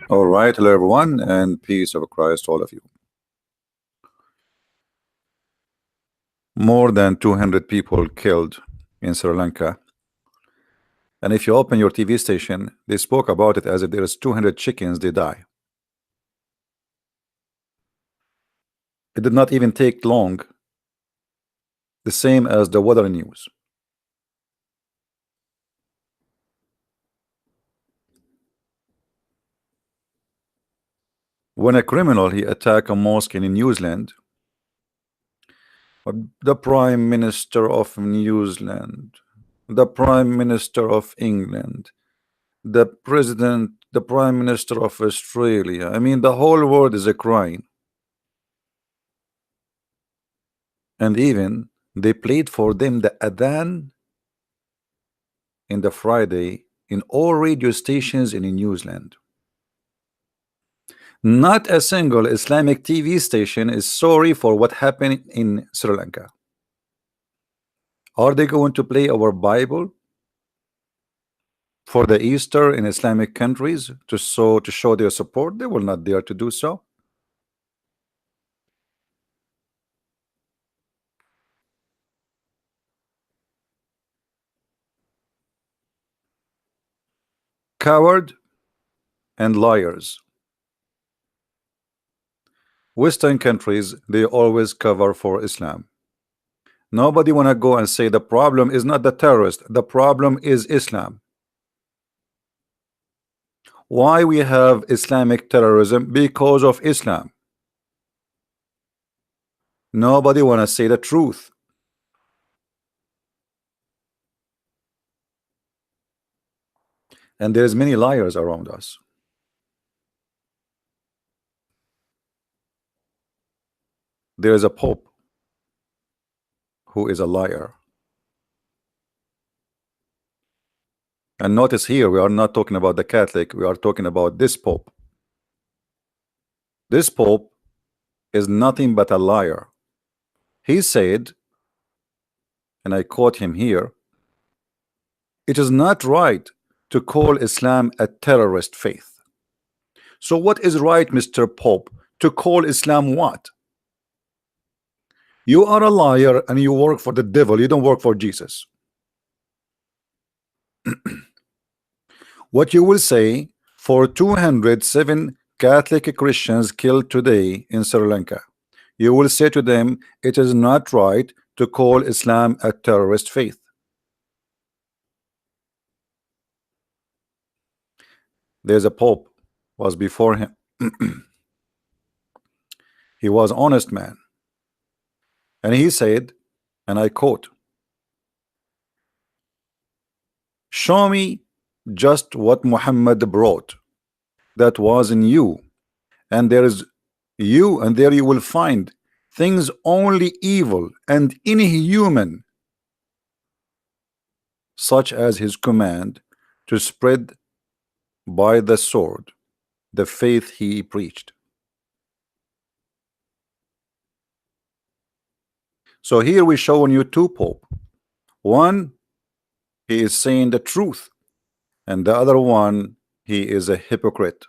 All right, hello everyone, and peace of Christ to all of you. More than 200 people killed in Sri Lanka, and if you open your TV station, they spoke about it as if there is 200 chickens they die. It did not even take long, the same as the weather news. When a criminal he attack a mosque in New Zealand, the Prime Minister of New Zealand, the Prime Minister of England, the President, the Prime Minister of Australia, I mean the whole world is a crying. And even they played for them the Adhan in the Friday in all radio stations in New Zealand. Not a single Islamic TV station is sorry for what happened in Sri Lanka. Are they going to play our Bible for the Easter in Islamic countries to show their support? They will not dare to do so. Coward and liars. Western countries, they always cover for Islam. Nobody wanna go and say the problem is not the terrorist, the problem is Islam. Why we have Islamic terrorism? Because of Islam. Nobody wanna say the truth. And there's many liars around us. There is a Pope who is a liar. And notice here, we are not talking about the Catholic, we are talking about this Pope. This Pope is nothing but a liar. He said, and I quote him here, it is not right to call Islam a terrorist faith. So what is right, Mr. Pope, to call Islam what? You are a liar and you work for the devil, you don't work for Jesus. What you will say for 207 Catholic Christians killed today in Sri Lanka, you will say to them, it is not right to call Islam a terrorist faith. There's a Pope was before him. He was honest man, and he said, and I quote, show me just what Muhammad brought that was in you, and there is you, and there you will find things only evil and inhuman, such as his command to spread by the sword the faith he preached. So here we showing you two Pope. One, he is saying the truth, and the other one, he is a hypocrite.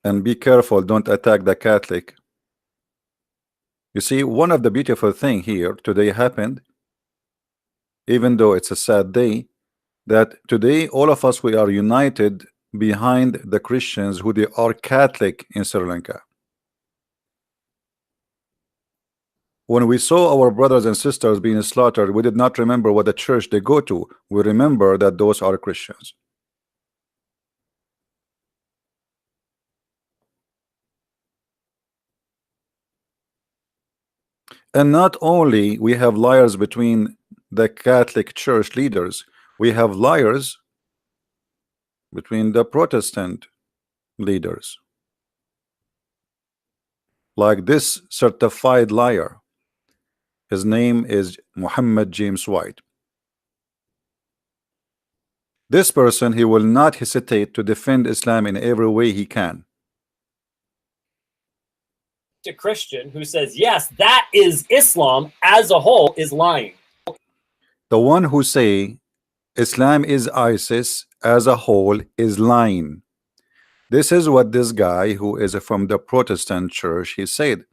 And be careful, don't attack the Catholic. You see, one of the beautiful thing here today happened, even though it's a sad day, that today all of us, we are united behind the Christians who they are Catholic in Sri Lanka. When we saw our brothers and sisters being slaughtered, we did not remember what the church they go to. We remember that those are Christians. And not only we have liars between the Catholic Church leaders, we have liars between the Protestant leaders. Like this certified liar. His name is Muhammad James White. This person, he will not hesitate to defend Islam in every way he can. A Christian who says, yes, that is Islam as a whole, is lying. The one who say Islam is ISIS as a whole is lying. This is what this guy who is from the Protestant church he said.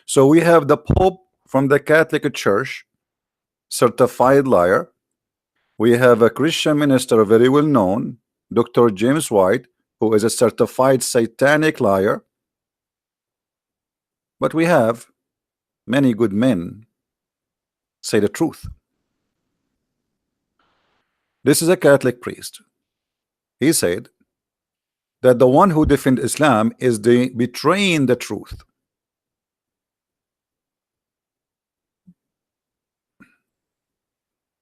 So we have the Pope from the Catholic Church, certified liar. We have a Christian minister very well known, Dr. James White, who is a certified satanic liar. But we have many good men say the truth. This is a Catholic priest. He said that the one who defends Islam is the betraying the truth.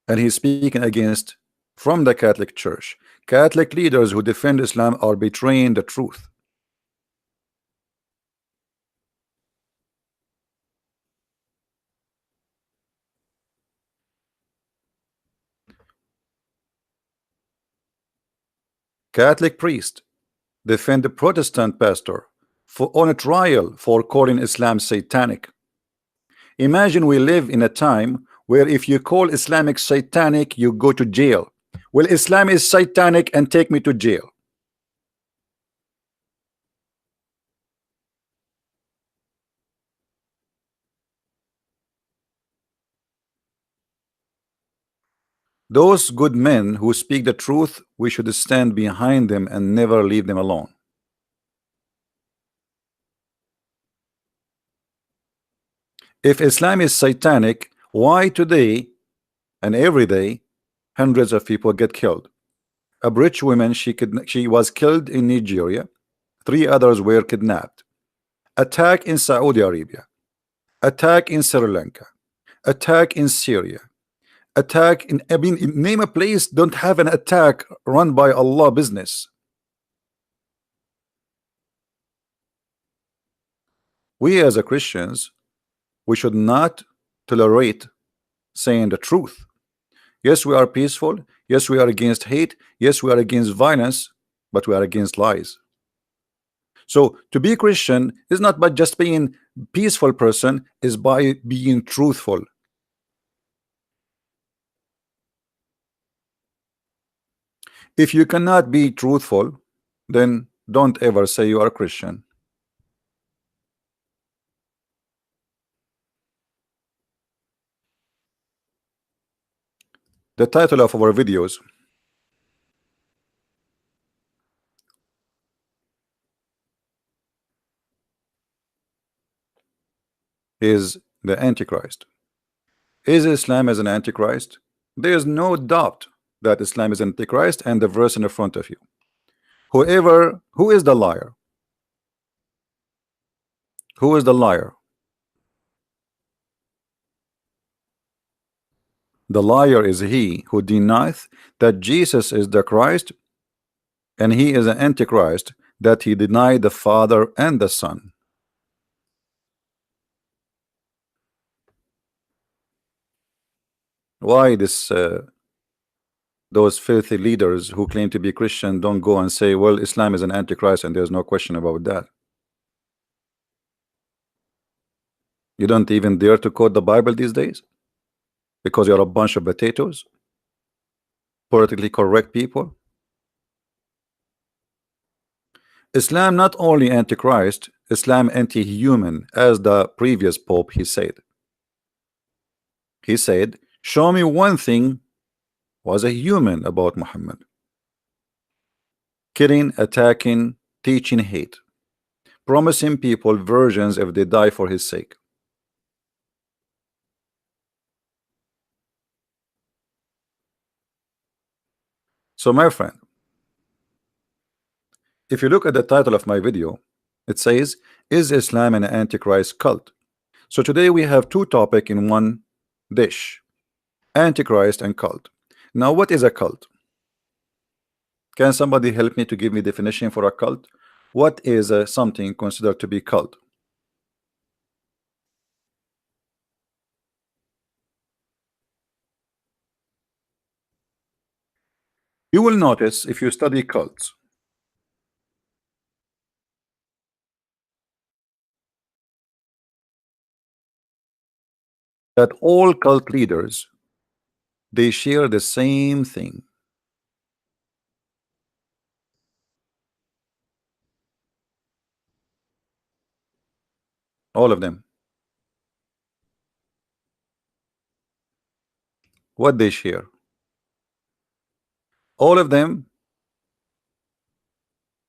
And he's speaking against from the Catholic Church. Catholic leaders who defend Islam are betraying the truth. Catholic priest defend the Protestant pastor for on a trial for calling Islam satanic. Imagine we live in a time where if you call Islamic satanic, you go to jail. Well, Islam is satanic and take me to jail. Those good men who speak the truth, we should stand behind them and never leave them alone. If Islam is satanic, why today and every day hundreds of people get killed? A British woman, she was killed in Nigeria. 3 others were kidnapped. Attack in Saudi Arabia. Attack in Sri Lanka. Attack in Syria. Attack in, I mean, name a place don't have an attack run by Allah business. We as a Christians, we should not tolerate saying the truth. Yes, we are peaceful. Yes, we are against hate. Yes, we are against violence, but we are against lies. So to be Christian is not by just being peaceful person, is by being truthful. If you cannot be truthful, then don't ever say you are Christian. The title of our videos is the Antichrist. Is Islam as an Antichrist? There is no doubt that Islam is Antichrist, and the verse in the front of you. Who is the liar? Who is the liar? The liar is he who denieth that Jesus is the Christ, and he is an Antichrist, that he denied the Father and the Son. Why those filthy leaders who claim to be Christian don't go and say, well, Islam is an Antichrist and there's no question about that? You don't even dare to quote the Bible these days because you're a bunch of potatoes, politically correct people. Islam not only Antichrist, Islam anti-human, as the previous Pope he said. He said, show me one thing was a human about Muhammad. Killing, attacking, teaching hate, promising people virgins if they die for his sake. So my friend, if you look at the title of my video, it says, is Islam an Antichrist cult? So today we have 2 topics in one dish, Antichrist and cult. Now what is a cult? Can somebody help me to give me definition for a cult? What is something considered to be cult? You will notice if you study cults that all cult leaders They share the same thing. All of them. What they share? All of them,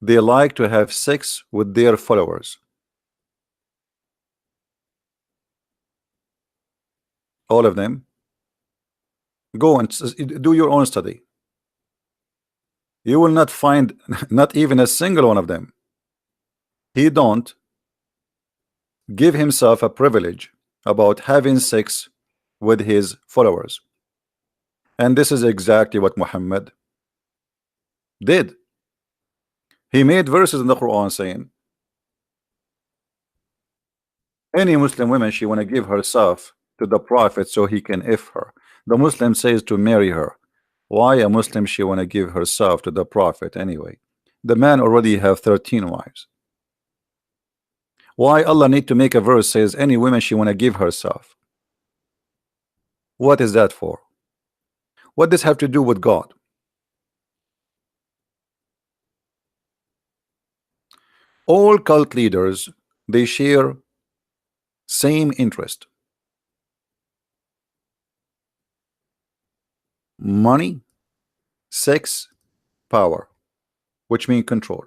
they like to have sex with their followers. All of them. Go and do your own study. You will not find not even a single one of them. He don't give himself a privilege about having sex with his followers. And this is exactly what Muhammad did. He made verses in the Quran saying, any Muslim woman, she want to give herself to the Prophet so he can if her. The Muslim says to marry her. Why a Muslim she want to give herself to the Prophet anyway? The man already have 13 wives. Why Allah need to make a verse says any woman she want to give herself? What is that for? What does have to do with God? All cult leaders, they share same interest. Money, sex, power, which means control.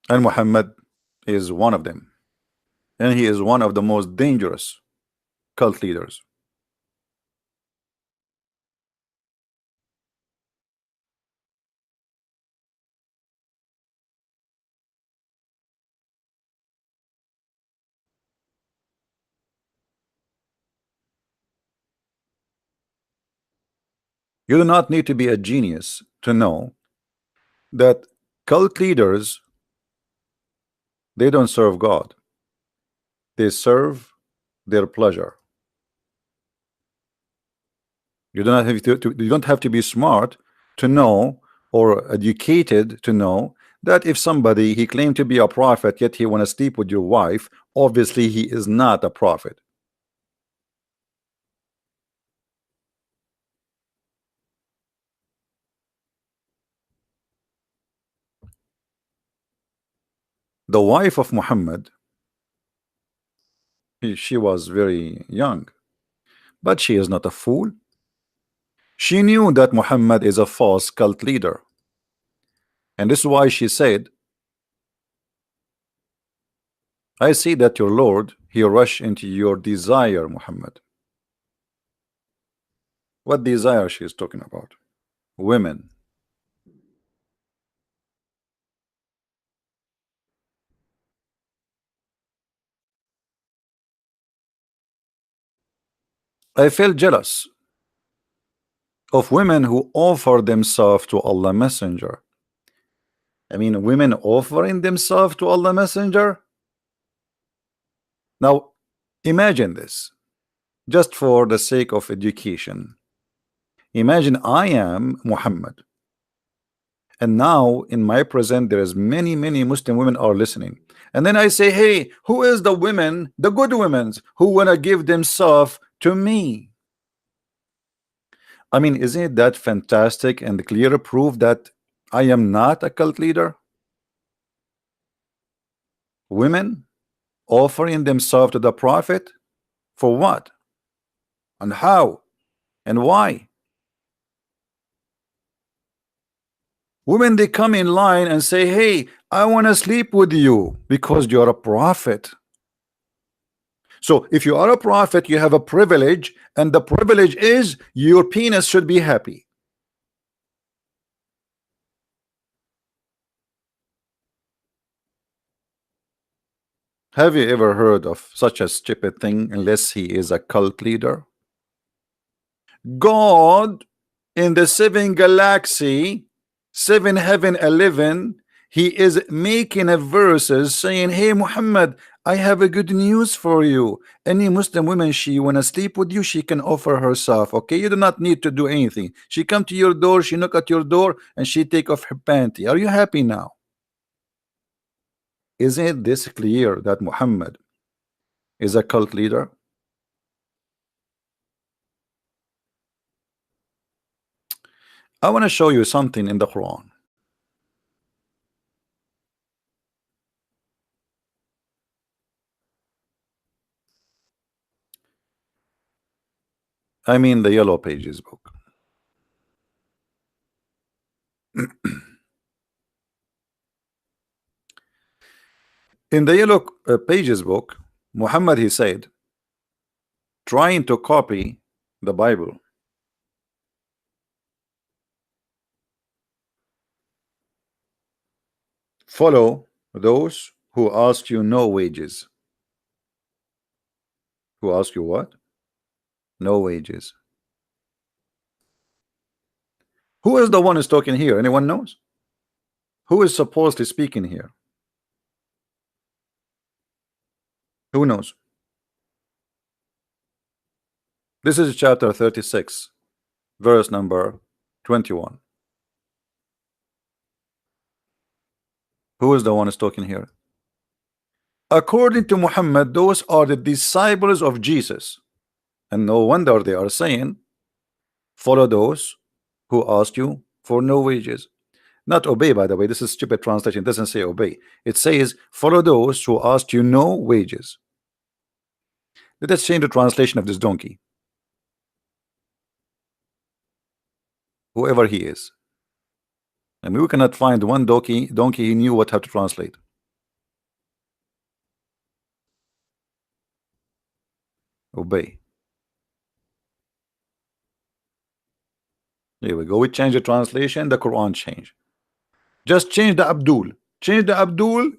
And Muhammad is one of them. And he is one of the most dangerous cult leaders. You do not need to be a genius to know that cult leaders, they don't serve God. They serve their pleasure. You don't have you don't have to be smart to know or educated to know that if somebody he claimed to be a prophet yet he want to sleep with your wife, obviously he is not a prophet. The wife of Muhammad, she was very young, but she is not a fool. She knew that Muhammad is a false cult leader, and this is why she said, I see that your Lord he rush into your desire, Muhammad. What desire she is talking about? Women. I feel jealous of women who offer themselves to Allah Messenger. I mean, women offering themselves to Allah Messenger. Now, imagine this, just for the sake of education. Imagine I am Muhammad, and now in my present there is many Muslim women are listening, and then I say, hey, who is the women, the good women who want to give themselves to me? I mean, isn't it that fantastic and clear proof that I am not a cult leader? Women offering themselves to the Prophet for what and how and why? Women, they come in line and say, hey, I want to sleep with you because you're a prophet. So if you are a prophet, you have a privilege, and the privilege is your penis should be happy. Have you ever heard of such a stupid thing unless he is a cult leader? God in the seven galaxy, seven heaven 11, he is making a verses saying, hey Muhammad, I have a good news for you. Any Muslim woman she wanna sleep with you, she can offer herself. Okay, you do not need to do anything. She come to your door, she knock at your door, and she take off her panty. Are you happy now? Isn't this clear that Muhammad is a cult leader? I want to show you something in the Quran. I mean the Yellow Pages book. In the Yellow Pages book, Muhammad, he said, trying to copy the Bible. Follow those who ask you no wages. Who ask you what? No wages. Who is the one who's talking here? Anyone knows? Who is supposedly speaking here? Who knows? This is chapter 36, verse number 21. Who is the one who's talking here? According to Muhammad, those are the disciples of Jesus. And no wonder they are saying, follow those who ask you for no wages. Not obey, by the way. This is stupid translation. It doesn't say obey. It says, follow those who ask you no wages. Let us change the translation of this donkey. Whoever he is. I mean, we cannot find one donkey he knew what how to translate. Obey. Here we go. We change the translation, the Quran changed. Just change the Abdul. Change the Abdul.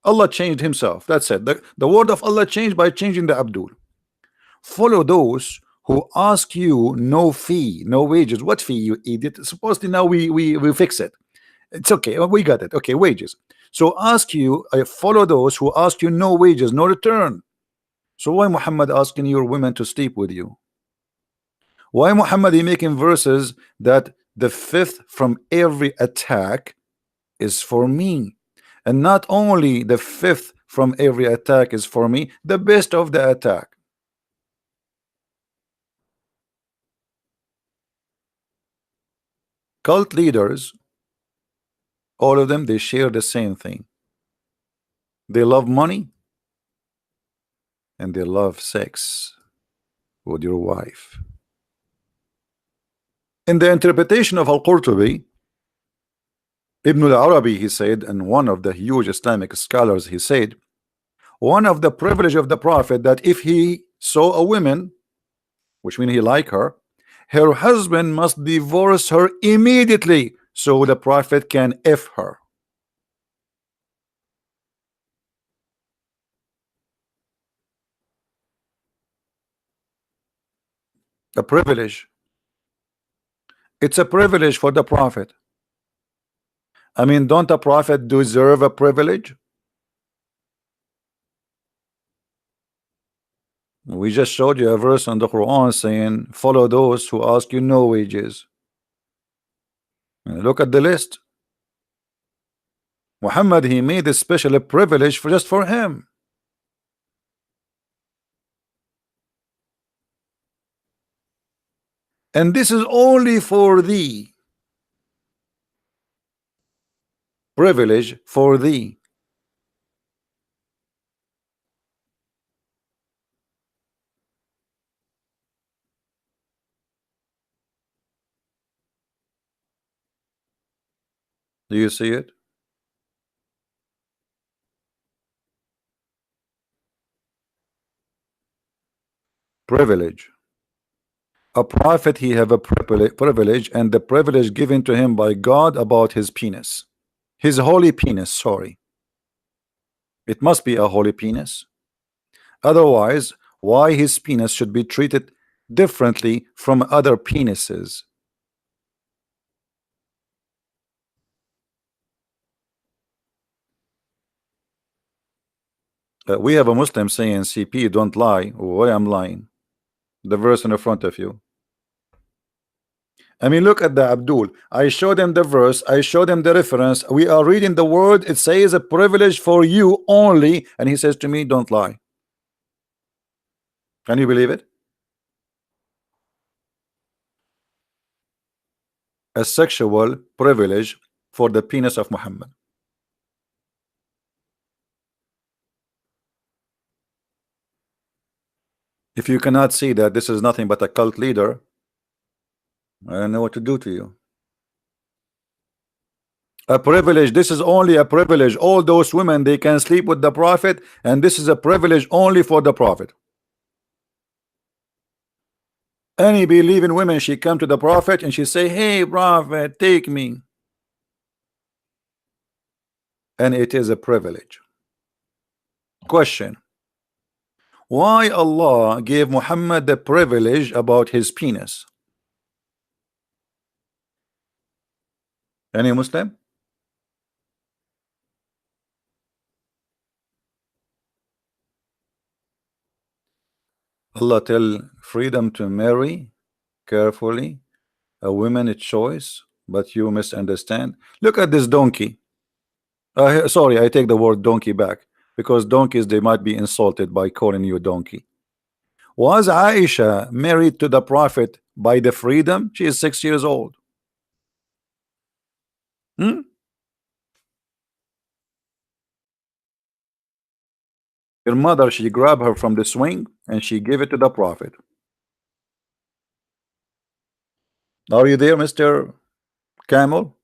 Allah changed himself. That's it. The word of Allah changed by changing the Abdul. Follow those who ask you no fee, no wages. What fee, you idiot? Supposedly now we fix it. It's okay. We got it. Okay, wages. So ask you, follow those who ask you no wages, no return. So why Muhammad asking your women to sleep with you? Why Muhammad he making verses that the fifth from every attack is for me, and not only the fifth from every attack is for me, the best of the attack. Cult leaders, all of them, they share the same thing. They love money and they love sex with your wife. In the interpretation of Al-Qurtubi, Ibn al-Arabi, he said, and one of the huge Islamic scholars, he said, one of the privilege of the Prophet, that if he saw a woman, which means he like her husband must divorce her immediately so the Prophet can F her. A privilege. It's a privilege for the Prophet. I mean, don't a Prophet deserve a privilege? We just showed you a verse on the Quran saying, follow those who ask you no wages. And look at the list. Muhammad, he made a special privilege for just for him. And this is only for thee. Privilege for thee. Do you see it? Privilege. A prophet, he have a privilege, and the privilege given to him by God about his penis. His holy penis, sorry. It must be a holy penis. Otherwise, why his penis should be treated differently from other penises? We have a Muslim saying, CP, don't lie. Why I'm lying? The verse in the front of you. I mean, look at the Abdul. I showed them the verse. I showed them the reference. We are reading the word. It says a privilege for you only. And he says to me, don't lie. Can you believe it? a sexual privilege for the penis of Muhammad? If you cannot see that this is nothing but a cult leader, I don't know what to do to you. A privilege. This is only a privilege. All those women, they can sleep with the prophet, and this is a privilege only for the prophet. Any believing women, she come to the prophet and she say, hey prophet, take me. And it is a privilege. Question: why Allah gave Muhammad the privilege about his penis? Any Muslim? Allah tell freedom to marry carefully, a woman a choice, but you misunderstand. Look at this donkey. Sorry, I take the word donkey back, because donkeys, they might be insulted by calling you a donkey. Was Aisha married to the prophet by the freedom? She is 6 years old. Hmm? Your mother, she grabbed her from the swing and she gave it to the prophet. Are you there, Mr. Camel?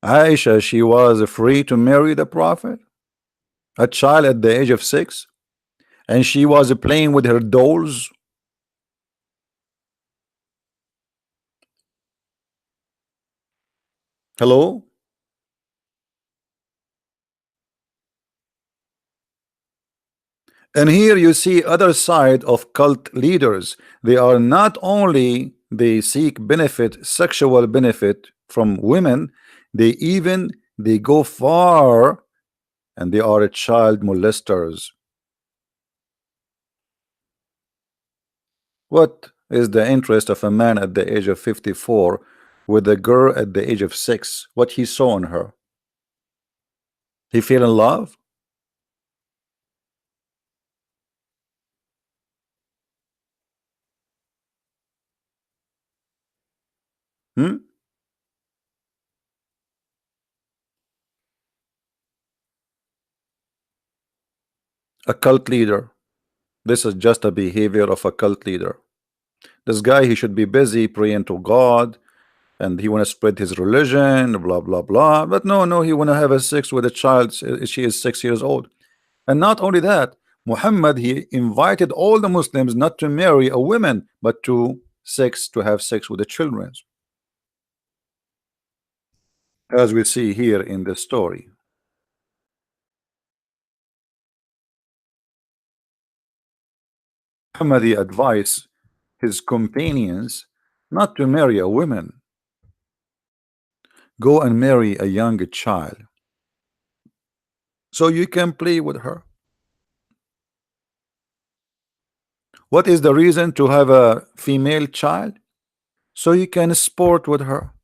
Aisha, she was free to marry the prophet, a child at the age of 6, and she was playing with her dolls. Hello? And here you see other side of cult leaders. They are not only they seek benefit, sexual benefit from women, they go far, and they are child molesters. What is the interest of a man at the age of 54 with a girl at the age of 6? What he saw in her? He fell in love? Hmm? A cult leader. This is just a behavior of a cult leader. This guy, he should be busy praying to God, and he want to spread his religion, blah blah blah. But no, he want to have a sex with a child. She is 6 years old. And not only that, Muhammad, he invited all the Muslims not to marry a woman, but to have sex with the children, as we see here in the story. Muhammad, he advised his companions not to marry a woman. Go and marry a young child, so you can play with her. What is the reason to have a female child? So you can sport with her.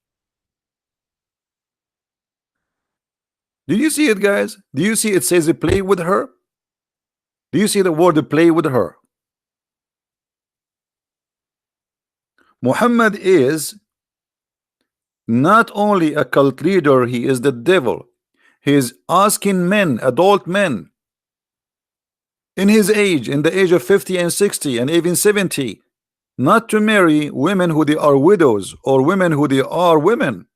Do you see it, guys? Do you see it says play with her? Do you see the word play with her? Muhammad is not only a cult leader, he is the devil. He is asking men, adult men, in his age, in the age of 50 and 60 and even 70, not to marry women who they are widows or women who they are women.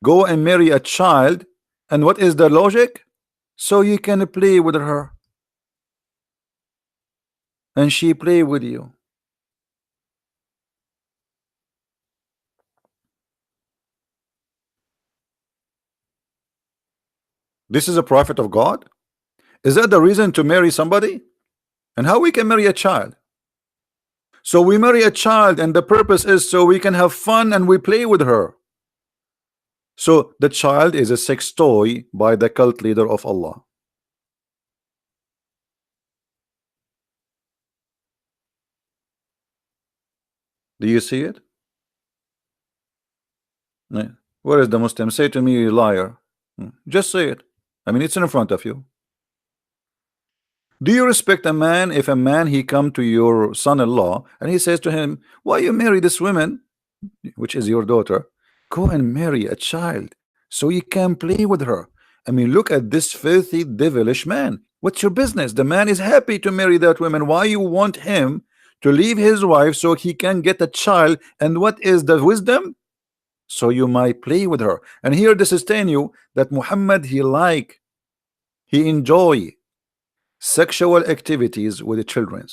Go and marry a child, and what is the logic? So you can play with her, and she play with you. This is a prophet of God? Is that the reason to marry somebody? And how we can marry a child? So we marry a child, and the purpose is so we can have fun and we play with her. So the child is a sex toy by the cult leader of Allah. Do you see it? Where is the Muslim? Say to me, you liar. Just say it. I mean, it's in front of you. Do you respect a man if a man he come to your son-in-law and he says to him, why you marry this woman, which is your daughter? Go and marry a child so you can play with her. I mean, look at this filthy, devilish man. What's your business? The man is happy to marry that woman. Why you want him to leave his wife so he can get a child? And what is the wisdom? So you might play with her. And here this is telling you that Muhammad, he enjoy sexual activities with the children.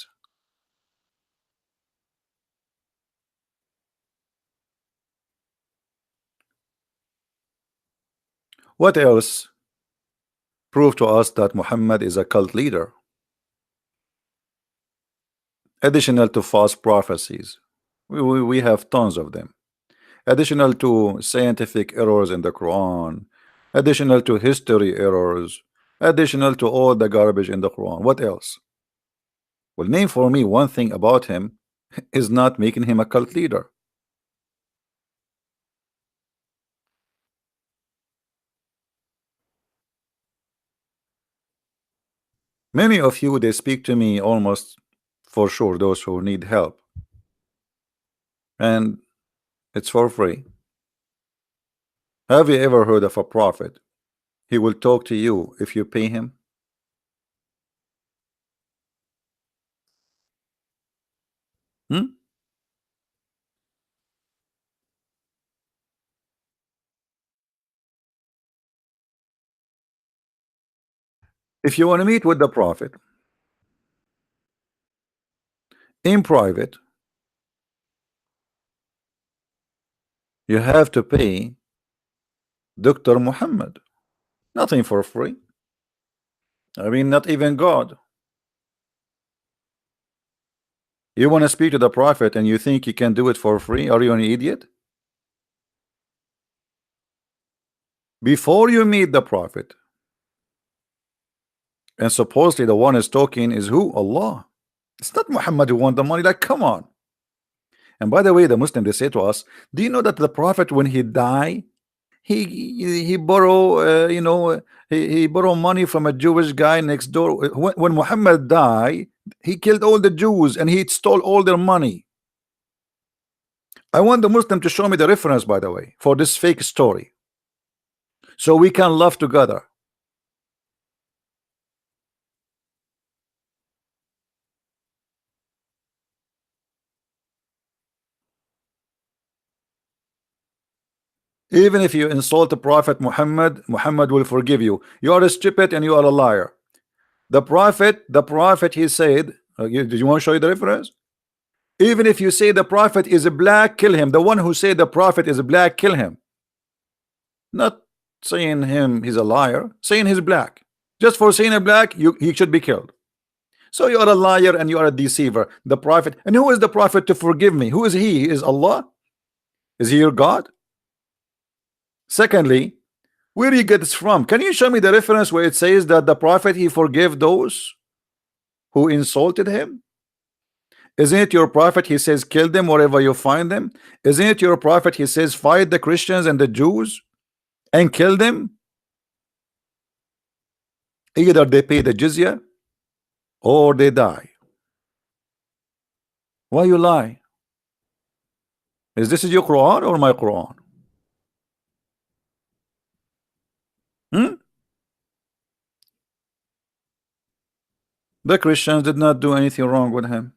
What else prove to us that Muhammad is a cult leader? Additional to false prophecies, we have tons of them. Additional to scientific errors in the Quran, additional to history errors, additional to all the garbage in the Quran. What else? Well, name for me one thing about him is not making him a cult leader. Many of you, they speak to me almost for sure, those who need help, and it's for free. Have you ever heard of a prophet? He will talk to you if you pay him. Hmm? If you want to meet with the prophet in private, you have to pay Dr. Muhammad. Nothing for free. I mean, not even God. You want to speak to the prophet and you think you can do it for free? Are you an idiot? Before you meet the prophet, and supposedly the one is talking is who? Allah. It's not Muhammad who want the money. Like, come on. And by the way, the Muslim, they say to us, do you know that the prophet, when he die, he borrow he borrow money from a Jewish guy next door. When Muhammad died, he killed all the Jews and he stole all their money. I want the Muslim to show me the reference, by the way, for this fake story, so we can love together. Even if you insult the Prophet Muhammad, Muhammad will forgive you. You are a stupid and you are a liar. The prophet, he said, did you want to show you the reference? Even if you say the prophet is a black, kill him. The one who said the prophet is a black, kill him. Not saying him he's a liar, saying he's black. Just for saying a black, he should be killed. So you are a liar and you are a deceiver. The prophet, and who is the prophet to forgive me? Who is he? He is Allah? Is he your God? Secondly, where do you get this from? Can you show me the reference where it says that the prophet he forgave those who insulted him? Isn't it your prophet he says kill them wherever you find them? Isn't it your prophet he says fight the Christians and the Jews and kill them? Either they pay the jizya or they die. Why you lie? Is this your Quran or my Quran? Hmm? The Christians did not do anything wrong with him.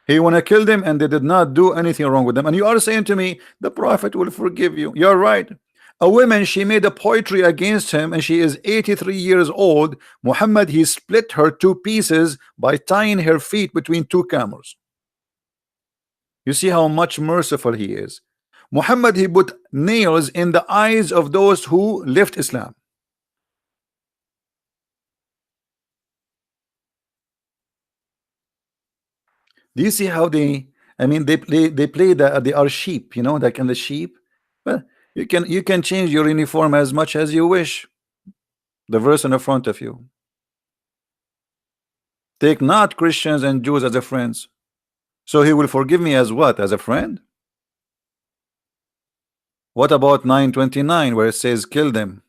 He want to kill them and they did not do anything wrong with them. And you are saying to me the prophet will forgive you. You're right. A woman, she made a poetry against him and she is 83 years old. Muhammad, he split her two pieces by tying her feet between two camels. You see how much merciful he is. Muhammad, he put nails in the eyes of those who left Islam. Do you see how they, I mean, they play they are sheep, you know, like in the sheep. Well, you can change your uniform as much as you wish. The verse in the front of you. Take not Christians and Jews as a friends. So he will forgive me as what? As a friend? What about 929 where it says kill them?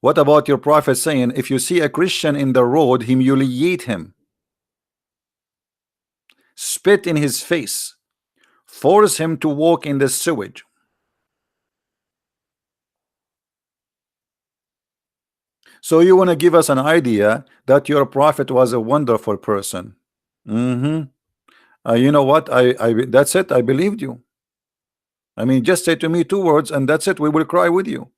What about your prophet saying, if you see a Christian in the road, humiliate him, spit in his face, force him to walk in the sewage? So you want to give us an idea that your prophet was a wonderful person? Mm-hmm. You know what? I that's it. I believed you. I mean, just say to me 2 words, and that's it. We will cry with you.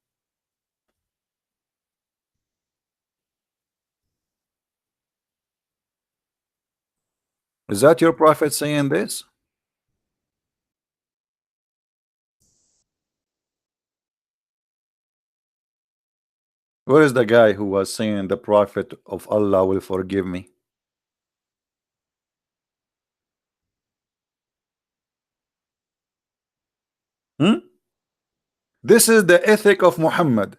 Is that your prophet saying this? Where is the guy who was saying the prophet of Allah will forgive me? Hmm? This is the ethic of Muhammad.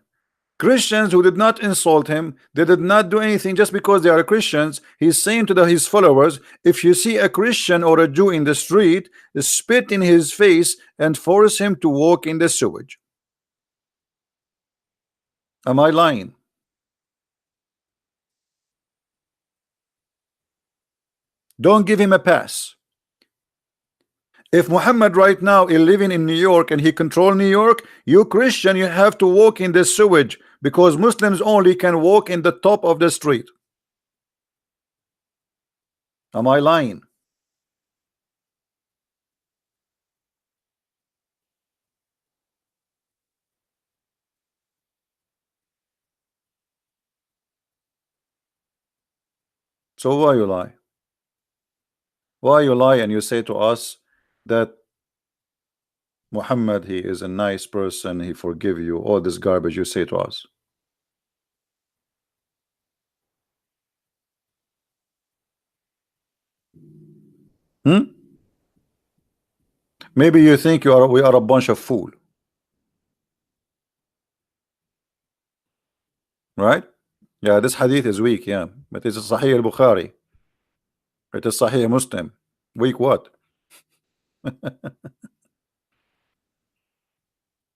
Christians who did not insult him, they did not do anything just because they are Christians. He's saying to his followers, if you see a Christian or a Jew in the street, spit in his face and force him to walk in the sewage. Am I lying? Don't give him a pass. If Muhammad right now is living in New York and he control New York, you Christian, you have to walk in the sewage because Muslims only can walk in the top of the street. Am I lying? So why you lie? Why you lie and you say to us that Muhammad, he is a nice person, he forgive you, all this garbage you say to us? Hmm? Maybe you think we are a bunch of fool, right? Yeah, this hadith is weak, yeah, but it's Sahih al-Bukhari, it is Sahih Muslim. Weak what?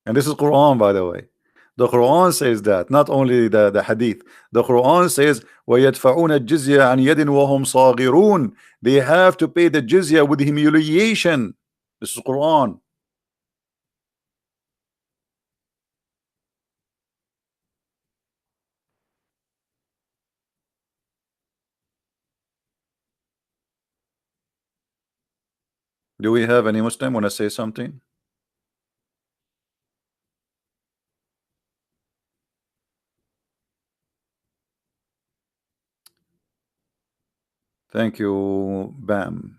And this is Quran, by the way. The Quran says that, not only the hadith. The Quran says, وَيَدْفَعُونَ الْجِزْيَةَ عَنْ يَدٍ وَهُمْ صَاغِرُونَ. They have to pay the jizya with humiliation. This is Quran. Do we have any Muslim want to say something? Thank you, Bam.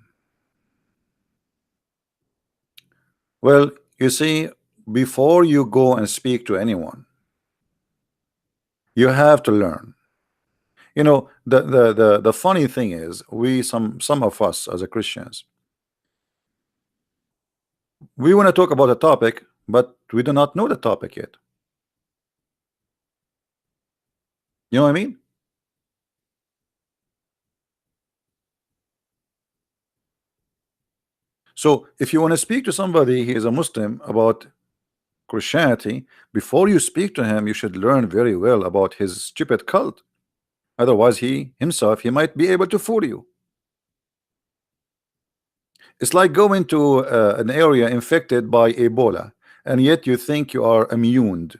Well, you see, before you go and speak to anyone, you have to learn. You know, the funny thing is, we some of us as a Christians, we want to talk about a topic, but we do not know the topic yet. You know what I mean? So if you want to speak to somebody, he is a Muslim, about Christianity, before you speak to him, you should learn very well about his stupid cult. Otherwise, he himself, he might be able to fool you. It's like going to an area infected by Ebola, and yet you think you are immune.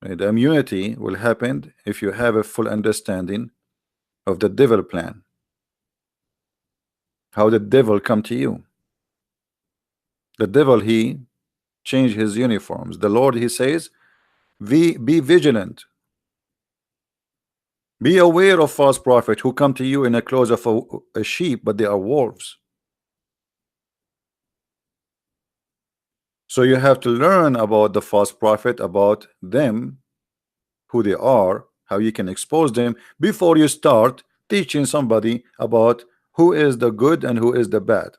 The immunity will happen if you have a full understanding of the devil plan, how the devil come to you. The devil, he change his uniforms. The Lord, he says, be vigilant, be aware of false prophets who come to you in the clothes of a sheep, but they are wolves. So you have to learn about the false prophet, about them, who they are, how you can expose them before you start teaching somebody about who is the good and who is the bad.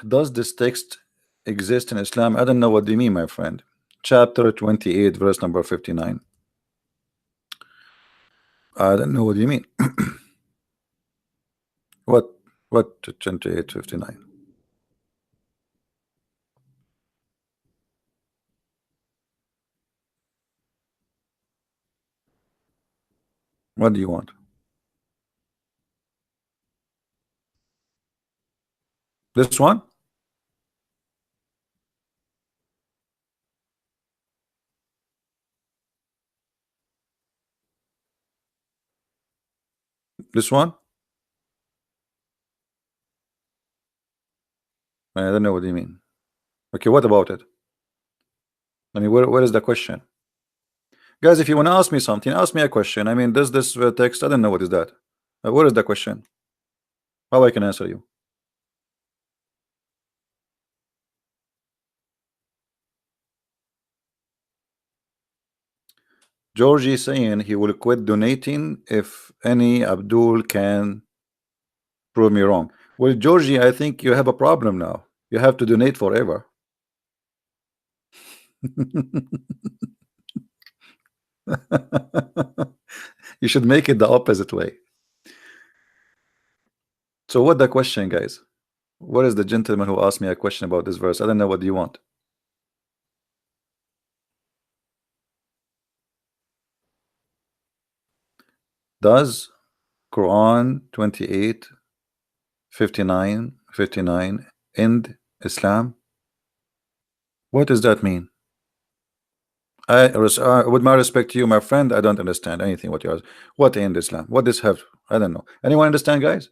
Does this text exist in Islam? I don't know what they mean, my friend. Chapter 28, verse number 59. I don't know what you mean. What? What 28:59? What do you want? This one? This one? I don't know what you mean. Okay, what about it? I mean, where is the question? Guys, if you want to ask me something, ask me a question. I mean, does this text? I don't know what is that. Where is the question? How I can answer you? Georgie saying he will quit donating if any Abdul can prove me wrong. Well, Georgie, I think you have a problem now. You have to donate forever. You should make it the opposite way. So what the question, guys? What is the gentleman who asked me a question about this verse? I don't know. What do you want? Does Quran 28:59 end Islam? What does that mean? With my respect to you, my friend, I don't understand anything what you are. What end Islam? What this have? I don't know. Anyone understand, guys?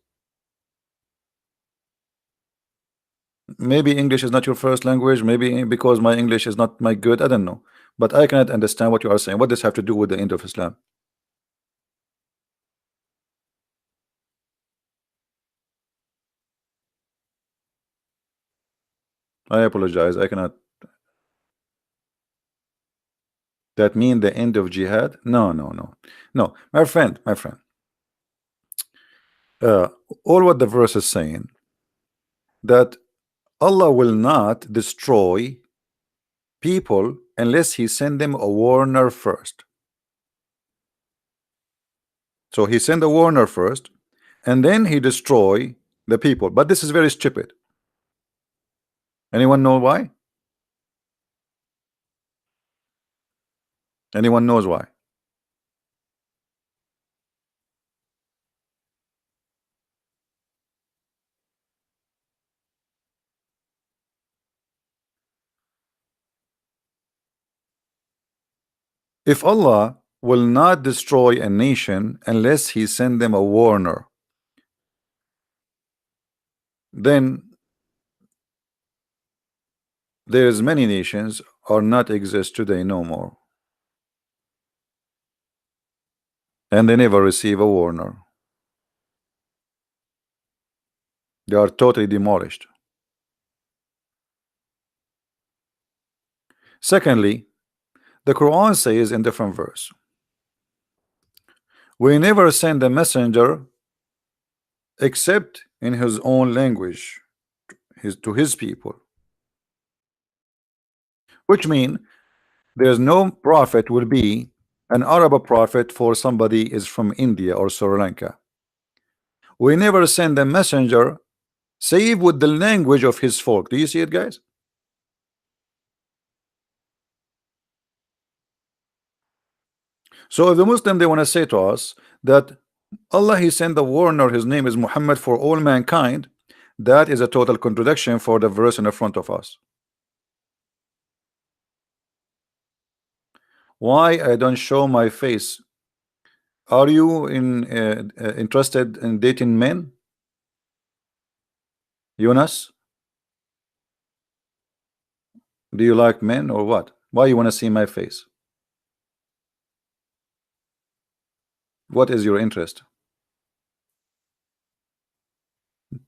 Maybe English is not your first language. Maybe because my English is not my good. I don't know. But I cannot understand what you are saying. What does have to do with the end of Islam? I apologize. I cannot. That mean the end of jihad? No, no, no, no. My friend, my friend. Uh, all what the verse is saying that Allah will not destroy people unless He send them a warner first. So He sent a warner first, and then He destroy the people. But this is very stupid. Anyone know why? Anyone knows why? If Allah will not destroy a nation unless He send them a warner, then there's many nations are not exist today no more, and they never receive a warner. They are totally demolished. Secondly, the Quran says in different verse, we never send a messenger except in his own language, to his people, which mean there's no prophet will be an Arab prophet for somebody is from India or Sri Lanka. We never send a messenger save with the language of his folk. Do you see it, guys? So if the Muslim they want to say to us that Allah He sent the warner, his name is Muhammad for all mankind, that is a total contradiction for the verse in the front of us. Why I don't show my face? Are you interested in dating men, Yunus? Do you like men or what? Why you want to see my face? What is your interest?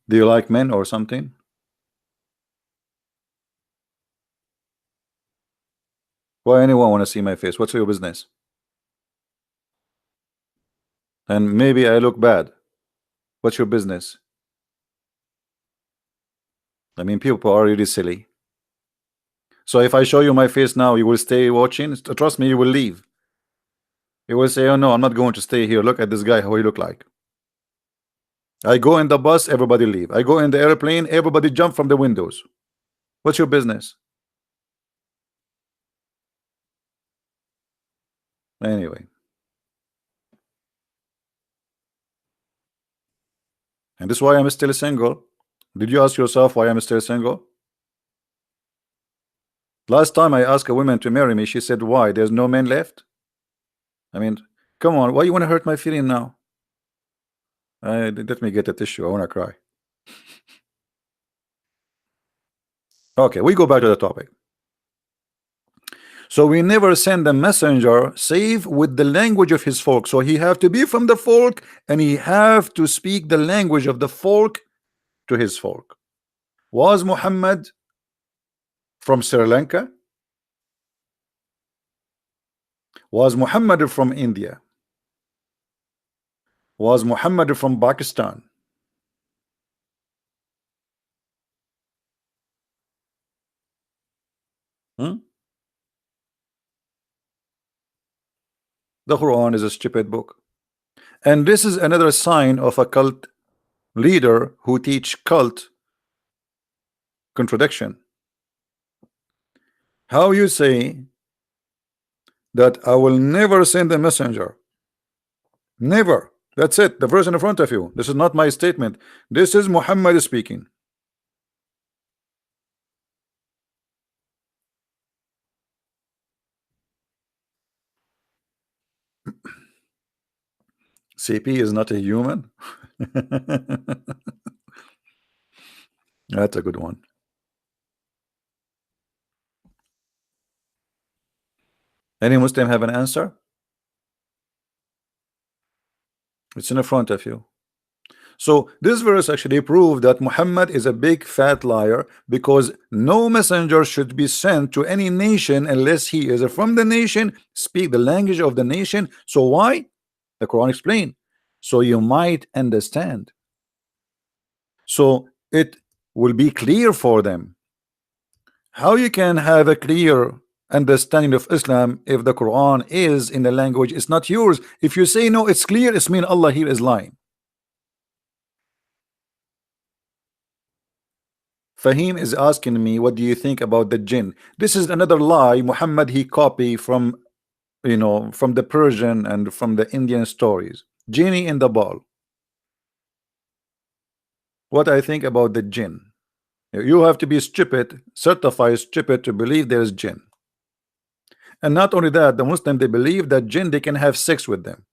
Do you like men or something? Why anyone want to see my face? What's your business? And maybe I look bad. What's your business? I mean, people are really silly. So if I show you my face now, you will stay watching? Trust me, you will leave. You will say, oh no, I'm not going to stay here. Look at this guy, how he look like. I go in the bus, everybody leave. I go in the airplane, everybody jump from the windows. What's your business? Anyway, and this is why I'm still single. Did you ask yourself why I'm still single? Last time I asked a woman to marry me, she said, why? There's no men left? I mean, come on, why you want to hurt my feeling now? Let me get a tissue. I want to cry. Okay, we go back to the topic. So we never send a messenger save with the language of his folk. So he have to be from the folk, and he have to speak the language of the folk to his folk. Was Muhammad from Sri Lanka? Was Muhammad from India? Was Muhammad from Pakistan? Hmm? The Quran is a stupid book. And this is another sign of a cult leader who teach cult contradiction. How you say that I will never send a messenger? Never. That's it. The verse in front of you. This is not my statement. This is Muhammad speaking. CP is not a human. That's a good one. Any Muslim have an answer? It's in front of you. So this verse actually proved that Muhammad is a big fat liar, because no messenger should be sent to any nation unless he is from the nation, speak the language of the nation. So why? The Quran explained. So you might understand. So it will be clear for them. How you can have a clear understanding of Islam if the Quran is in the language, it's not yours. If you say no, it's clear, it's mean Allah here is lying. Fahim is asking me, what do you think about the jinn? This is another lie. Muhammad, he copy from, from the Persian and from the Indian stories. Genie in the ball. What I think about the jinn? You have to be stupid, certified stupid, to believe there is jinn. And not only that, the Muslim, they believe that jinn, they can have sex with them.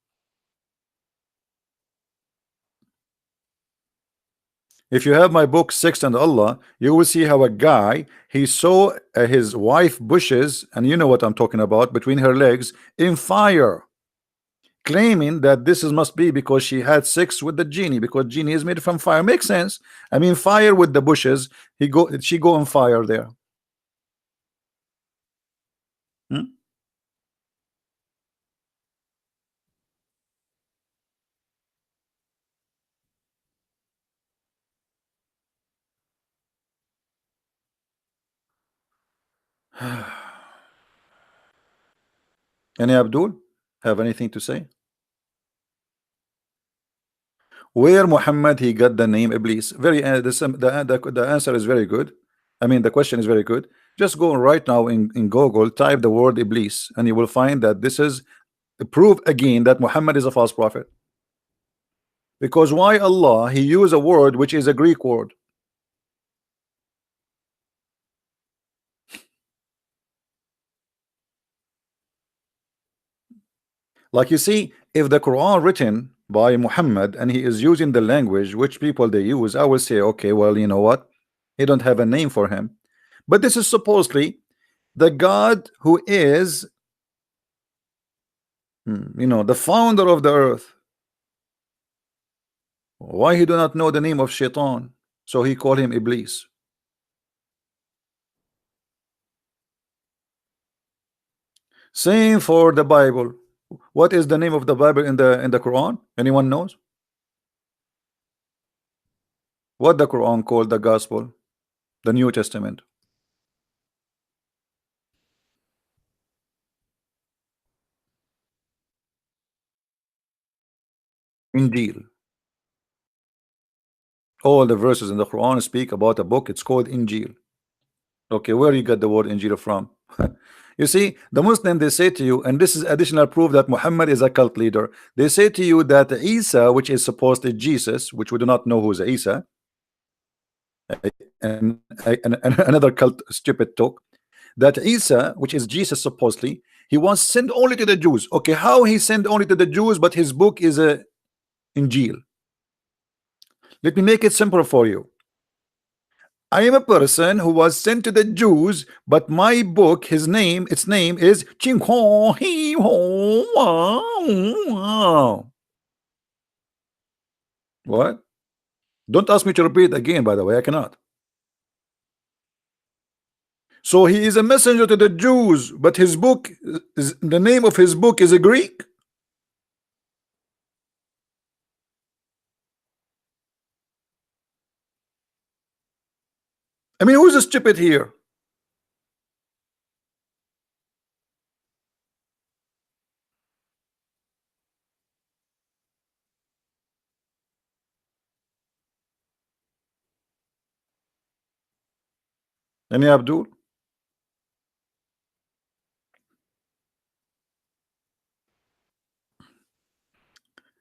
If you have my book Sex and Allah, you will see how a guy, he saw his wife bushes, and you know what I'm talking about, between her legs in fire, claiming that this is must be because she had sex with the genie, because genie is made from fire. Makes sense. I mean, fire with the bushes, she go on fire there. Hmm? Any Abdul have anything to say? Where Muhammad he got the name Iblis? Very the answer is very good. I mean, the question is very good. Just go right now in Google, type the word Iblis, and you will find that this is a proof again that Muhammad is a false prophet. Because why Allah he used a word which is a Greek word? Like, you see, if the Quran written by Muhammad and he is using the language which people they use, I will say, okay, well, you know what? He don't have a name for him. But this is supposedly the God who is, the founder of the earth. Why he do not know the name of Shaitan? So he called him Iblis. Same for the Bible. What is the name of the Bible in the Quran? Anyone knows? What the Quran called the Gospel, the New Testament? Indeed. All the verses in the Quran speak about a book. It's called Injil. Okay, where you got the word Injil from? You see, the Muslim, they say to you, and this is additional proof that Muhammad is a cult leader. They say to you that Isa, which is supposedly Jesus, which we do not know who's Isa, and another cult stupid talk, that Isa, which is Jesus supposedly, he was sent only to the Jews. Okay, how he sent only to the Jews, but his book is a Injil? Let me make it simple for you. I am a person who was sent to the Jews, but my book, its name is Ching Ho He Ho Wow. What? Don't ask me to repeat again, by the way, I cannot. So he is a messenger to the Jews, but his book is, the name of his book is a Greek. I mean, who's the stupid here? Any Abdul?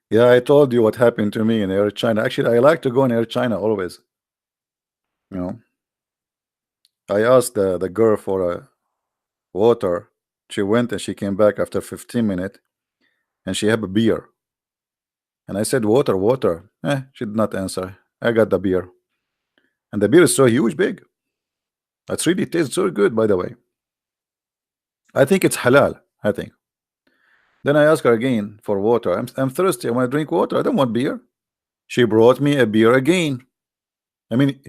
Yeah, I told you what happened to me in Air China. Actually, I like to go in Air China always. You know, I asked the girl for a water. She went and she came back after 15 minutes and she had a beer. And I said, water, water. She did not answer. I got the beer. And the beer is so huge, big. It's really tastes so good, by the way. I think it's halal, I think. Then I asked her again for water. I'm thirsty. I want to drink water. I don't want beer. She brought me a beer again. I mean,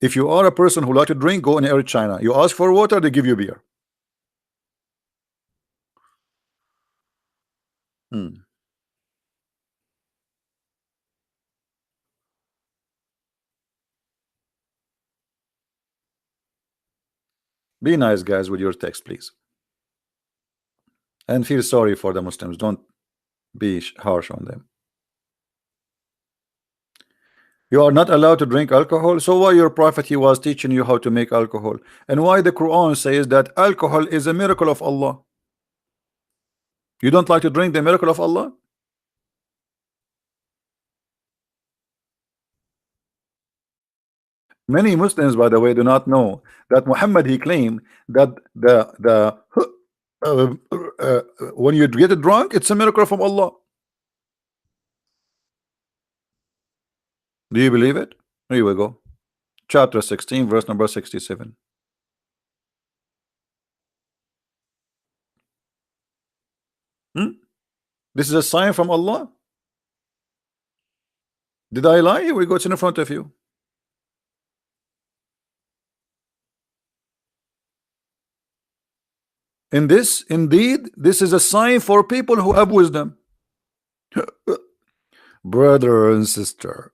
if you are a person who like to drink, go in Air China. You ask for water, they give you beer. Hmm. Be nice, guys, with your text, please. And feel sorry for the Muslims. Don't be harsh on them. You are not allowed to drink alcohol. So why your prophet, he was teaching you how to make alcohol? And why the Quran says that alcohol is a miracle of Allah? You don't like to drink the miracle of Allah? Many Muslims, by the way, do not know that Muhammad, he claimed that the uh, uh, when you get drunk, it's a miracle from Allah. Do you believe it? Here we go. Chapter 16, verse number 67. Hmm? This is a sign from Allah. Did I lie? Here we go. It's in front of you. In this, indeed, this is a sign for people who have wisdom. Brother and sister,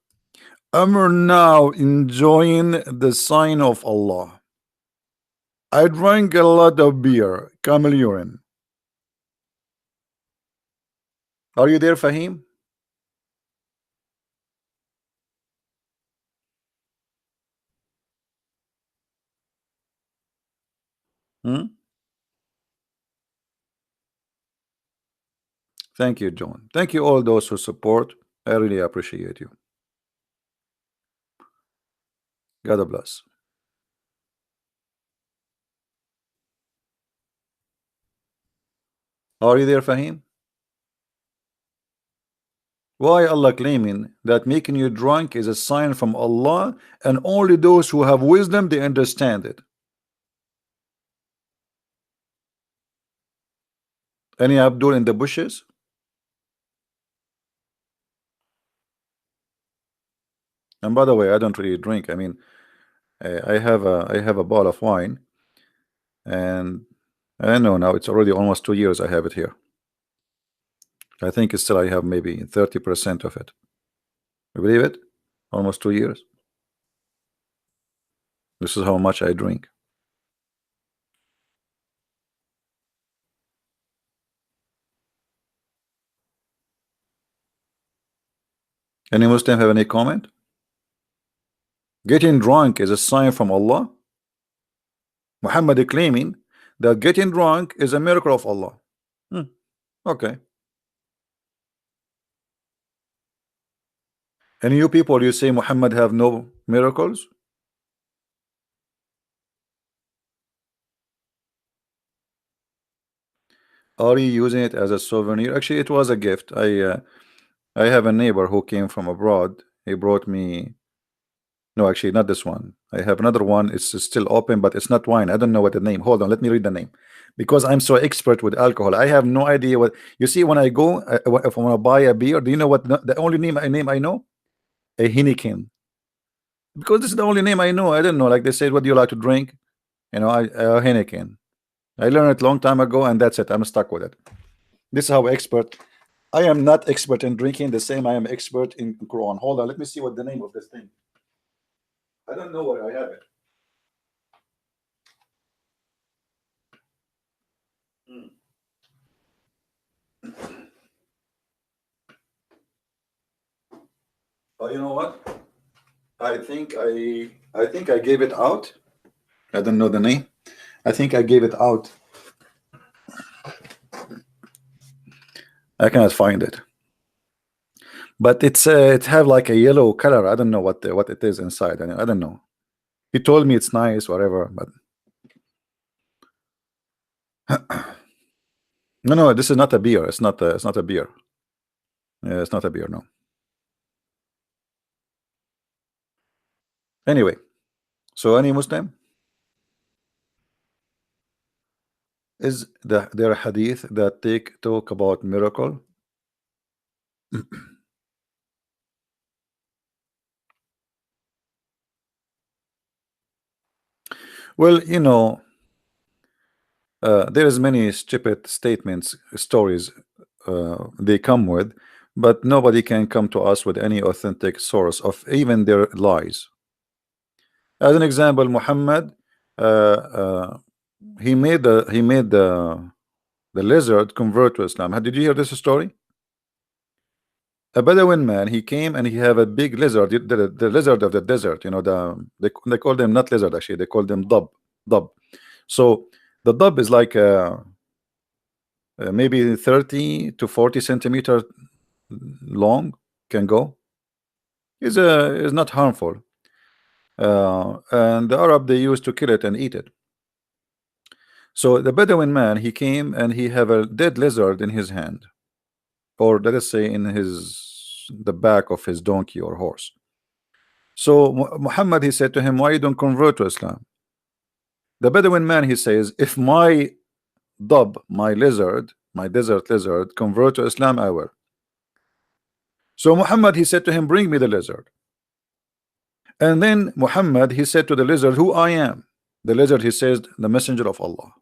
I'm now enjoying the sign of Allah. I drank a lot of beer, camel urine. Are you there, Fahim? Hmm? Thank you, John. Thank you, all those who support. I really appreciate you. God bless. Are you there, Fahim? Why Allah claiming that making you drunk is a sign from Allah and only those who have wisdom they understand it? Any Abdul in the bushes? And by the way, I don't really drink. I mean, I have a bottle of wine, and I know now it's already almost 2 years I have it here. I think it's still I have maybe 30% of it. You believe it? Almost 2 years. This is how much I drink. Any Muslim have any comment? Getting drunk is a sign from Allah. Muhammad is claiming that getting drunk is a miracle of Allah. Hmm. Okay. And you people, you say Muhammad have no miracles? Are you using it as a souvenir? Actually, it was a gift. I have a neighbor who came from abroad. He brought me. No, actually, not this one. I have another one. It's still open, but it's not wine. I don't know what the name. Hold on, let me read the name, because I'm so expert with alcohol. I have no idea what you see when I go. If I want to buy a beer, do you know what the only name I know? A Heineken, because this is the only name I know. I don't know. Like they said, what do you like to drink? You know, Heineken. I learned it long time ago, and that's it. I'm stuck with it. This is how expert. I am not expert in drinking the same I am expert in Quran. Hold on, let me see what the name of this thing. I don't know where I have it. Hmm. Oh, you know what? I think I gave it out. I don't know the name. I think I gave it out. I cannot find it. But it have like a yellow color. I don't know what it is inside. I don't know. He told me it's nice, whatever. But no, this is not a beer. It's not a beer. It's not a beer. No. Anyway, so any Muslim is there a hadith that talk about miracle? Well, there is many stupid statements, stories they come with, but nobody can come to us with any authentic source of even their lies. As an example, Muhammad, he made the lizard convert to Islam. Did you hear this story? A Bedouin man, he came and he have a big lizard, the lizard of the desert. They call them not lizard, actually. They call them dub. So the dub is like maybe 30 to 40 centimeter long, can go. Is not harmful. And the Arab, they used to kill it and eat it. So the Bedouin man, he came and he have a dead lizard in his hand, or let us say in the back of his donkey or horse. So Muhammad, he said to him, why you don't convert to Islam? The Bedouin man, he says, if my dub, my lizard, my desert lizard, convert to Islam, I will. So Muhammad, he said to him, bring me the lizard. And then Muhammad, he said to the lizard, who I am. The lizard, he says, the messenger of Allah.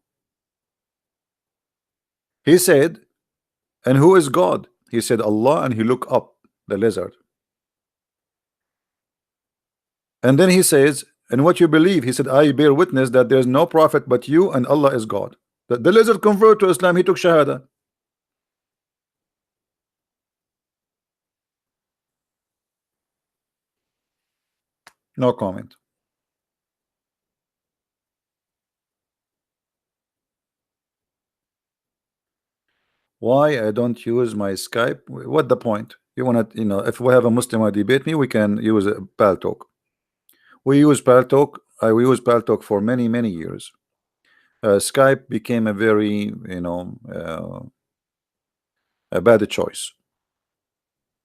He said, and who is God? He said, Allah, and he looked up, the lizard. And then he says, and what you believe? He said, I bear witness that there is no prophet but you, and Allah is God. The lizard converted to Islam, he took Shahada. No comment. Why I don't use my Skype? What the point? You want to, if we have a Muslim who debate me, we can use a Paltalk. We use Paltalk. We use Paltalk for many, many years. Skype became a very, a bad choice.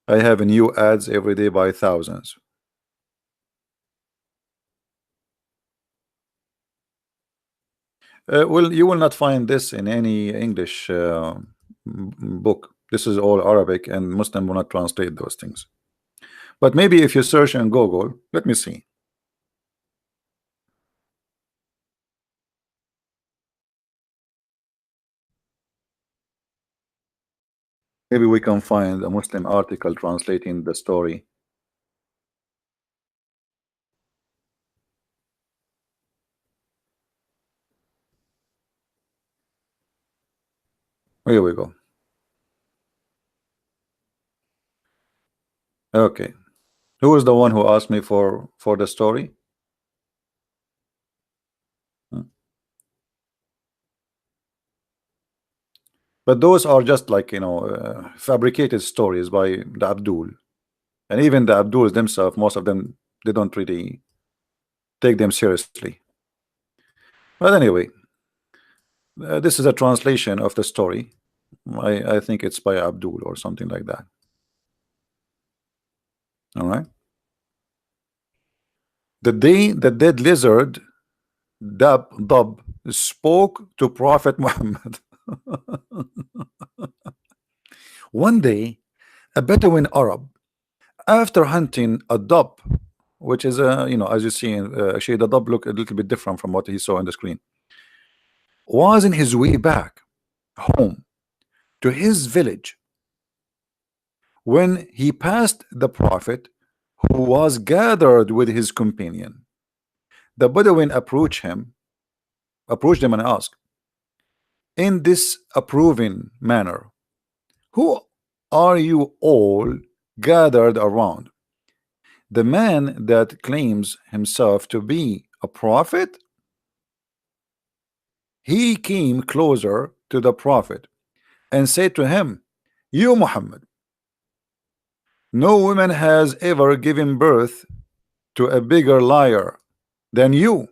I have new ads every day by thousands. Well, you will not find this in any English book. This is all Arabic, and Muslim will not translate those things. But maybe if you search in Google, let me see. Maybe we can find a Muslim article translating the story. Here we go. Okay. Who is the one who asked me for the story? Hmm. But those are just like, fabricated stories by the Abdul, and even the Abduls themselves, most of them, they don't really take them seriously. But anyway, this is a translation of the story. I think it's by Abdul or something like that. All right. The day the dead lizard Dub spoke to Prophet Muhammad. One day, a Bedouin Arab, after hunting a dub, which is as you see, actually the dub look a little bit different from what he saw on the screen, was in his way back home to his village when he passed the Prophet, who was gathered with his companion. The Bedouin approached him and asked in this approving manner, "Who are you all gathered around? The man that claims himself to be a prophet?" He came closer to the Prophet and said to him, "You Muhammad, no woman has ever given birth to a bigger liar than you.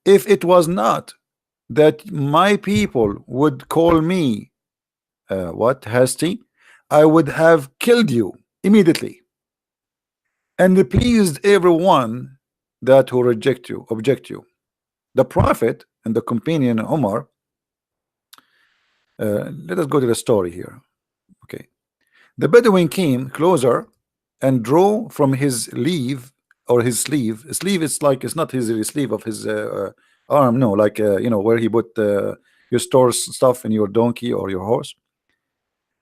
If it was not that my people would call me what hasty, I would have killed you immediately, and pleased everyone that who object you." The Prophet and the companion Omar, let us go to the story here. Okay. The Bedouin came closer and drew from his sleeve, or his sleeve. Sleeve is like, it's not his sleeve of his arm, no, like where he put you store stuff in your donkey or your horse,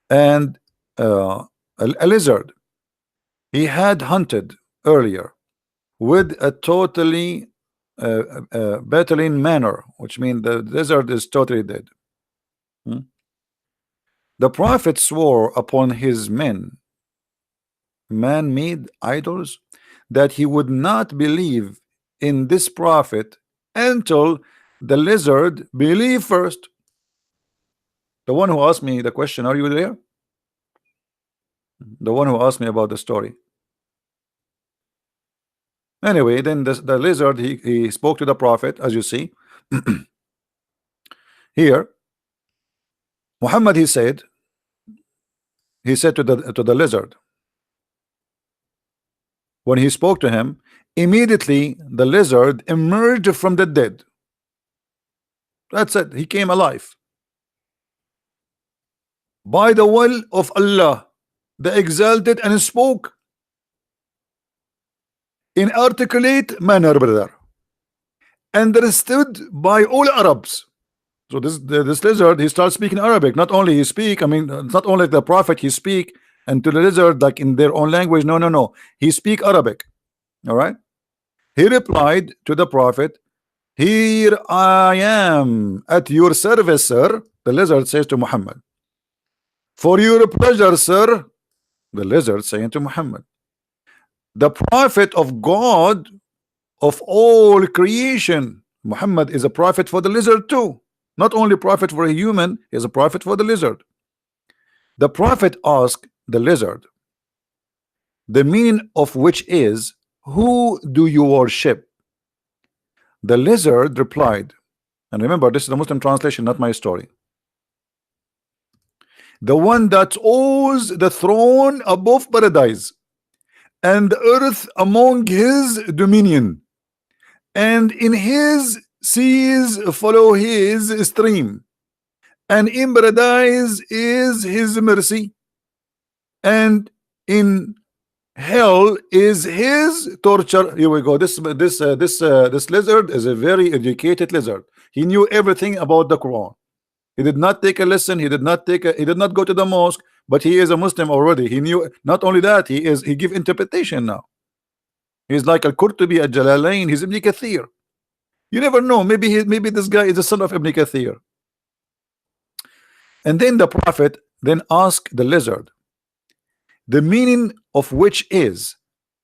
and a lizard he had hunted earlier with a totally battling manner, which means the lizard is totally dead. The Prophet swore upon his man-made idols that he would not believe in this prophet until the lizard believe first. The one who asked me the question, are you there? The one who asked me about the story. Anyway, then the lizard, he spoke to the prophet, as you see here. Muhammad, he said to the lizard, when he spoke to him, immediately the lizard emerged from the dead. That's it, he came alive by the will of Allah the Exalted, and spoke in articulate manner, brother, understood by all Arabs. So this lizard, he starts speaking Arabic. Not only he speak, I mean, it's not only the prophet he speak and to the lizard like in their own language. No, he speak Arabic. All right. He replied to the prophet, "Here I am at your service, sir." The lizard says to Muhammad. "For your pleasure, sir." The lizard saying to Muhammad, "The prophet of God of all creation." Muhammad is a prophet for the lizard too. Not only prophet for a human, he is a prophet for the lizard. The prophet asked the lizard, the meaning of which is, "Who do you worship?" The lizard replied, and remember, this is the Muslim translation, not my story, "The one that owns the throne above paradise and the earth among his dominion, and in his seas follow his stream, and in paradise is his mercy, and in hell is his torture." Here we go. This lizard is a very educated lizard. He knew everything about the Quran. He did not take a lesson. He did not go to the mosque, but he is a Muslim already. He knew. Not only that, he give interpretation now. He's like Al-Qurtubi, Al-Jalalain. He's Ibn Kathir. You never know. Maybe this guy is the son of Ibn Kathir. And then the prophet then asked the lizard, the meaning of which is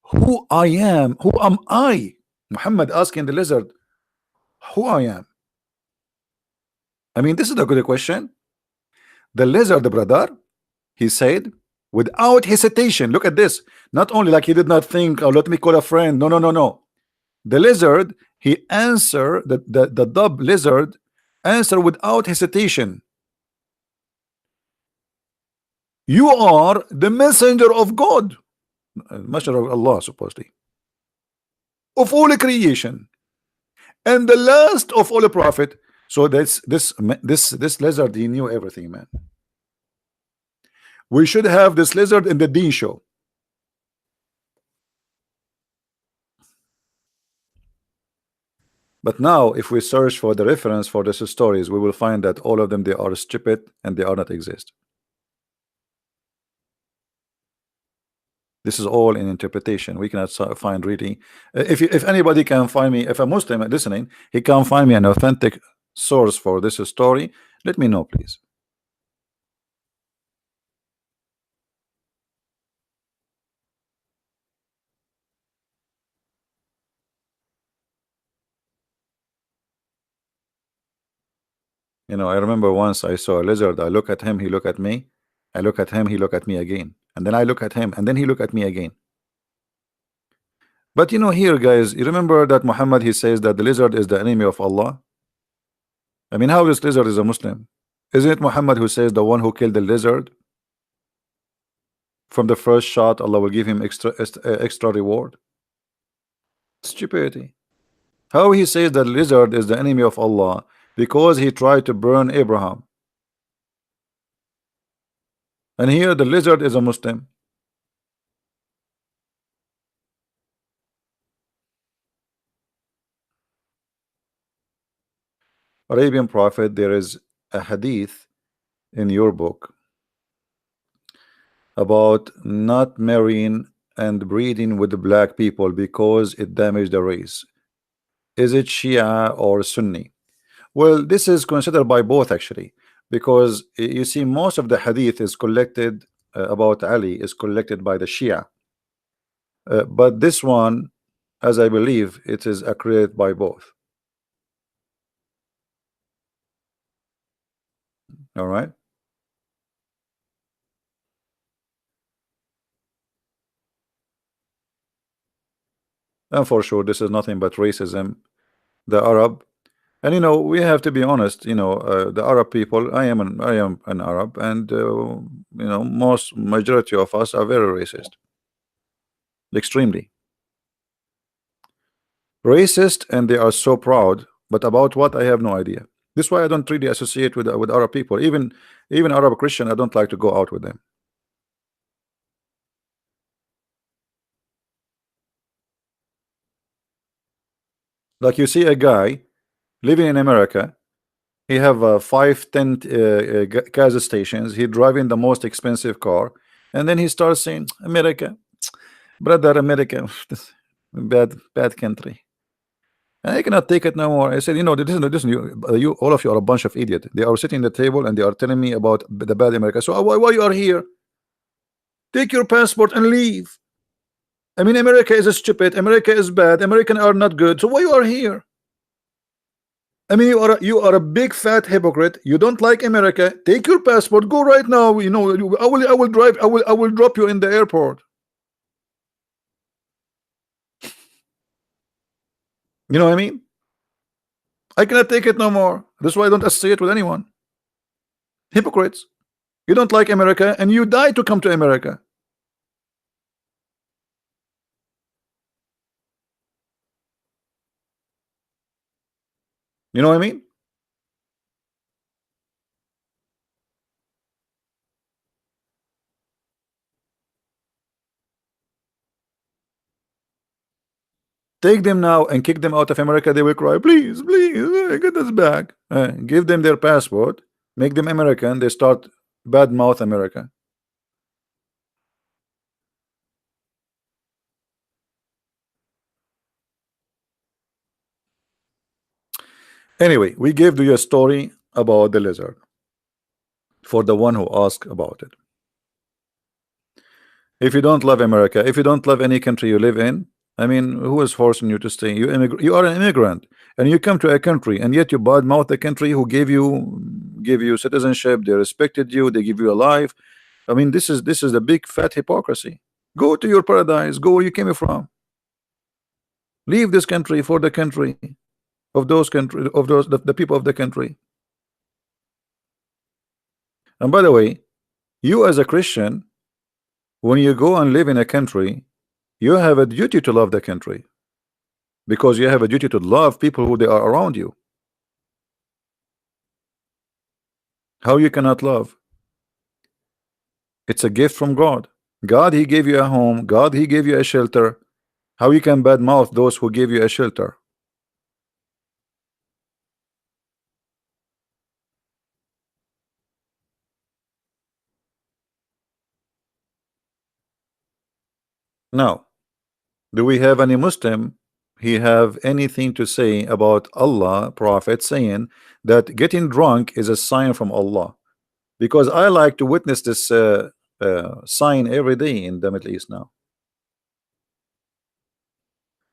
who I am. Who am I? Muhammad asking the lizard who I am. I mean, this is a good question. The lizard, brother, he said without hesitation. Look at this. Not only like he did not think, oh, let me call a friend. No, no, no, no. The lizard, he answered, the dub lizard answer without hesitation. You are the messenger of God, messenger of Allah, supposedly, of all creation, and the last of all prophet. So this lizard, he knew everything, man. We should have this lizard in the Deen show. But now, if we search for the reference for these stories, we will find that all of them, they are stupid and they are not exist. This is all in interpretation. We cannot find really. If anybody can find me, if a Muslim listening, he can find me an authentic source for this story, let me know, please. You know, I remember once I saw a lizard. I look at him, he look at me. I look at him, he look at me again. And then I look at him, and then he look at me again. But you know, here, guys, you remember that Muhammad, he says that the lizard is the enemy of Allah. I mean, how this lizard is a Muslim? Isn't it Muhammad who says the one who killed the lizard, from the first shot, Allah will give him extra reward? Stupidity. How he says that lizard is the enemy of Allah because he tried to burn Abraham. And here the lizard is a Muslim. Arabian Prophet, there is a hadith in your book about not marrying and breeding with the black people because it damaged the race. Is it Shia or Sunni? Well, this is considered by both actually, because you see most of the hadith is collected about Ali is collected by the Shia, but this one, as I believe, it is accurate by both. All right. And for sure, this is nothing but racism. The Arab, and you know, we have to be honest. You know, the Arab people. I am an Arab, and you know, most majority of us are very racist, extremely racist, and they are so proud. But about what, I have no idea. This is why I don't really associate with Arab people. Even Arab Christian, I don't like to go out with them. Like you see a guy living in America, he have 5, 10 gas stations. He driving the most expensive car, and then he starts saying, "America, brother, America, bad country." And I cannot take it no more. I said, you know, listen, you all of you are a bunch of idiots. They are sitting at the table and they are telling me about the bad America. So why you are here? Take your passport and leave. I mean, America is stupid. America is bad. Americans are not good. So why you are here? I mean, you are a big fat hypocrite. You don't like America. Take your passport. Go right now. You know, I will drive. I will drop you in the airport. You know what I mean? I cannot take it no more. That's why I don't associate with anyone. Hypocrites. You don't like America, and you die to come to America. You know what I mean? Take them now and kick them out of America. They will cry, please, please, get us back. Give them their passport, make them American. They start bad mouth America. Anyway, we gave you a story about the lizard for the one who asked about it. If you don't love America, if you don't love any country you live in, I mean, who is forcing you to stay? You are an immigrant, and you come to a country, and yet you badmouth the country who gave you citizenship. They respected you. They give you a life. I mean, this is a big fat hypocrisy. Go to your paradise. Go where you came from. Leave this country for the country of the people of the country. And by the way, you as a Christian, when you go and live in a country, you have a duty to love the country, because you have a duty to love people who they are around you. How you cannot love? It's a gift from God. God, he gave you a home. God, he gave you a shelter. How you can badmouth those who gave you a shelter? Now, do we have any Muslim he have anything to say about Allah Prophet saying that getting drunk is a sign from Allah? Because I like to witness this sign every day in the Middle East now.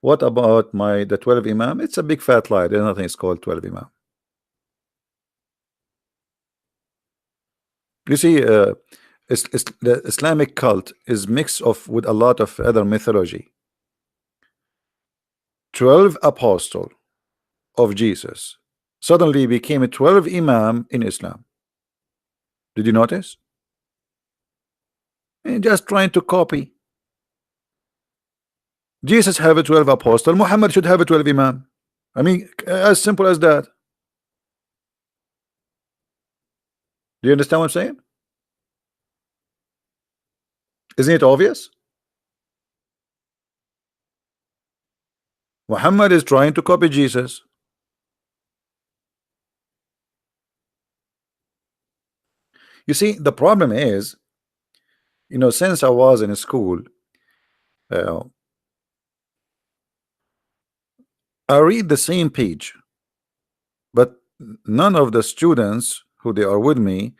What about the 12 Imam? It's a big fat lie. There's nothing is called 12 Imam. You see, the Islamic cult is mixed of with a lot of other mythology. 12 apostle of Jesus suddenly became a 12 Imam in Islam. Did you notice? And just trying to copy. Jesus have a 12 apostle. Muhammad should have a 12 Imam. I mean, as simple as that. Do you understand what I'm saying? Isn't it obvious? Muhammad is trying to copy Jesus. You see, the problem is, since I was in school, uh, I read the same page, but none of the students who they are with me,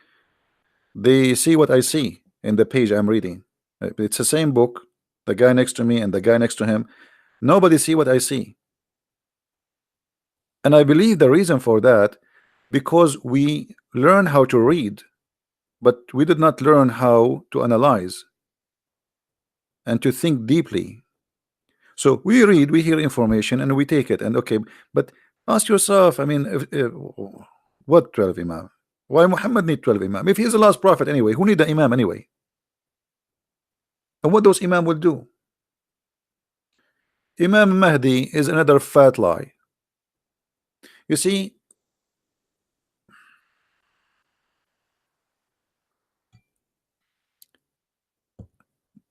they see what I see in the page I'm reading. It's the same book, the guy next to me and the guy next to him. Nobody see what I see. And I believe the reason for that, because we learn how to read, but we did not learn how to analyze and to think deeply. So we read, we hear information, and we take it, and okay, but ask yourself, I mean, what 12 Imam? Why Muhammad need 12 Imam? If he's the last prophet anyway, who need the Imam anyway? And what those Imam will do? Imam Mahdi is another fat lie. You see,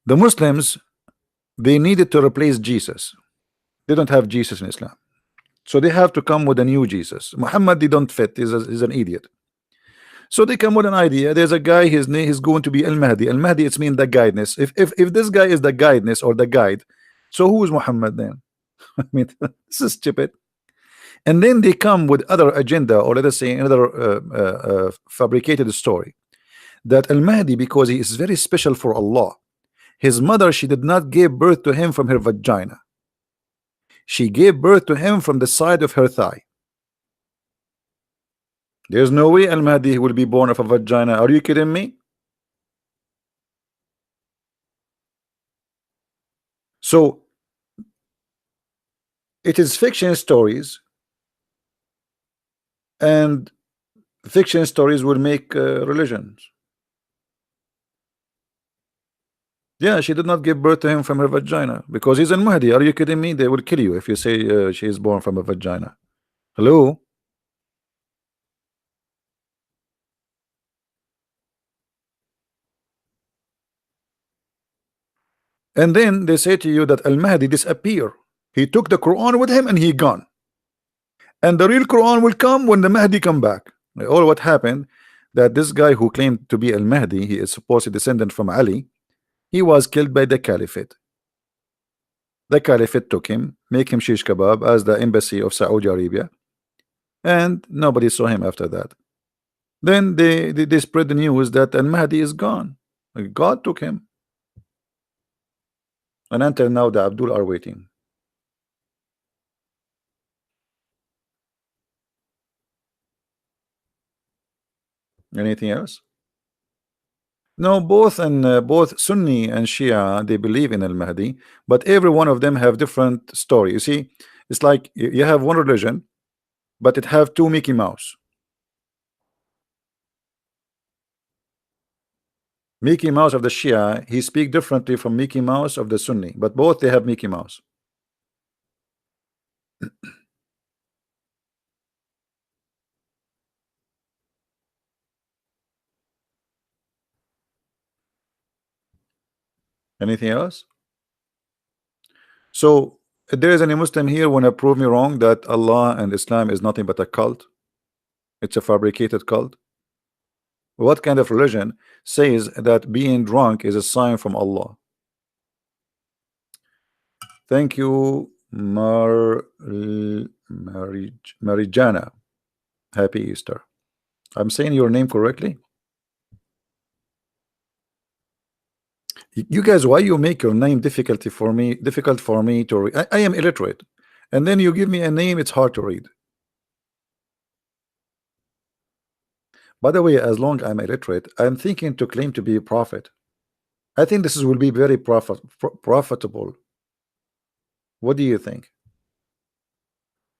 the Muslims, they needed to replace Jesus. They don't have Jesus in Islam, so they have to come with a new Jesus. Muhammad, they don't fit. He's an idiot. So they come with an idea. There's a guy, his name is going to be Al-Mahdi. Al-Mahdi, it's mean the guidance. If this guy is the guidance or the guide, so who is Muhammad then? I mean, this is stupid. And then they come with other agenda, or let us say another fabricated story, that Al-Mahdi, because he is very special for Allah, his mother, she did not give birth to him from her vagina. She gave birth to him from the side of her thigh. There's no way Al-Mahdi will be born of a vagina. Are you kidding me? So it is fiction stories, and fiction stories will make religions. Yeah, she did not give birth to him from her vagina because he's Al-Mahdi. Are you kidding me? They will kill you if you say she is born from a vagina. Hello? And then they say to you that Al-Mahdi disappear. He took the Quran with him and he gone. And the real Quran will come when the Mahdi come back. All what happened, that this guy who claimed to be Al-Mahdi, he is supposed descendant from Ali, he was killed by the Caliphate. The Caliphate took him, make him shish kebab as the embassy of Saudi Arabia, and nobody saw him after that. Then they spread the news that Al-Mahdi is gone. God took him. And until now, the Abdul are waiting. Anything else? No, both Sunni and Shia, they believe in Al-Mahdi, but every one of them have different story. You see, it's like you have one religion, but it have two Mickey Mouse. Mickey Mouse of the Shia, he speak differently from Mickey Mouse of the Sunni, but both they have Mickey Mouse. Anything else? So if there is any Muslim here want to prove me wrong that Allah and Islam is nothing but a cult? It's a fabricated cult. What kind of religion says that being drunk is a sign from Allah? Thank you, Marijana. Happy Easter. I'm saying your name correctly? You guys, why you make your name difficult for me to read? I am illiterate, and then you give me a name it's hard to read. By the way, as long I'm illiterate, I'm thinking to claim to be a prophet. I think will be very profitable. What do you think?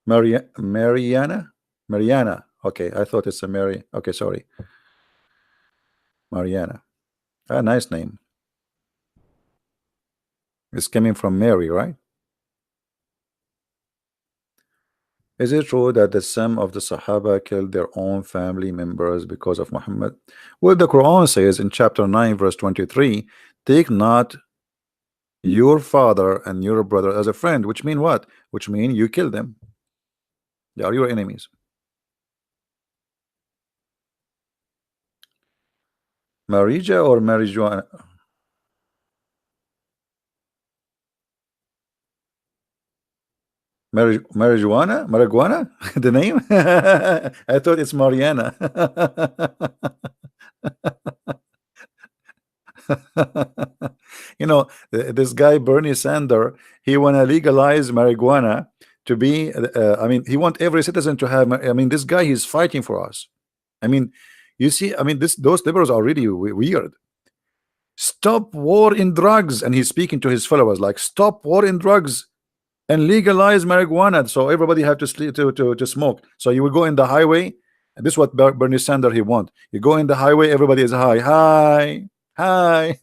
Mariana? Mariana. Okay, I thought it's a Mary. Okay, sorry. Mariana. A nice name. It's coming from Mary, right? Is it true that the some of the Sahaba killed their own family members because of Muhammad? Well, the Quran says in chapter 9, verse 23, take not your father and your brother as a friend, which mean what? Which mean you kill them. They are your enemies. Marija or marijuana? Marijuana? The name? I thought it's Mariana. You know, this guy Bernie Sanders, he want to legalize marijuana to be. I mean, he want every citizen to have. I mean, this guy he's fighting for us. I mean, you see, I mean, those liberals are really weird. Stop war in drugs, and he's speaking to his followers like, stop war in drugs and legalize marijuana, so everybody have to sleep to smoke. So you will go in the highway, and this is what Bernie Sanders he want. You go in the highway, everybody is high, hi, hi.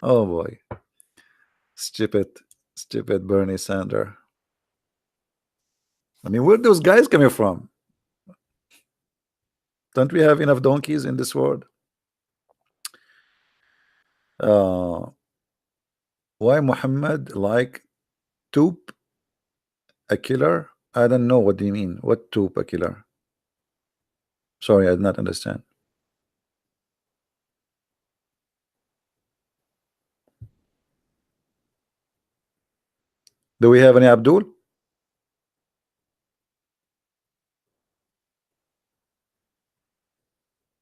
Oh boy, stupid, stupid Bernie Sanders. I mean, where those guys coming from? Don't we have enough donkeys in this world? Uh, why Muhammad like Toop a killer? I don't know what do you mean. What Toop a killer? Sorry, I did not understand. Do we have any Abdul?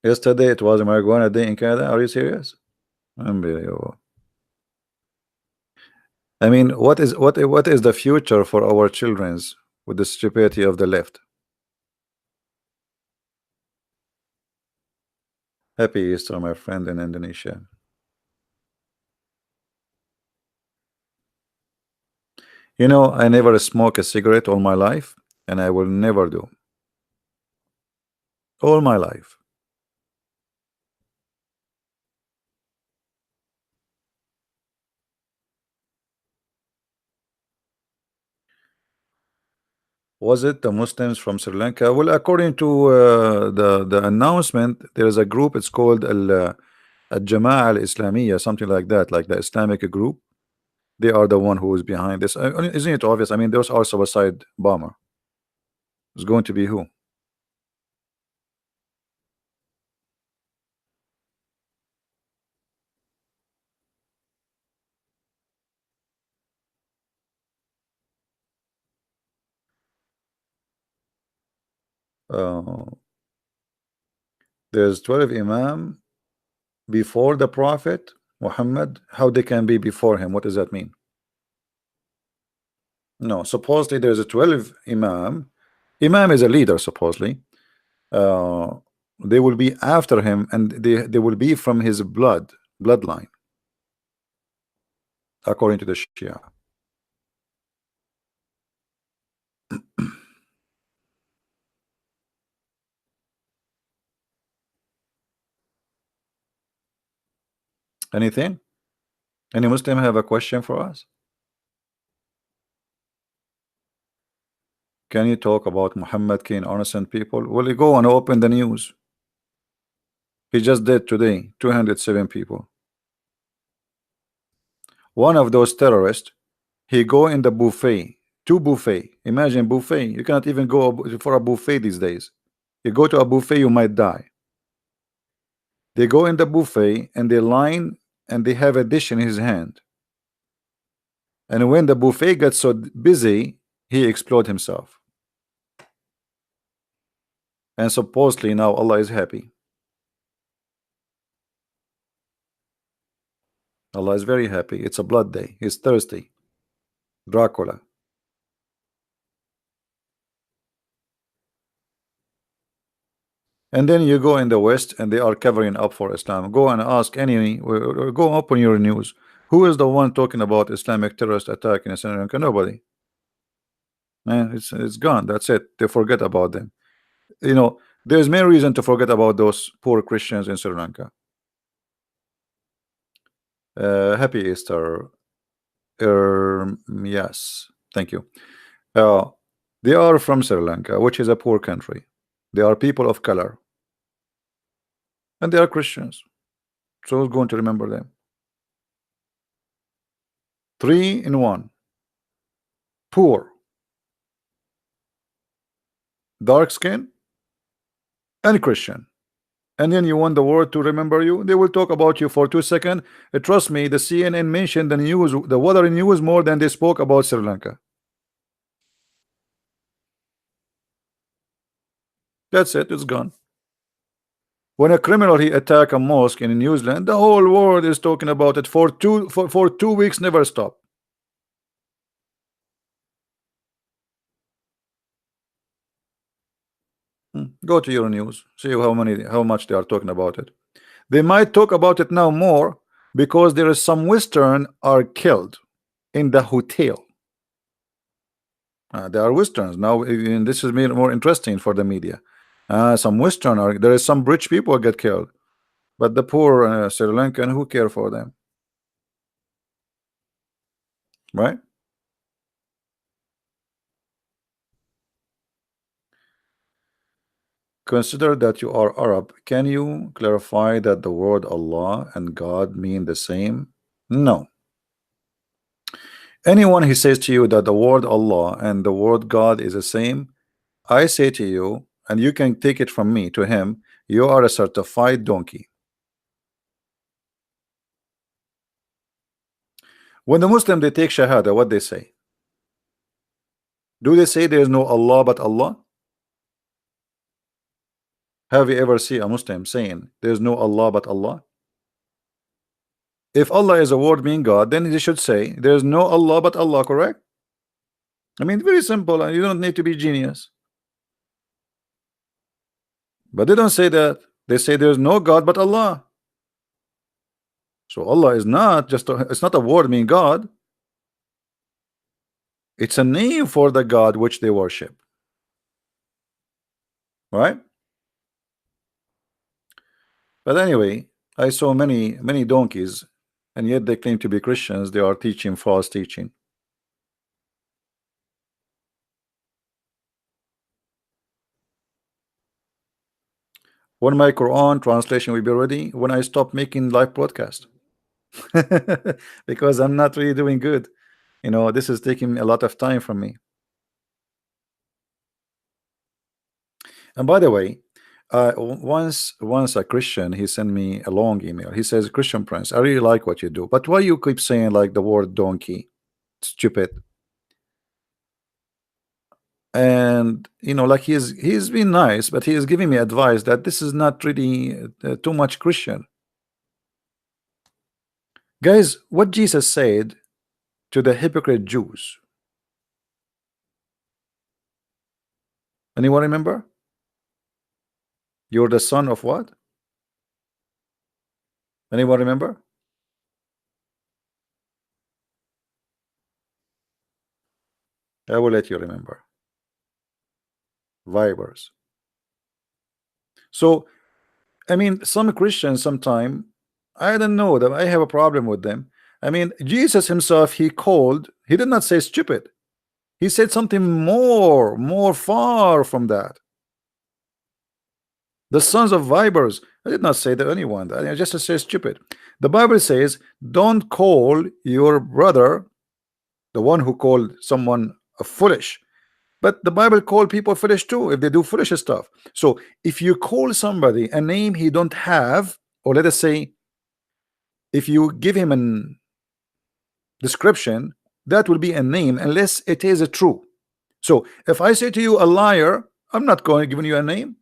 Yesterday it was a marijuana day in Canada. Are you serious? Unbelievable. I mean, what is the future for our children's with the stupidity of the left? Happy Easter, my friend in Indonesia. You know, I never smoke a cigarette all my life, and I will never do. All my life. Was it the Muslims from Sri Lanka? Well, according to the announcement, there is a group. It's called Al Jamaa Al Islamiyya, something like that, like the Islamic group. They are the one who is behind this. Isn't it obvious? I mean, those are suicide bomber. It's going to be who? Uh, There's 12 Imam before the Prophet Muhammad. How they can be before him? What does that mean? No, supposedly there's a 12 Imam. Imam is a leader, supposedly. Uh, they will be after him, and they will be from his bloodline, according to the Shia. Anything? Any Muslim have a question for us? Can you talk about Muhammad killing innocent people? Well, you go and open the news. He just did today, 207 people. One of those terrorists, he go in the buffet, two buffet. Imagine buffet. You cannot even go for a buffet these days. You go to a buffet, you might die. They go in the buffet and they line and they have a dish in his hand. And when the buffet gets so busy, he explode himself. And supposedly now Allah is happy. Allah is very happy. It's a blood day. He's thirsty. Dracula. And then you go in the West and they are covering up for Islam. Go and ask any, or go open your news. Who is the one talking about Islamic terrorist attack in Sri Lanka? Nobody. Man, it's gone. That's it. They forget about them. You know, there's many reason to forget about those poor Christians in Sri Lanka. Happy Easter. Yes, thank you. They are from Sri Lanka, which is a poor country. They are people of color, and they are Christians. So who's going to remember them? 3 in 1. Poor, dark skin, and Christian. And then you want the world to remember you? They will talk about you for 2 seconds. Trust me, the CNN mentioned the news, the weather news, more than they spoke about Sri Lanka. That's it. It's gone. When a criminal he attack a mosque in New Zealand, the whole world is talking about it for 2 weeks, never stop. Go to your news, see how much they are talking about it. They might talk about it now more because there is some Western are killed in the hotel. There are Westerns now, and this is more interesting for the media. Some Western are there is some rich people get killed, but the poor Sri Lankan, who care for them, right? Consider that you are Arab. Can you clarify that the word Allah and God mean the same? No. Anyone who says to you that the word Allah and the word God is the same, I say to you, and you can take it from me to him, you are a certified donkey. When the Muslim they take Shahada, what they say? Do they say there is no Allah but Allah? Have you ever seen a Muslim saying there is no Allah but Allah? If Allah is a word meaning God, then they should say there is no Allah but Allah, correct? I mean, very simple, and you don't need to be genius. But they don't say that. They say there is no God but Allah. So Allah is not just it's not a word meaning God. It's a name for the God which they worship. Right? But anyway, I saw many donkeys, and yet they claim to be Christians. They are teaching false teaching. When my Quran translation will be ready? When I stop making live broadcast. Because I'm not really doing good. You know, this is taking a lot of time from me. And by the way, once a Christian, he sent me a long email. He says, Christian Prince, I really like what you do, but why you keep saying like the word donkey? Stupid. and like he's been nice, but he is giving me advice that this is not really too much Christian. Guys, what Jesus said to the hypocrite Jews, anyone remember? You're the son of what? Anyone remember? I will let you remember. Vipers. So I mean, some Christians sometime, I don't know that I have a problem with them. I mean, Jesus himself, he did not say stupid. He said something more far from that. The sons of vipers. I did not say to anyone. I just say stupid. The Bible says, don't call your brother, the one who called someone a foolish. But the Bible call people foolish too if they do foolish stuff. So if you call somebody a name he don't have, or let us say, if you give him an description, that will be a name unless it is a true. So if I say to you a liar, I'm not going to give you a name.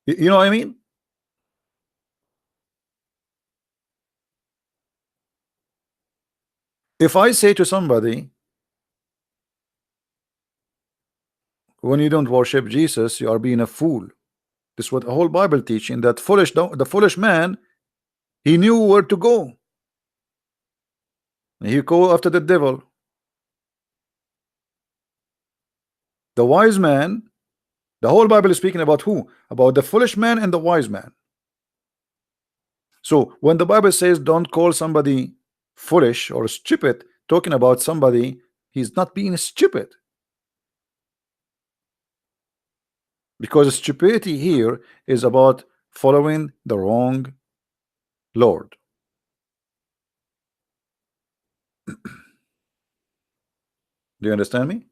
You know what I mean? If I say to somebody, when you don't worship Jesus, you are being a fool. This is what the whole Bible teaching, that the foolish man, he knew where to go. He go after the devil. The wise man, the whole Bible is speaking about who? About the foolish man and the wise man. So when the Bible says don't call somebody foolish or stupid, talking about somebody, he's not being stupid. Because stupidity here is about following the wrong Lord. Do you understand me?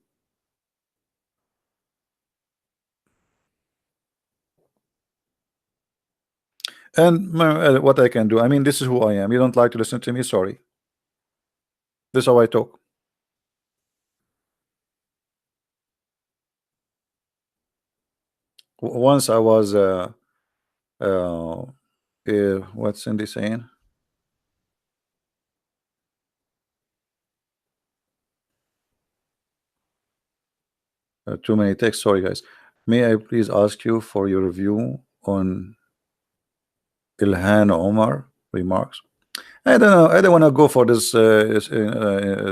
And what I can do, I mean, this is who I am. You don't like to listen to me, sorry. This is how I talk. Once I was what's Cindy saying? Too many texts, sorry guys. May I please ask you for your review on Ilhan Omar remarks? I don't know. I don't want to go for this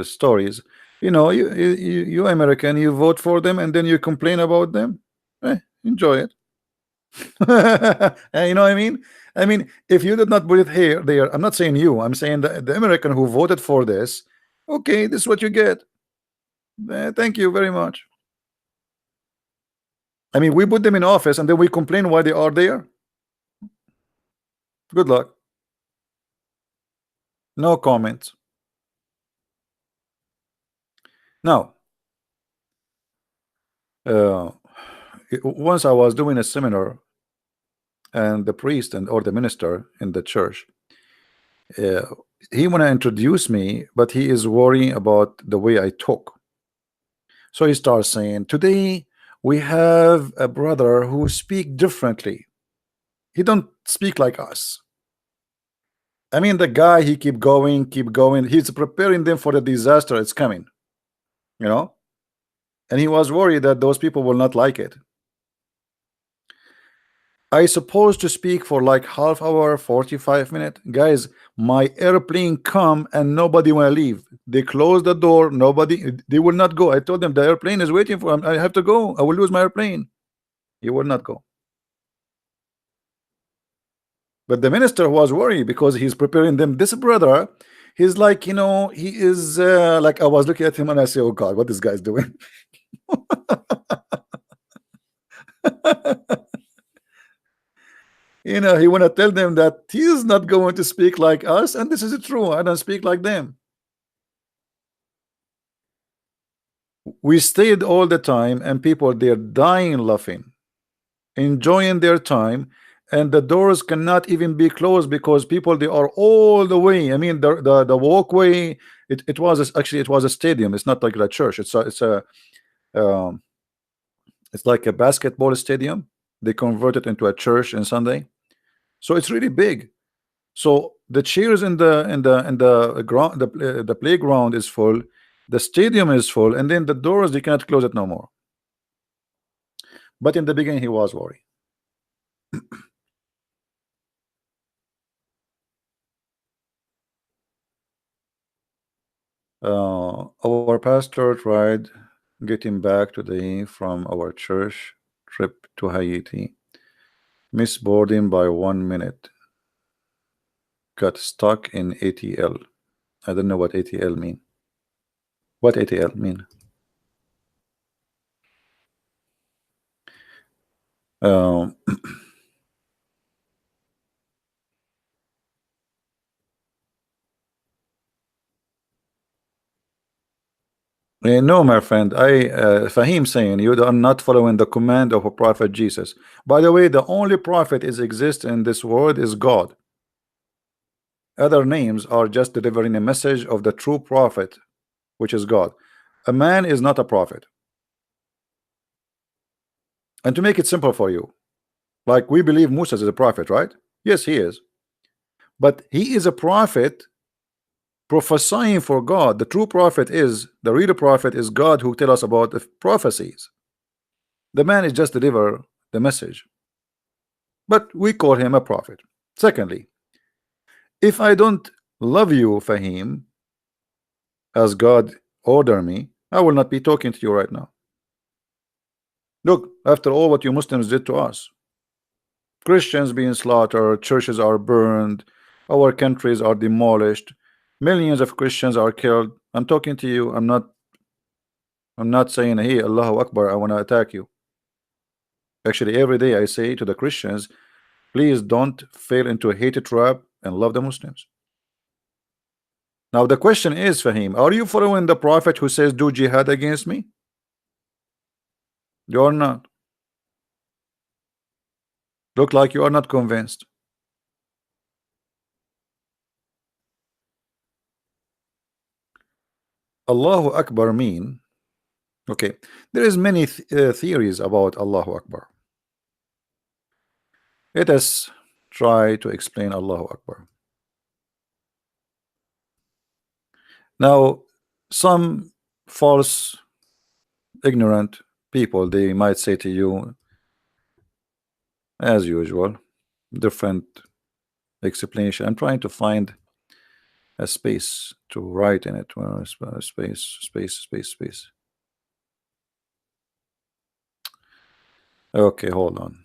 stories. You American, you vote for them and then you complain about them. Enjoy it. You know what I mean? I mean, if you did not put it here, there. I'm not saying you. I'm saying the American who voted for this. Okay, this is what you get. Thank you very much. I mean, we put them in office and then we complain why they are there. Good luck. No comments. Now, once I was doing a seminar, and the priest or the minister in the church, he want to introduce me, but he is worrying about the way I talk. So he starts saying, today we have a brother who speak differently. He don't speak like us. I mean, the guy, he keep going. He's preparing them for the disaster. It's coming, and he was worried that those people will not like it. I supposed to speak for like half hour, 45 minutes. Guys, my airplane come and nobody want to leave. They close the door. They will not go. I told them the airplane is waiting for them. I have to go. I will lose my airplane. He will not go. But the minister was worried because he's preparing them. This brother, he's like, he is like, I was looking at him and I say, oh God, what this guy's doing? He want to tell them that he is not going to speak like us, and this is true. I don't speak like them. We stayed all the time, and people, they're dying laughing, enjoying their time, and the doors cannot even be closed because people, they are all the way. I mean, the walkway. It was actually, it was a stadium. It's not like a church. It's a Um, it's like a basketball stadium. They convert it into a church on Sunday, so it's really big. So the chairs in the ground, the playground is full, the stadium is full, and then the doors they cannot close it no more. But in the beginning, he was worried. Our pastor tried getting back today from our church trip to Haiti. Missed boarding by 1 minute. Got stuck in ATL. I don't know what ATL mean. What ATL mean? Um, no, my friend. Fahim saying you are not following the command of a prophet Jesus. By the way, the only prophet is exist in this world is God. Other names are just delivering a message of the true prophet, which is God. A man is not a prophet. And to make it simple for you, like we believe Moses is a prophet, right? Yes, he is. But he is a prophet prophesying for God. The true prophet is, the real prophet is God, who tell us about the prophecies. The man is just deliver the message. But we call him a prophet. Secondly, if I don't love you, Fahim, as God order me, I will not be talking to you right now. Look, after all what you Muslims did to us, Christians being slaughtered, churches are burned, our countries are demolished, millions of Christians are killed. I'm talking to you. I'm not saying, hey, Allahu Akbar, I want to attack you. Actually, every day I say to the Christians, please don't fall into a hate trap and love the Muslims. Now the question is, Fahim, are you following the prophet who says do jihad against me? You are not. Look like you are not convinced. Allahu Akbar mean, okay, there is many theories about Allahu Akbar. Let us try to explain Allahu Akbar. Now, some false, ignorant people, they might say to you, as usual, different explanation. I'm trying to find a space to write in it. Space. Okay, hold on.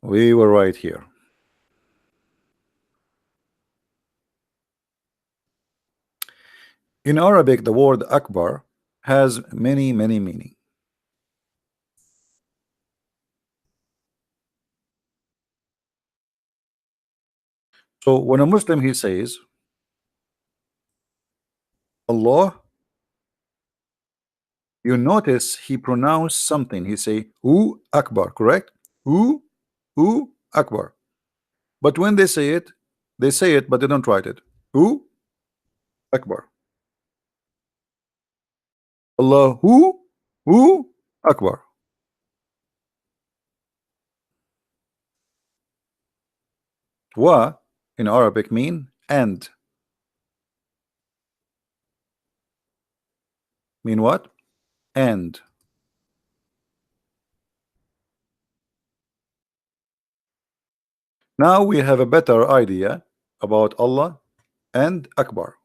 We were right here. In Arabic, the word Akbar has many meaning. So when a Muslim he says Allah, you notice he pronounced something. He say Hu Akbar, correct? Hu Akbar. But when they say it, but they don't write it. Hu Akbar. Allahu Akbar. Wa in Arabic mean and. Mean what? And. Now we have a better idea about Allah and Akbar.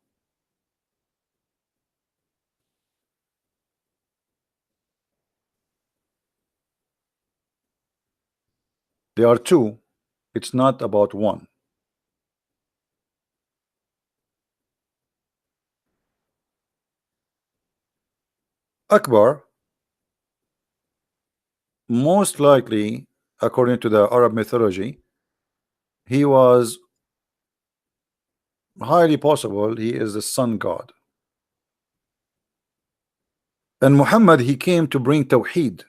They are two. It's not about one. Akbar, most likely, according to the Arab mythology, he was highly possible he is the sun god. And Muhammad, he came to bring Tawheed,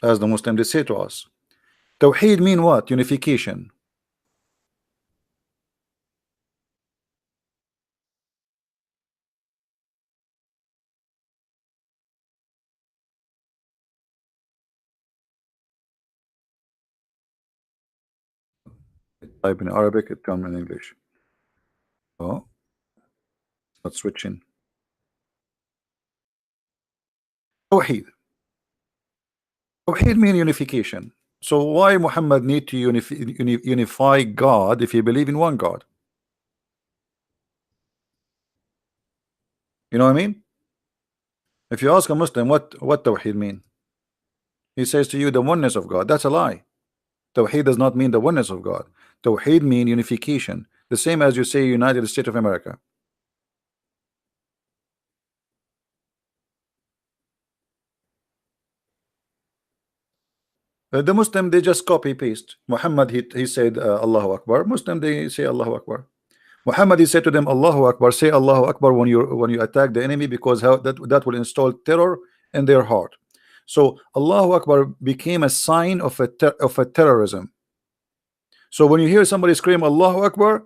as the Muslim they say to us. Tawheed mean what? Unification. Type in Arabic, it comes in English. Oh, not switching. Tawheed. Tawheed mean unification. So why Muhammad need to unify God if he believe in one God? You know what I mean? If you ask a Muslim what Tawheed mean, he says to you the oneness of God. That's a lie. Tawheed does not mean the oneness of God. Tawheed mean unification. The same as you say United States of America. The Muslim, they just copy paste. Muhammad, he said Allahu Akbar. Muslim, they say Allahu Akbar. Muhammad, he said to them Allahu Akbar. Say Allahu Akbar when you attack the enemy, because that will install terror in their heart. So Allahu Akbar became a sign of a terrorism. So when you hear somebody scream Allahu Akbar,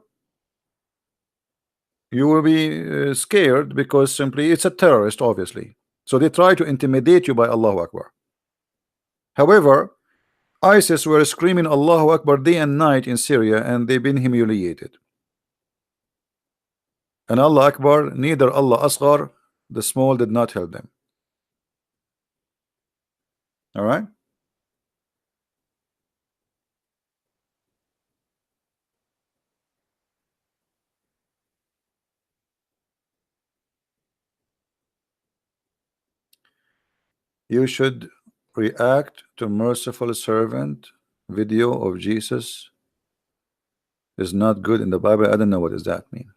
you will be scared, because simply it's a terrorist, obviously. So they try to intimidate you by Allahu Akbar. However, ISIS were screaming Allahu Akbar day and night in Syria, and they've been humiliated. And Allah Akbar, neither Allah Asghar, the small, did not help them. All right. You should react to merciful servant video of Jesus is not good in the Bible. I don't know, what does that mean?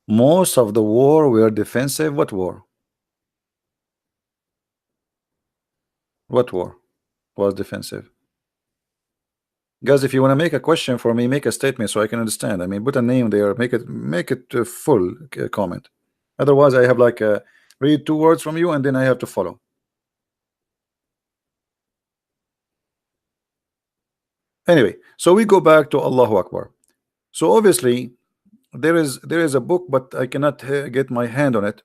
Most of the war were defensive. What war? What war was defensive? Guys, if you want to make a question for me, make a statement so I can understand. I mean, put a name there, make it full comment. Otherwise, I have like read 2 words from you and then I have to follow. Anyway, so we go back to Allahu Akbar. So obviously there is a book, but I cannot get my hand on it,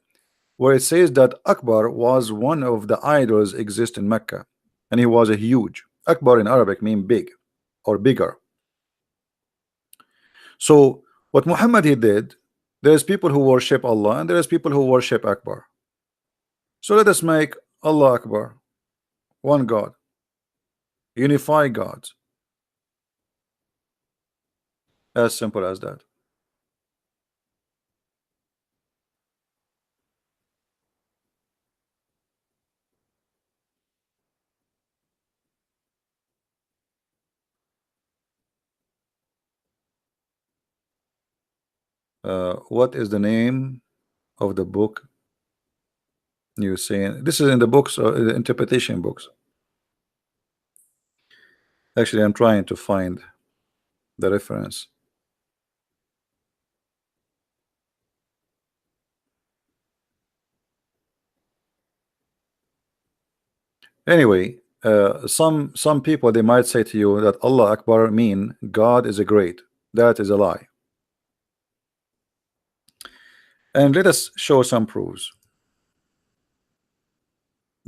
where it says that Akbar was one of the idols exist in Mecca, and he was a huge. Akbar in Arabic mean big or bigger. So what Muhammad he did, there's people who worship Allah and there's people who worship Akbar. So let us make Allah Akbar one God, unify gods, as simple as that. What is the name of the book you're saying? This is in the books, the interpretation books. Actually, I'm trying to find the reference. Anyway, some people, they might say to you that Allah Akbar mean God is a great. That is a lie. And let us show some proofs.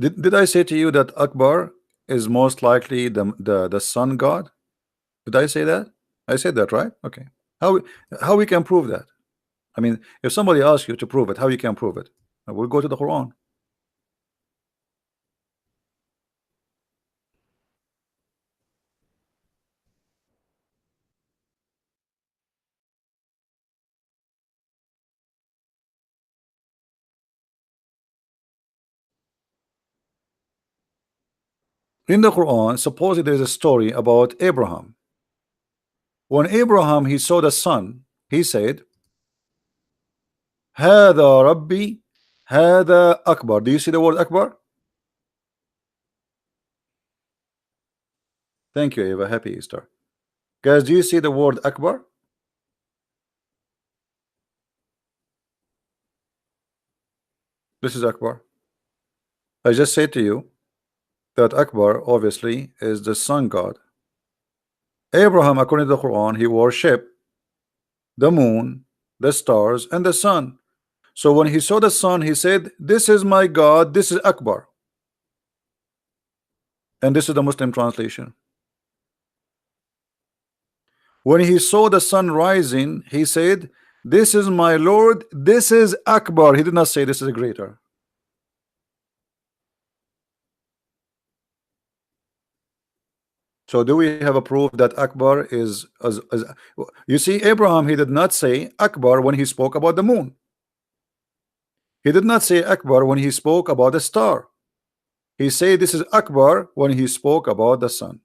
Did I say to you that Akbar is most likely the sun god? Did I say that? I said that, right? Okay. How we can prove that? I mean, if somebody asks you to prove it, how you can prove it? We'll go to the Quran. In the Quran, supposedly there's a story about Abraham. When Abraham he saw the sun, he said, Hada Rabbi, Hada Akbar. Do you see the word Akbar? Thank you, Eva. Happy Easter. Guys, do you see the word Akbar? This is Akbar. I just said to you that Akbar obviously is the sun god. Abraham, according to the Quran, he worshiped the moon, the stars, and the sun. So when he saw the sun, he said, This is my God, this is Akbar. And this is the Muslim translation. When he saw the sun rising, he said, "This is my Lord, this is Akbar." He did not say this is greater. So do we have a proof that Akbar is as you see, Abraham, he did not say Akbar when he spoke about the moon. He did not say Akbar when he spoke about the star. He said this is Akbar when he spoke about the sun.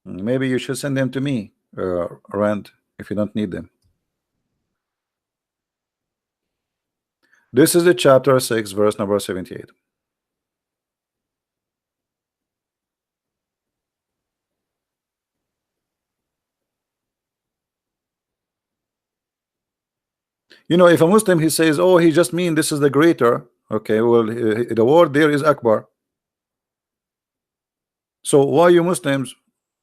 Maybe you should send them to me, Rand, if you don't need them. This is the chapter 6, verse number 78. You know, if a Muslim he says, "Oh, he just mean this is the greater," okay, well, the word there is Akbar. So why you Muslims?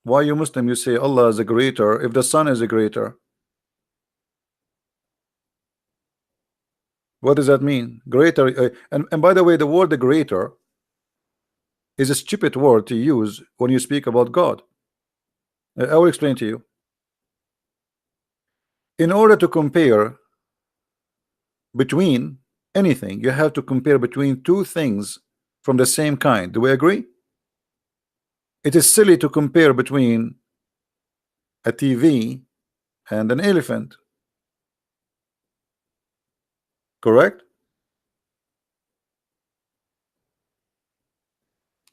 Why you Muslim? You say Allah is a greater if the sun is a greater. What does that mean? Greater, and by the way, the word the greater is a stupid word to use when you speak about God. I will explain to you. In order to compare between anything, you have to compare between two things from the same kind. Do we agree? It is silly to compare between a TV and an elephant. Correct?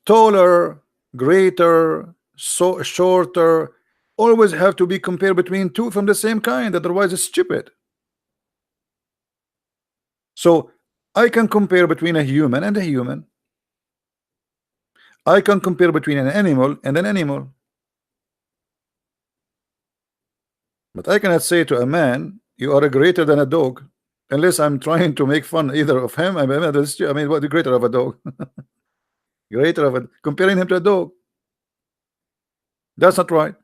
Taller, greater, so shorter, always have to be compared between two from the same kind, otherwise it's stupid. So I can compare between a human and a human. I can compare between an animal and an animal. But I cannot say to a man, "You are greater than a dog," unless I'm trying to make fun either of him. I mean, what the greater of a dog? Greater of a comparing him to a dog. That's not right.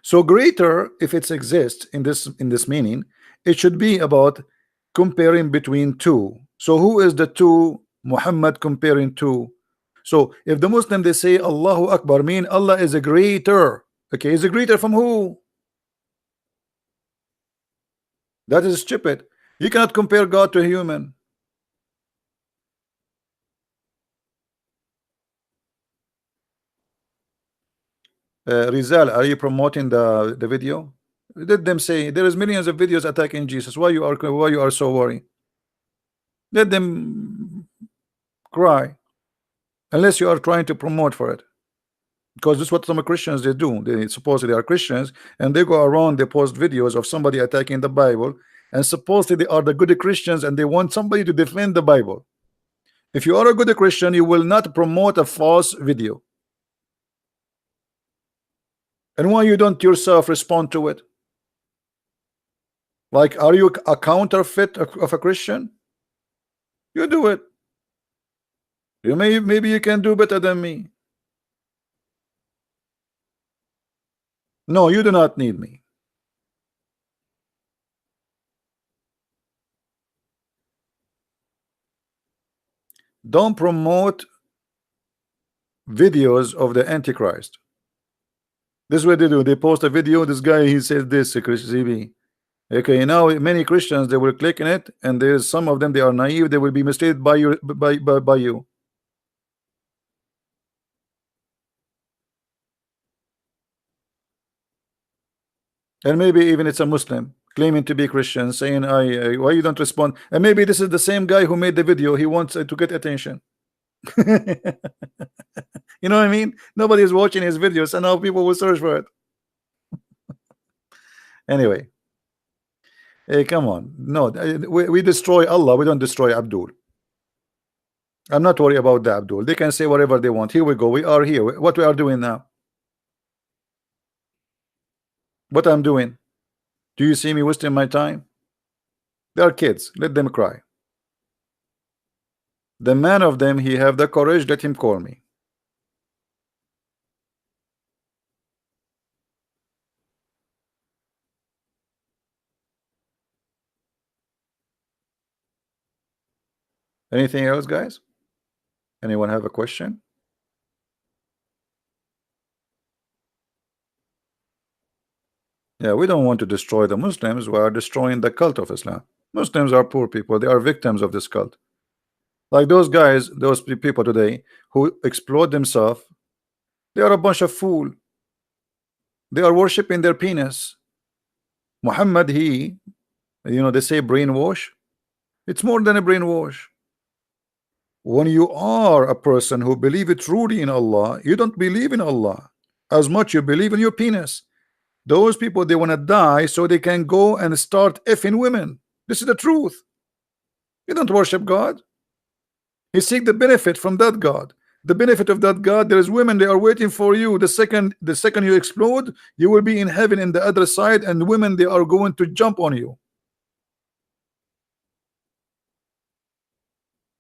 So greater, if it exists in this meaning, it should be about comparing between two. So who is the two Muhammad comparing to? So if the Muslim they say Allahu Akbar, mean Allah is a greater. Okay, is a greater from who? That is stupid. You cannot compare God to a human. Rizal, are you promoting the video? Let them say there is millions of videos attacking Jesus. Why you are so worried? Let them cry, unless you are trying to promote for it. Because this is what some Christians they do. They supposedly are Christians and they go around, they post videos of somebody attacking the Bible, and supposedly they are the good Christians and they want somebody to defend the Bible. If you are a good Christian, you will not promote a false video. And why you don't yourself respond to it? Like, are you a counterfeit of a Christian? You do it. Maybe you can do better than me. No, you do not need me. Don't promote videos of the Antichrist. This is what they do. They post a video. This guy he says this, CB. Okay, now many Christians they will click in it, and there's some of them they are naive. They will be misled by you. And maybe even it's a Muslim claiming to be Christian, saying, why you don't respond?" And maybe this is the same guy who made the video. He wants to get attention. You know what I mean? Nobody is watching his videos, and now people will search for it. Anyway, hey, come on. No, we destroy Allah. We don't destroy Abdul. I'm not worried about the Abdul. They can say whatever they want. Here we go. We are here. What we are doing now? What I'm doing? Do you see me wasting my time? They are kids. Let them cry. The man of them, he have the courage. Let him call me. Anything else, guys? Anyone have a question? Yeah, we don't want to destroy the Muslims. We are destroying the cult of Islam. Muslims are poor people. They are victims of this cult. Like those guys, those people today who explode themselves, they are a bunch of fool. They are worshiping their penis. Muhammad, they say brainwash. It's more than a brainwash. When you are a person who believe it truly in Allah, you don't believe in Allah as much you believe in your penis. Those people, they want to die so they can go and start effing women. This is the truth. You don't worship God. You seek the benefit from that God. The benefit of that God, there is women, they are waiting for you. The second you explode, you will be in heaven in the other side, and women, they are going to jump on you.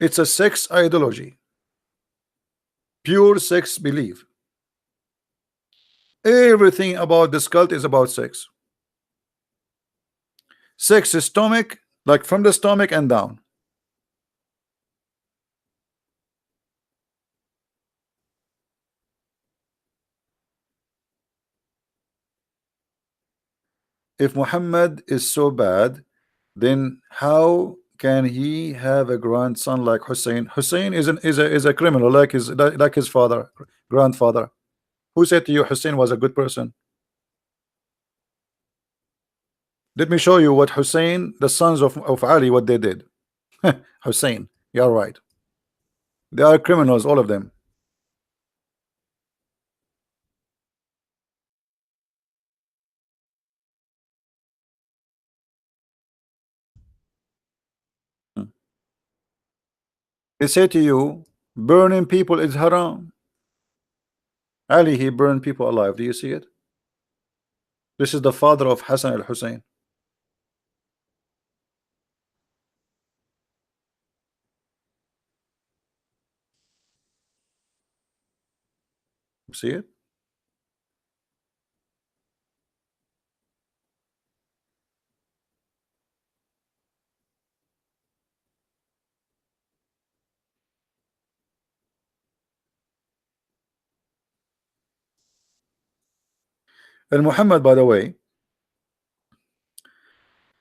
It's a sex ideology, pure sex belief. Everything about this cult is about sex. Sex is stomach, like from the stomach and down. If Muhammad is so bad, then how can he have a grandson like Hussein? Hussein is a criminal like his father, grandfather. Who said to you Hussein was a good person? Let me show you what Hussein, the sons of Ali, what they did. Hussein, you're right. They are criminals, all of them. They say to you, burning people is haram. Ali, he burned people alive. Do you see it? This is the father of Hassan al-Hussein. See it? And Muhammad, by the way,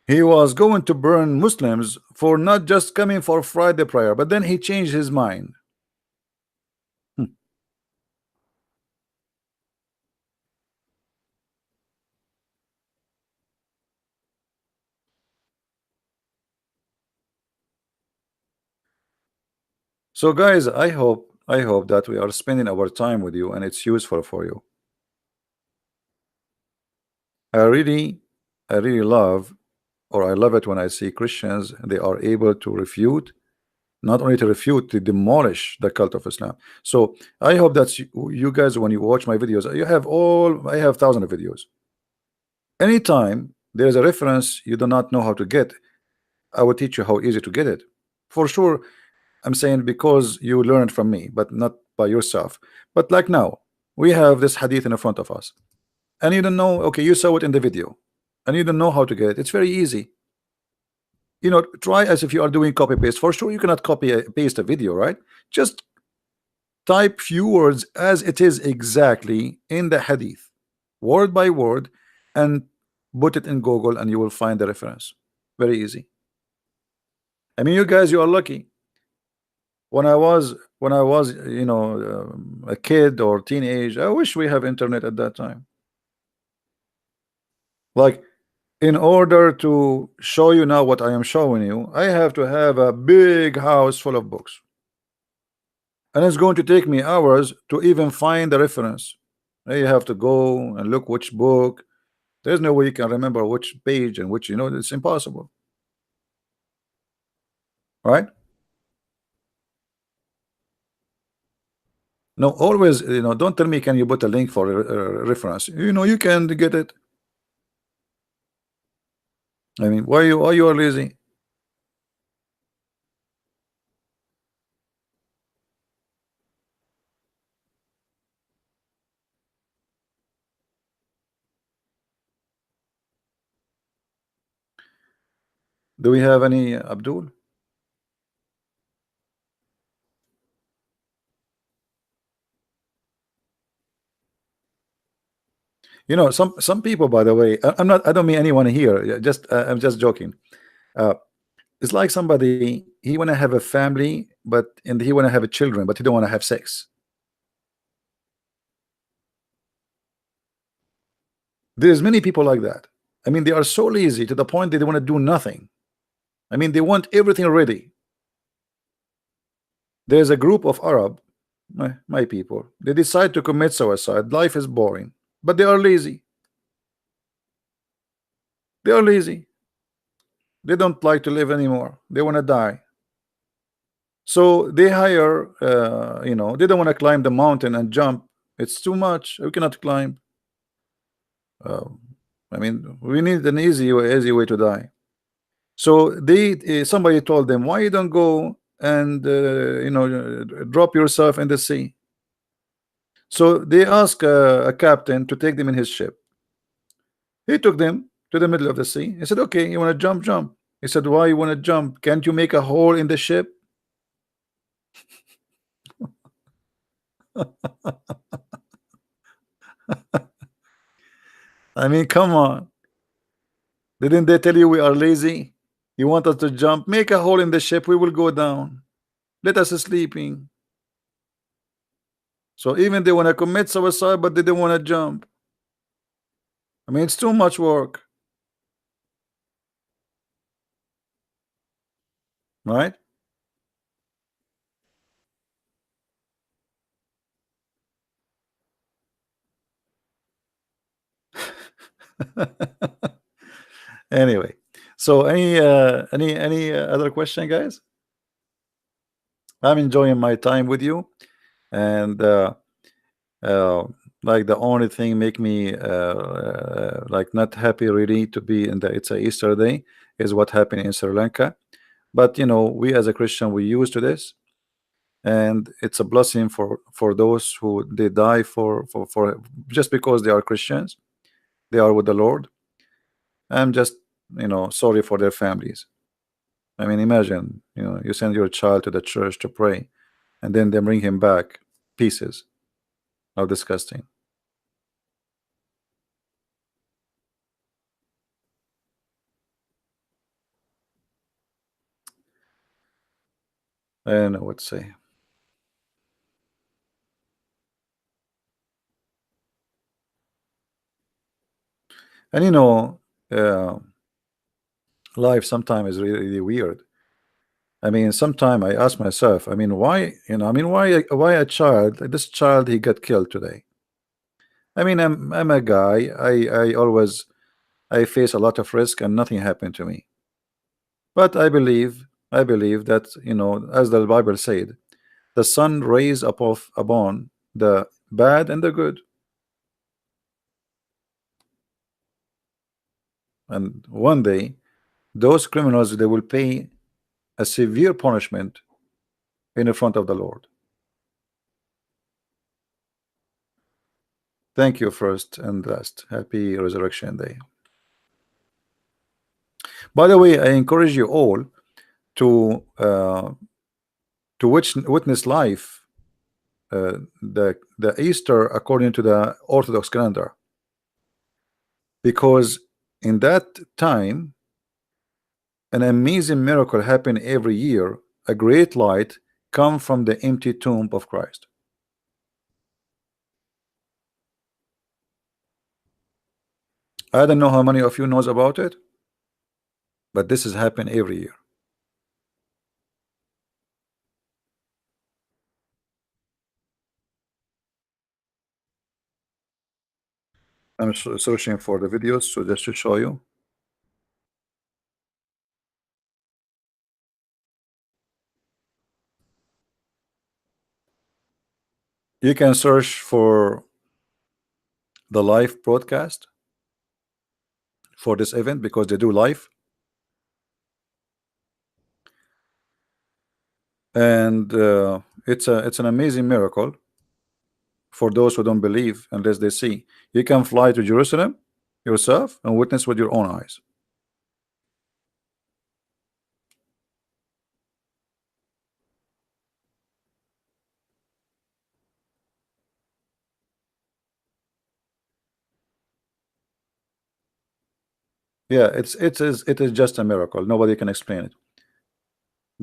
he was going to burn Muslims for not just coming for Friday prayer, but then he changed his mind. Hmm. So guys, I hope that we are spending our time with you and it's useful for you. I really I really love, or I love it when I see Christians, they are able to refute, not only to refute, to demolish the cult of Islam. So I hope that you guys, when you watch my videos, I have thousands of videos. Anytime there is a reference you do not know how to get, I will teach you how easy to get it. For sure, I'm saying because you learned from me, but not by yourself. But like now, we have this hadith in front of us, and you don't know. Okay, you saw it in the video, and you don't know how to get it. It's very easy. Try as if you are doing copy paste. For sure, you cannot copy paste a video, right? Just type few words as it is exactly in the hadith, word by word, and put it in Google, and you will find the reference. Very easy. I mean, you guys, you are lucky. When I was a kid or teenage, I wish we have internet at that time. Like, in order to show you now what I am showing you, I have to have a big house full of books, and it's going to take me hours to even find the reference. You have to go and look which book. There's no way you can remember which page and which, it's impossible, right? No, always, don't tell me can you put a link for a reference. You can get it. I mean, why you are lazy? Do we have any Abdul? Some people, by the way, I'm not. I don't mean anyone here. Yeah, just I'm just joking. Uh, it's like somebody, he want to have a family, and he want to have a children, but he don't want to have sex. There's many people like that. I mean, they are so lazy to the point that they want to do nothing. I mean, they want everything ready. There's a group of Arab, my people. They decide to commit suicide. Life is boring, but they are lazy. They are lazy. They don't like to live anymore. They want to die. So they hire, they don't want to climb the mountain and jump. It's too much. We cannot climb. Uh, I mean, we need an easy way to die. So somebody told them, why you don't go and drop yourself in the sea? So they asked a captain to take them in his ship. He took them to the middle of the sea. He said, okay, you want to jump, jump. He said, why you want to jump? Can't you make a hole in the ship? I mean, come on. Didn't they tell you we are lazy? You want us to jump? Make a hole in the ship. We will go down. Let us sleeping. So even they want to commit suicide, but they don't want to jump. I mean, it's too much work, right? Anyway, so any other question, guys? I'm enjoying my time with you, and uh, like the only thing make me like not happy really to be in the it's a Easter day is what happened in Sri Lanka. But we as a Christian, we used to this, and it's a blessing for those who they die for just because they are Christians, they are with the Lord. I'm just sorry for their families. I mean, imagine you send your child to the church to pray, and then they bring him back pieces. How disgusting. I don't know what to say. And uh, life sometimes is really, really weird. I mean, sometimes I ask myself, I mean, why a child, like this child, he got killed today. I mean, I'm a guy. I face a lot of risk and nothing happened to me. But I believe that as the Bible said, the sun rays upon the bad and the good, and one day those criminals, they will pay a severe punishment in the front of the Lord. Thank you first and last. Happy Resurrection Day. By the way, I encourage you all to witness live the Easter according to the Orthodox calendar, because in that time an amazing miracle happened every year. A great light come from the empty tomb of Christ. I don't know how many of you knows about it, but this has happened every year. I'm searching for the videos, so just to show you. You can search for the live broadcast for this event because they do live, and it's an amazing miracle for those who don't believe unless they see. You can fly to Jerusalem yourself and witness with your own eyes. Yeah, it is just a miracle. Nobody can explain it.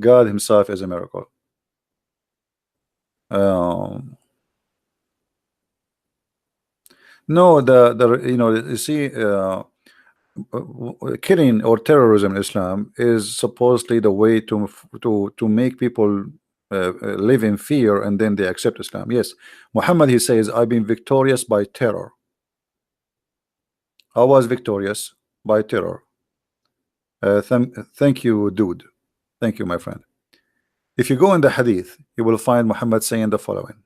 God Himself is a miracle. Um, no, you see, killing or terrorism in Islam is supposedly the way to make people live in fear and then they accept Islam. Yes, Muhammad, he says, I've been victorious by terror. I was victorious by terror. Thank you, dude. Thank you, my friend. If you go in the hadith, you will find Muhammad saying the following.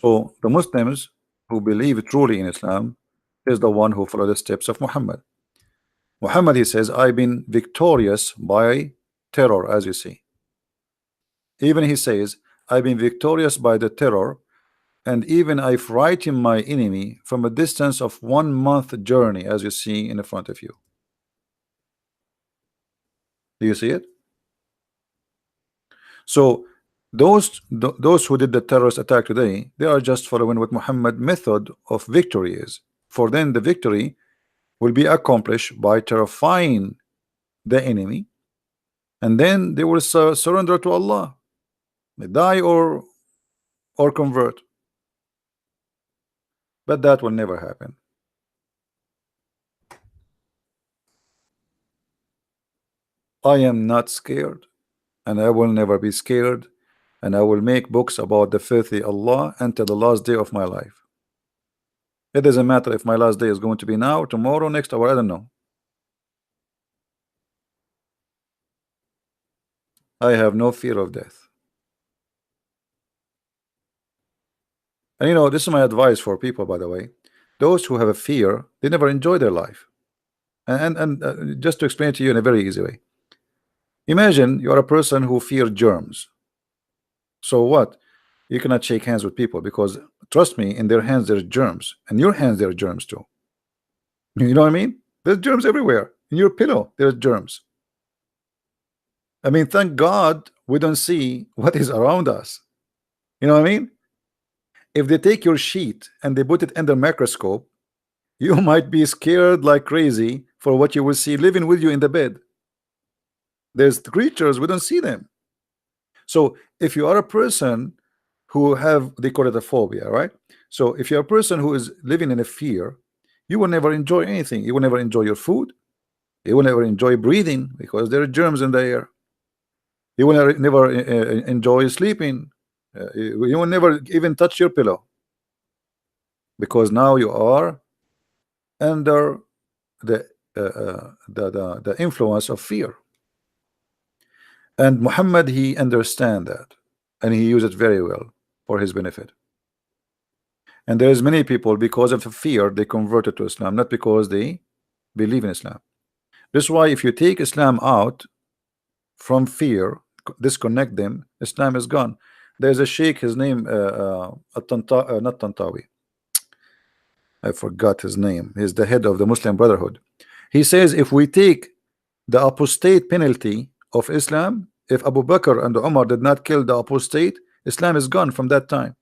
So the Muslims who believe truly in Islam is the one who follow the steps of Muhammad. Muhammad, he says, I've been victorious by terror, as you see. Even he says, I've been victorious by the terror, and even I've frightened my enemy from a distance of 1 month journey, as you see in the front of you. Do you see it? So those who did the terrorist attack today, they are just following what Muhammad method of victory is. For them, the victory will be accomplished by terrifying the enemy, and then they will surrender to Allah. They die or convert. But that will never happen. I am not scared, and I will never be scared, and I will make books about the filthy Allah until the last day of my life. It doesn't matter if my last day is going to be now, tomorrow, next hour, I don't know. I have no fear of death. And this is my advice for people, by the way. Those who have a fear, they never enjoy their life. And just to explain it to you in a very easy way. Imagine you are a person who fears germs. So what? You cannot shake hands with people because trust me, in their hands there's germs, and your hands there are germs too. You know what I mean? There's germs everywhere. In your pillow, there's germs. I mean, thank God we don't see what is around us. You know what I mean? If they take your sheet and they put it under microscope, you might be scared like crazy for what you will see living with you in the bed. There's creatures, we don't see them. So if you are a person who have, they call it a phobia, right? So if you're a person who is living in a fear, you will never enjoy anything. You will never enjoy your food. You will never enjoy breathing because there are germs in the air. You will never enjoy sleeping. You will never even touch your pillow because now you are under the influence of fear. And Muhammad, he understand that, and he used it very well for his benefit. And there's many people, because of the fear, they converted to Islam, not because they believe in Islam. This is why if you take Islam out from fear, disconnect them, Islam is gone. There's a sheikh, his name not Tantawi, I forgot his name. He's the head of the Muslim Brotherhood. He says if we take the apostate penalty of Islam, if Abu Bakr and Umar did not kill the apostate, Islam is gone from that time.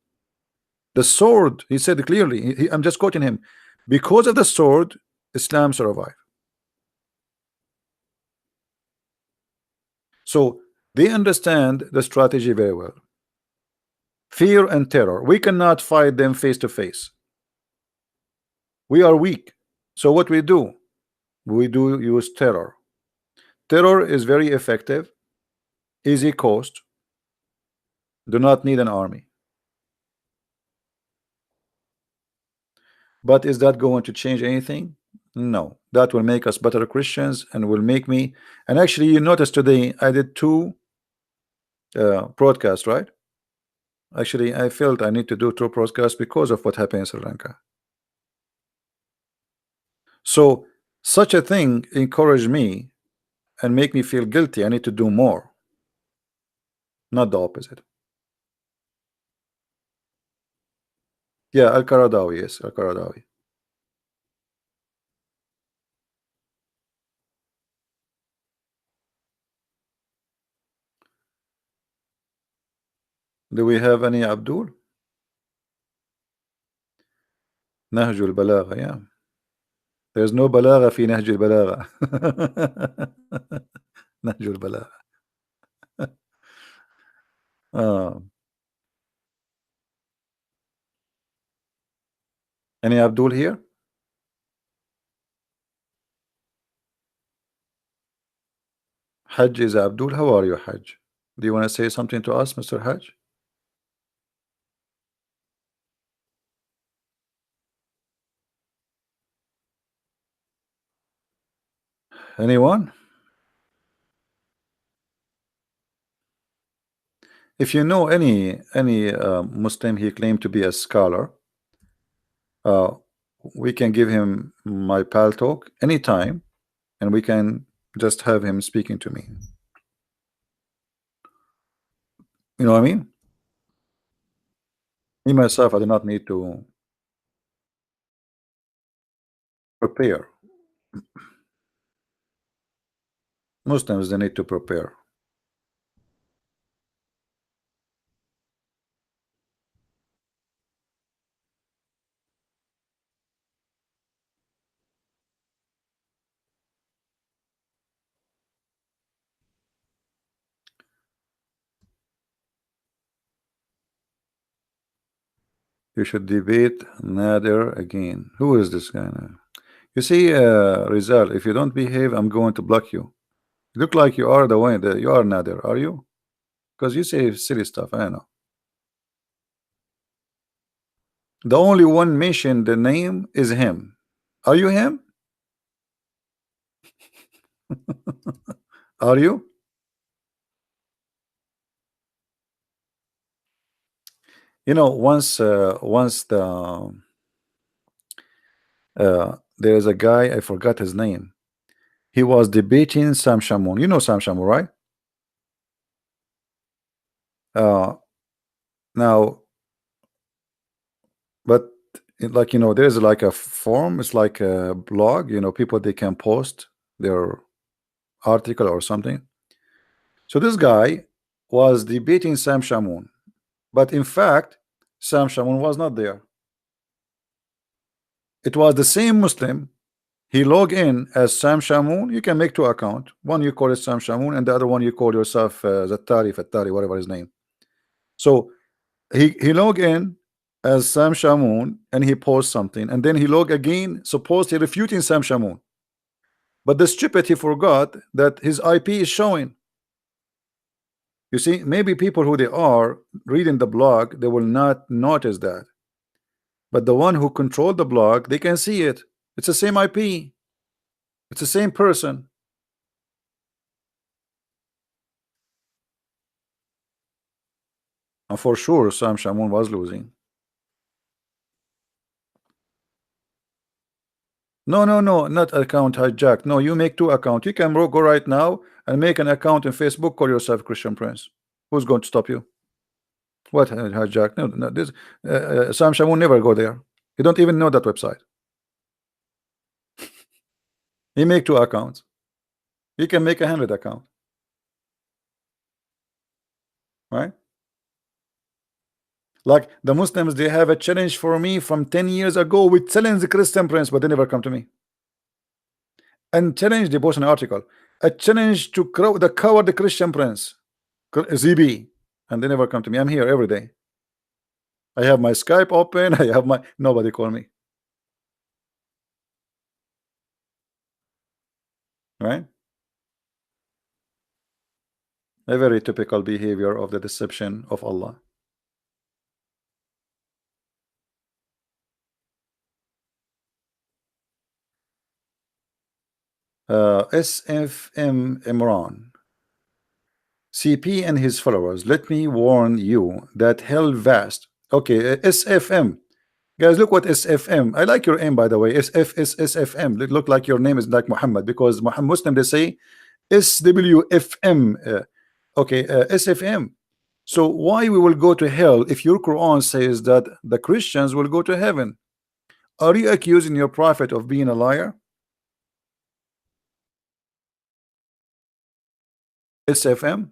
The sword, he said clearly, I'm just quoting him, because of the sword, Islam survived. So they understand the strategy very well. Fear and terror, we cannot fight them face to face. We are weak. So what we do? We do use terror. Terror is very effective, easy cost, do not need an army. But is that going to change anything? No. That will make us better Christians and will make me. And actually, you notice today I did 2 broadcasts, right? Actually, I felt I need to do 2 broadcasts because of what happened in Sri Lanka. So such a thing encouraged me and make me feel guilty. I need to do more, not the opposite. Yeah, Al-Qaradawi, yes, Al-Qaradawi. Do we have any Abdul? نهج البلاغة. Yeah. There's no بلاغة في نهج البلاغة. نهج البلاغة. آه. Any Abdul here? Hajj is Abdul. How are you, Hajj? Do you want to say something to us, Mr. Hajj? Anyone? If you know any Muslim, he claimed to be a scholar, uh, we can give him my pal talk anytime, and we can just have him speaking to me. You know what I mean? Me myself, I do not need to prepare. Muslims, they need to prepare. You should debate Nader again. Who is this guy now? You see, Rizal, if you don't behave, I'm going to block you. You look like you are the one that you are Nader, are you? Because you say silly stuff, I know. The only one mentioned the name is him. Are you him? Are you? You know, once there is a guy, I forgot his name. He was debating Sam Shamoun. You know Sam Shamoun, right? Uh, now, but like there's like a forum. It's like a blog. People they can post their article or something. So this guy was debating Sam Shamoun, but in fact, Sam Shamoun was not there. It was the same Muslim. He logged in as Sam Shamoun. You can make two accounts. One you call it Sam Shamoun, and the other one you call yourself Zattari, Fattari, whatever his name. So he logged in as Sam Shamoun, and he posts something, and then he log again, supposedly refuting Sam Shamoun. But the stupid, he forgot that his IP is showing. You see, maybe people who they are reading the blog, they will not notice that. But the one who controlled the blog, they can see it. It's the same IP. It's the same person. And for sure, Sam Shamoun was losing. No, no, no, not account hijack. No, you make two accounts. You can go right now and make an account in Facebook. Call yourself Christian Prince. Who's going to stop you? What hijack? No, no. This Sam Shamoun never go there. You don't even know that website. He make two accounts. He can make 100 account, right? Like the Muslims, they have a challenge for me from 10 years ago with challenge the Christian Prince, but they never come to me. And challenge, they post an article. A challenge to the coward Christian Prince, ZB, and they never come to me. I'm here every day. I have my Skype open. I have my nobody call me. Right? A very typical behavior of the deception of Allah. SFM Imran. CP and his followers, let me warn you that hell vast. Okay, SFM. Guys, look what SFM. I like your name, by the way. SFM. Look like your name is like Muhammad, because Muhammad Muslim they say SWFM. Okay, SFM. So why we will go to hell if your Quran says that the Christians will go to heaven? Are you accusing your prophet of being a liar? SFM.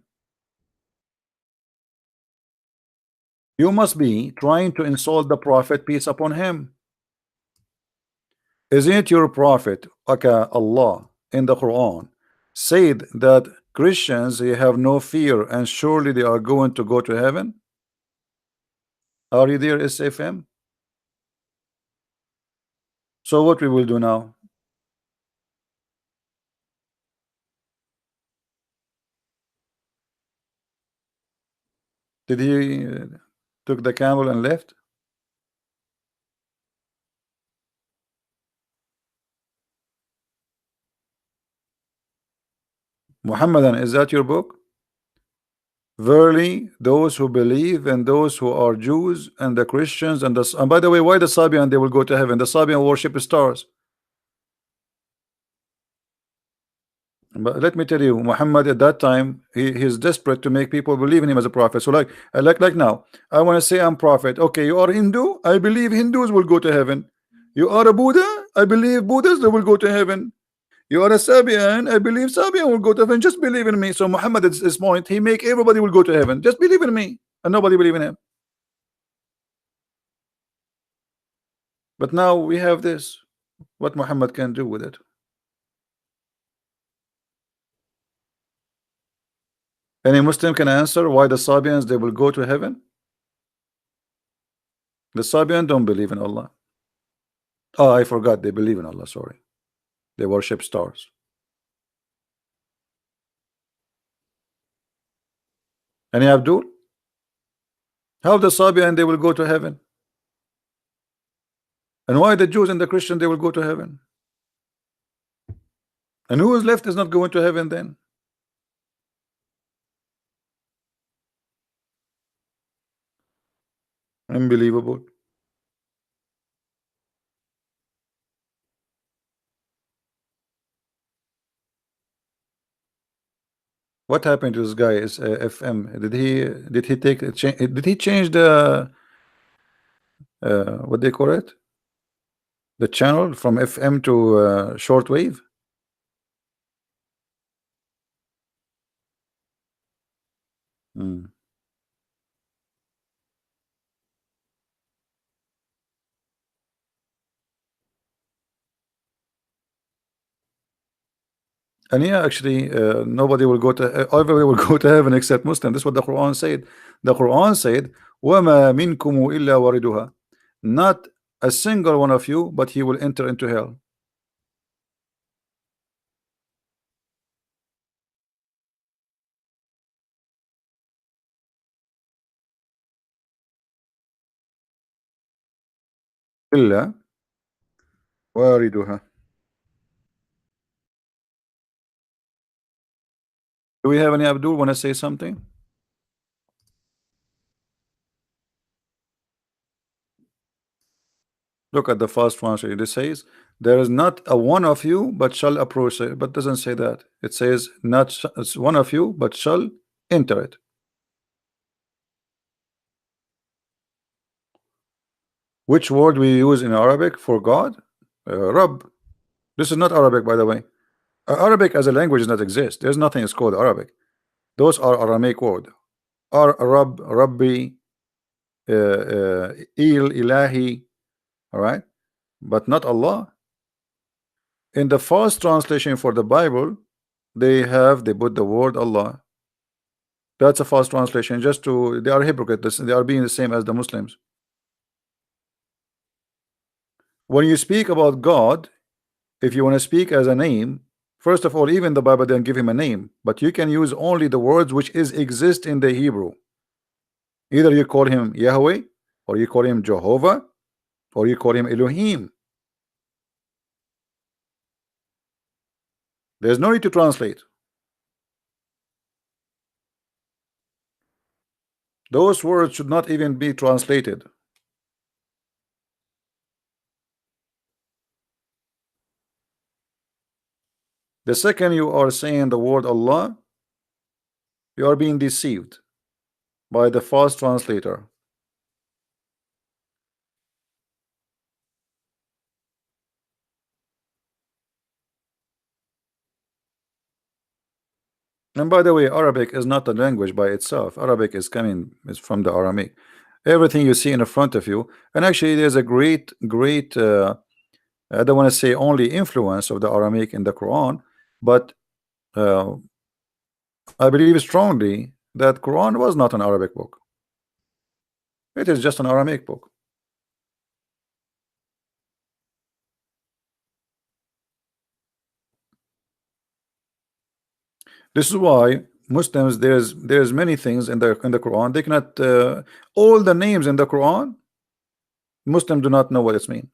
You must be trying to insult the prophet, peace upon him. Isn't your prophet, okay, Allah, in the Quran, said that Christians they have no fear and surely they are going to go to heaven? Are you there, SFM? So what we will do now? Did he took the camel and left? Muhammadan, is that your book? Verily, those who believe and those who are Jews and the Christians and by the way, why the Sabian they will go to heaven? The Sabian worship stars. But let me tell you, Muhammad at that time he's desperate to make people believe in him as a prophet. So like now, I want to say I'm prophet. Okay, you are Hindu. I believe Hindus will go to heaven. You are a Buddha. I believe Buddhists they will go to heaven. You are a Sabian. I believe Sabian will go to heaven. Just believe in me. So Muhammad at this point he make everybody will go to heaven. Just believe in me, and nobody believe in him. But now we have this. What Muhammad can do with it? Any Muslim can answer why the Sabians they will go to heaven? The Sabian don't believe in Allah. Oh, I forgot they believe in Allah. Sorry, they worship stars. Any Abdul? How the Sabian they will go to heaven? And why the Jews and the Christian they will go to heaven? And who is left is not going to heaven then? Unbelievable. What happened to this guy? Is FM? Did he take a change? Did he change the what they call it? The channel from FM to shortwave? Hmm. And yeah, actually, nobody will go to everybody will go to heaven except Muslim. This is what the Quran said. The Quran said, "وَمَا مِنْكُمْ إِلَّا وَارِدُهَا." Not a single one of you, but he will enter into hell. إِلَّا وَارِدُهَا. Do we have any Abdul want to say something? Look at the first one. It says, "There is not a one of you, but shall approach it." But doesn't say that. It says, "Not one of you, but shall enter it." Which word we use in Arabic for God? Rabb. This is not Arabic, by the way. Arabic as a language does not exist. There's nothing is called Arabic. Those are Aramaic words. Rabb, Rabbi, Ilahi, all right, but not Allah. In the first translation for the Bible, they put the word Allah. That's a false translation. Just to they are hypocrites. They are being the same as the Muslims. When you speak about God, if you want to speak as a name, first of all, even the Bible didn't give him a name, but you can use only the words which is exist in the Hebrew. Either you call him Yahweh, or you call him Jehovah, or you call him Elohim. There's no need to translate. Those words should not even be translated. The second you are saying the word Allah, you are being deceived by the false translator. And by the way, Arabic is not a language by itself. Arabic is from the Aramaic. Everything you see in front of you, and actually there's a great I don't want to say only influence of the Aramaic in the Quran, but uh, I believe strongly that Quran was not an Arabic book. It is just an Aramaic book. This is why Muslims, there's many things in the Quran they cannot all the names in the Quran Muslims do not know what it means.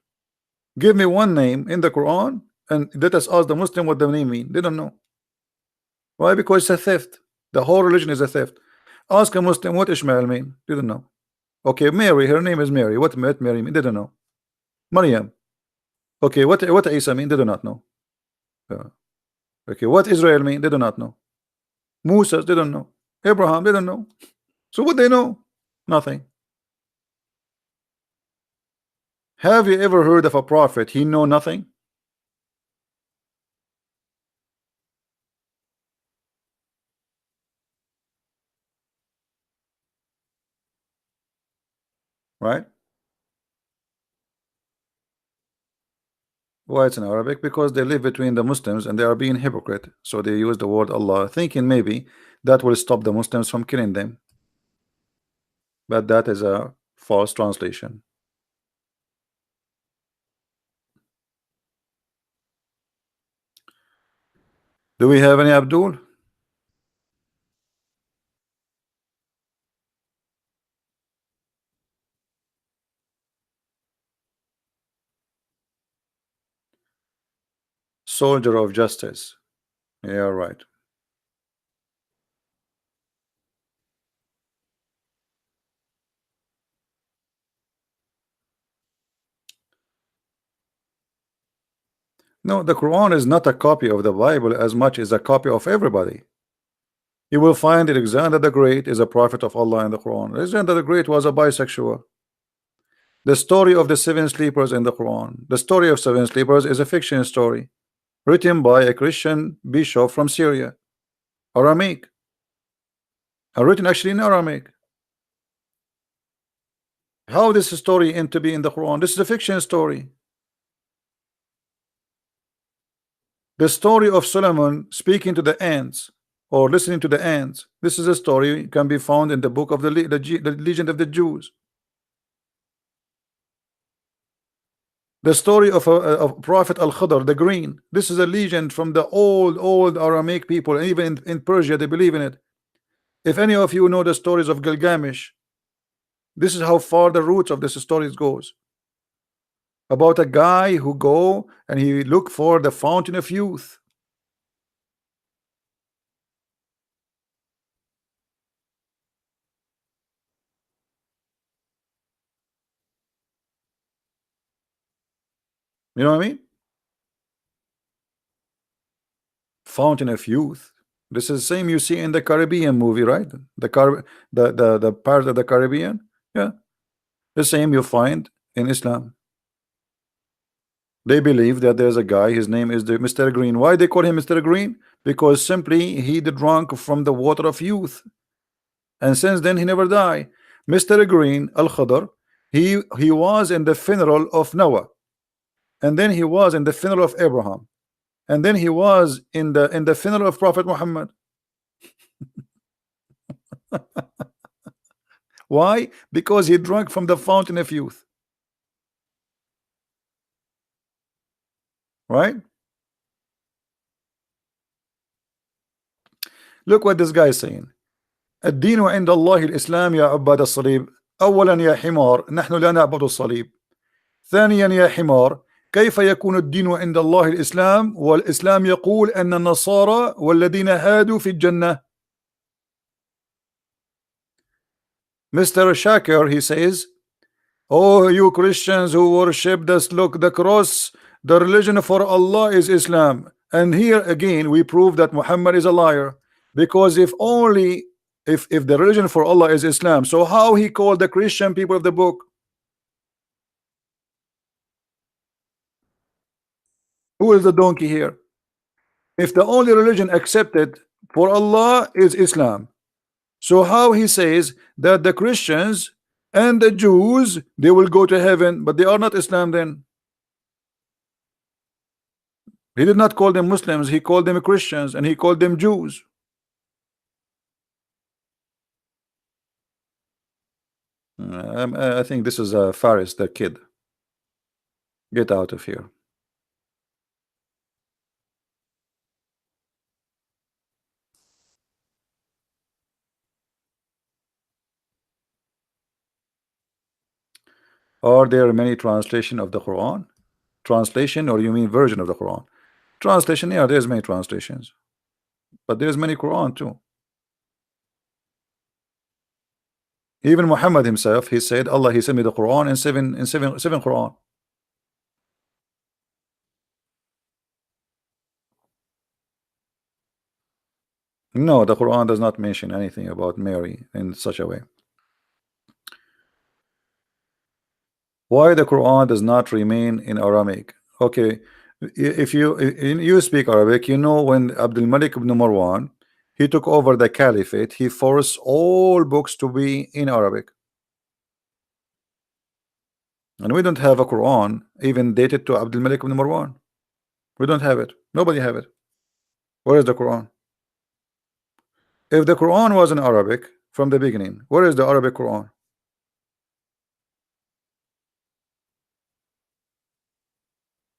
Give me one name in the Quran and let us ask the Muslim what the name mean. They don't know. Why? Because it's a theft. The whole religion is a theft. Ask a Muslim what Ishmael mean. They don't know. Okay, Mary, her name is Mary. What Mary mean? They don't know. Maryam. Okay, what Isa mean? They do not know. Uh, okay, what Israel mean? They do not know. Musa, they don't know. Abraham, they don't know. So what they know? Nothing. Have you ever heard of a prophet he know nothing? Right? Why it's in Arabic? Because they live between the Muslims and they are being hypocrite. So they use the word Allah, thinking maybe that will stop the Muslims from killing them. But that is a false translation. Do we have any Abdul? Soldier of justice. Yeah, right. No, the Quran is not a copy of the Bible as much as a copy of everybody. You will find that Alexander the Great is a prophet of Allah in the Quran. Alexander the Great was a bisexual. The story of the seven sleepers in the Quran. The story of seven sleepers is a fiction story written by a Christian bishop from Syria. Aramaic. Written actually in Aramaic. How this story end to be in the Quran? This is a fiction story. The story of Solomon speaking to the ants or listening to the ants. This is a story can be found in the book of the legend of the Jews. The story of Prophet Al-Khadr, the green. This is a legend from the old Aramaic people, and even in Persia they believe in it. If any of you know the stories of Gilgamesh, this is how far the roots of this stories goes. About a guy who go and he look for the fountain of youth. You know what I mean? Fountain of youth. This is the same you see in the Caribbean movie, right? The part of the Caribbean. Yeah, the same you find in Islam. They believe that there's a guy, his name is the Mr. Green. Why they call him Mr. Green? Because simply he drunk from the water of youth, and since then he never died. Mr. Green Al-Khadr, he was in the funeral of Noah, and then he was in the funeral of Abraham, and then he was in the funeral of Prophet Muhammad. Why? Because he drank from the fountain of youth. Right? Look what this guy is saying. الدين عند الله الإسلام يا عباد الصليب. أولا يا حمار نحن لا نعبد الصليب. ثانيا يا حمار كيف يكون الدين عند الله الإسلام والإسلام يقول أن النصارى والذين هادوا في الجنة. Mr. Shaker, he says, oh, you Christians who worship the cross, the religion for Allah is Islam. And here again we prove that Muhammad is a liar, because if the religion for Allah is Islam, so how he called the Christian people of the book? Who is the donkey here? If the only religion accepted for Allah is Islam, so how he says that the Christians and the Jews they will go to heaven, but they are not Islam then? He did not call them Muslims, he called them Christians, and he called them Jews. I think this is Faris, the kid. Get out of here. Are there many translation of the Quran? Translation, or you mean version of the Quran? Translation, yeah, there's many translations, but there's many Quran too. Even Muhammad himself, he said, Allah, he sent me the Quran in seven Quran. No, the Quran does not mention anything about Mary in such a way. Why the Quran does not remain in Aramaic? Okay, if you speak Arabic, you know when Abdul Malik ibn Marwan, he took over the caliphate, he forced all books to be in Arabic. And we don't have a Quran even dated to Abdul Malik ibn Marwan. We don't have it. Nobody have it. Where is the Quran? If the Quran was in Arabic from the beginning, where is the Arabic Quran?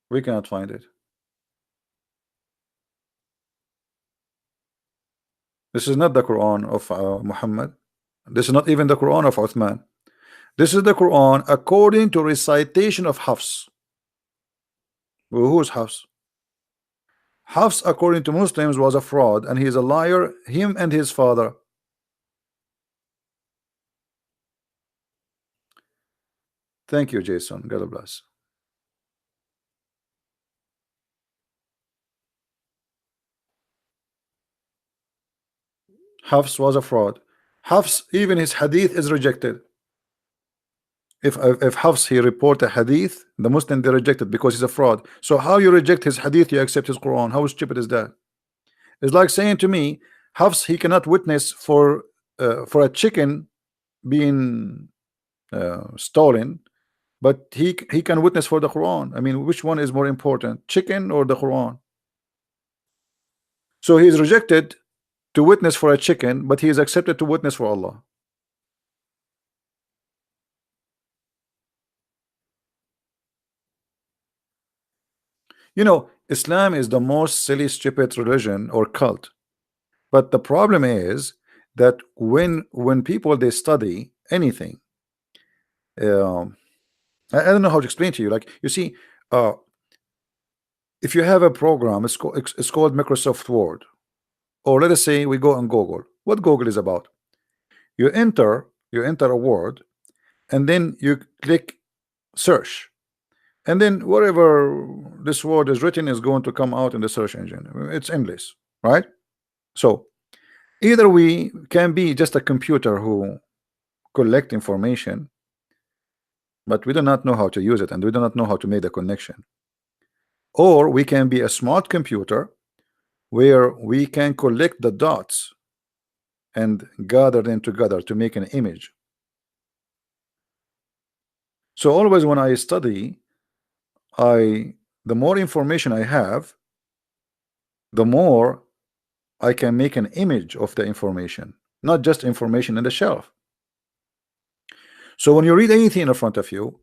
We cannot find it. This is not the Quran of Muhammad. This is not even the Quran of Uthman. This is the Quran according to recitation of Hafs. Well, who is Hafs? Hafs, according to Muslims, was a fraud and he is a liar, him and his father. Thank you, Jason. God bless. Hafs was a fraud. Hafs, even his hadith is rejected. If Hafs he report a hadith, the Muslim they reject it because he's a fraud. So how you reject his hadith, you accept his Quran? How stupid is that? It's like saying to me, Hafs he cannot witness for a chicken being stolen, but he can witness for the Quran. I mean, which one is more important, chicken or the Quran? So he is rejected to witness for a chicken, but he is accepted to witness for Allah. You know, Islam is the most silly, stupid religion or cult. But the problem is that when people they study anything, um, I don't know how to explain to you. Like you see, if you have a program, it's called Microsoft Word, or let us say we go on Google. What Google is about? You enter a word, and then you click search, and then whatever this word is written is going to come out in the search engine. It's endless, right? So either we can be just a computer who collect information, but we do not know how to use it, and we do not know how to make the connection, or we can be a smart computer where we can collect the dots and gather them together to make an image. So always when I study, the more information I have, the more I can make an image of the information, not just information in the shelf. So when you read anything in front of you,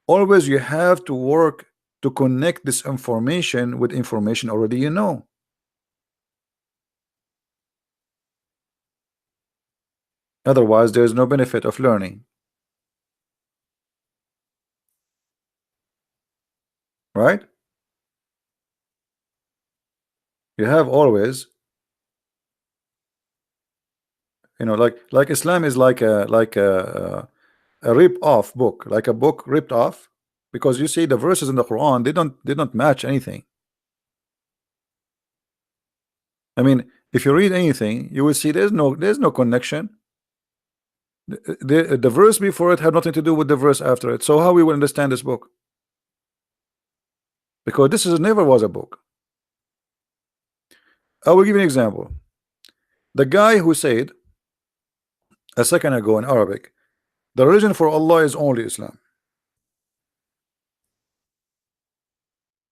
always you have to work to connect this information with information already you know. Otherwise, there is no benefit of learning. Right? You have always, you know, like Islam is like a rip-off book, like a book ripped off, because you see the verses in the Quran, they don't match anything. I mean, if you read anything, you will see there's no connection. The verse before it had nothing to do with the verse after it. So how we will understand this book? Because this is never was a book. I will give you an example. The guy who said a second ago in Arabic, the religion for Allah is only Islam.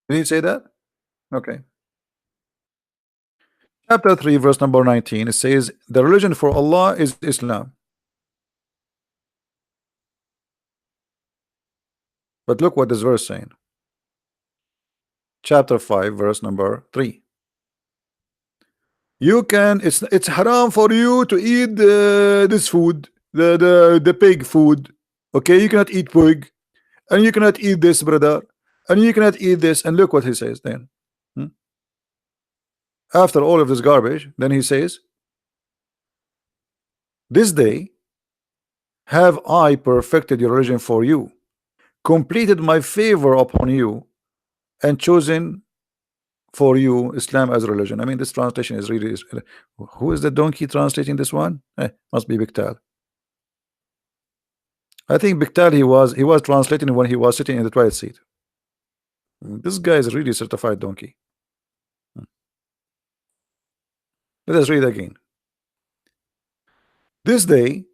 Did he say that? Okay. Chapter 3, verse number 19, it says, the religion for Allah is Islam. But look what this verse saying. Chapter 5, verse number 3. You can, it's haram for you to eat this food, the pig food. Okay, you cannot eat pig, and you cannot eat this, brother, and you cannot eat this. And look what he says then. After all of this garbage, then he says, this day have I perfected your religion for you, completed my favor upon you, and chosen for you Islam as religion. I mean, this translation is really, who is the donkey translating this one? Must be Biktal. I think Biktal, he was translating when he was sitting in the toilet seat. This guy is really certified donkey. Let us read again. This day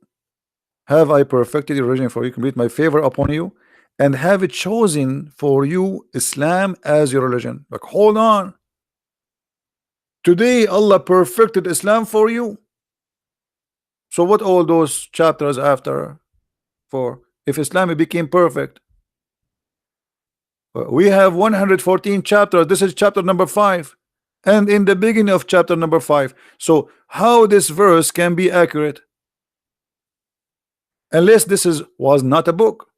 have I perfected your religion for you, complete my favor upon you, and have it chosen for you Islam as your religion. Like, hold on. Today Allah perfected Islam for you. So what all those chapters after for? If Islam became perfect, we have 114 chapters. This is chapter number 5, and in the beginning of chapter number 5. So how this verse can be accurate unless this was not a book?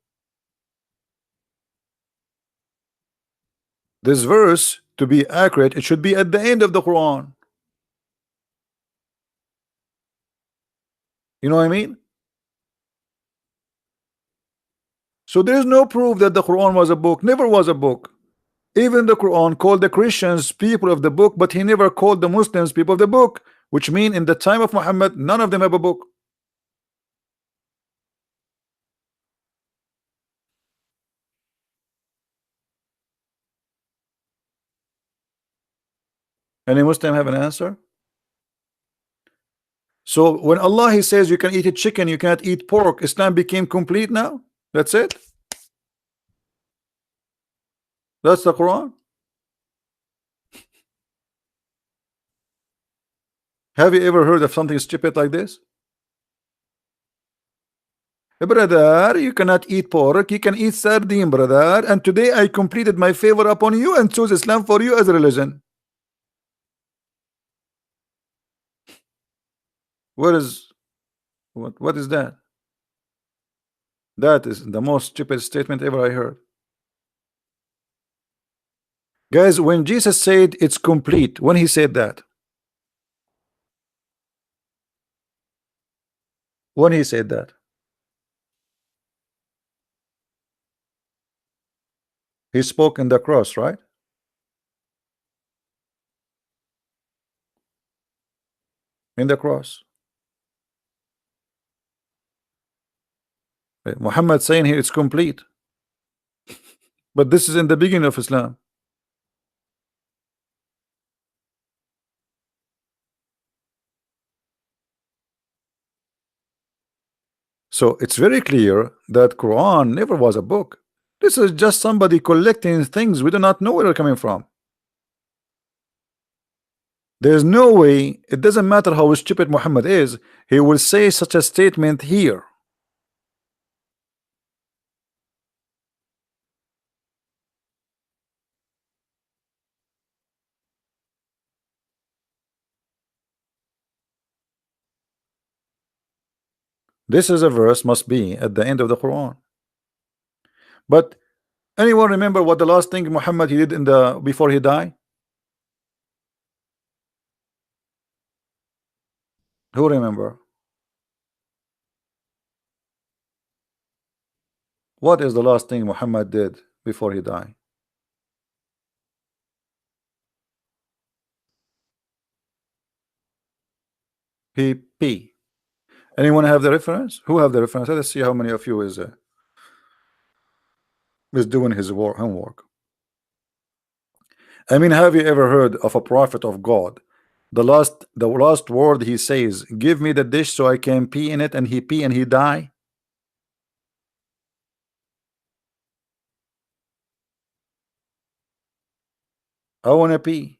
This verse, to be accurate, it should be at the end of the Quran. You know what I mean? So there is no proof that the Quran was a book. Never was a book. Even the Quran called the Christians people of the book, but he never called the Muslims people of the book, which means in the time of Muhammad, none of them have a book. Any Muslim have an answer? So when Allah he says you can eat a chicken, you cannot eat pork, Islam became complete now? That's it? That's the Quran? Have you ever heard of something stupid like this? Brother, you cannot eat pork, you can eat sardine, brother, and today I completed my favor upon you and chose Islam for you as a religion. What is that? That is the most stupid statement ever I heard. Guys, when Jesus said it's complete, when he said that, when he said that, he spoke in the cross, right? In the cross. Muhammad saying here it's complete, but this is in the beginning of Islam. So it's very clear that Quran never was a book. This is just somebody collecting things we do not know where they're coming from. There's no way, it doesn't matter how stupid Muhammad is, he will say such a statement here. This is a verse must be at the end of the Quran. But anyone remember what the last thing Muhammad he did in the before he died? Who remember? What is the last thing Muhammad did before he died? He pee. Anyone have the reference? Who have the reference? Let's see how many of you is doing his homework. I mean, have you ever heard of a prophet of God? The last word he says, give me the dish so I can pee in it, and he pee and he die. I want to pee.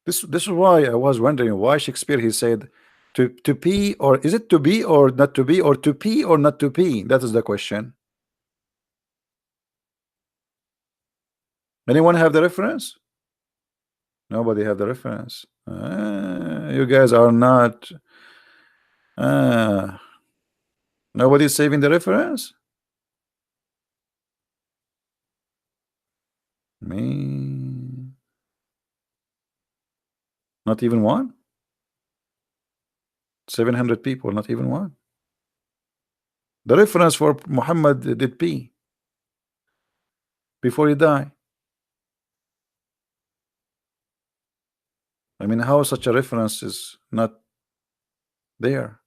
This is why I was wondering why Shakespeare he said to pee, or is it to be or not to be, or to pee or not to pee? That is the question. Anyone have the reference? Nobody have the reference. You guys are not. Uh, Nobody's saving the reference. Me, not even one. 700 people, not even one. The reference for Muhammad did pee before he died. I mean, how such a reference is not there?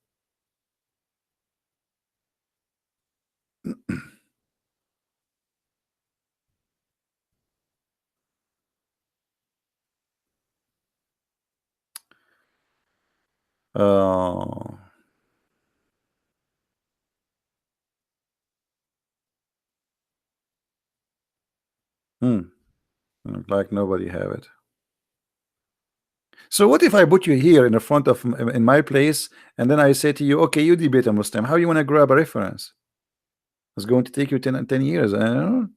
Uh, hmm. Like nobody have it. So what if I put you here in the front of in my place, and then I say to you, okay, you debate a Muslim. How you want to grab a reference? It's going to take you 10 years. I don't know.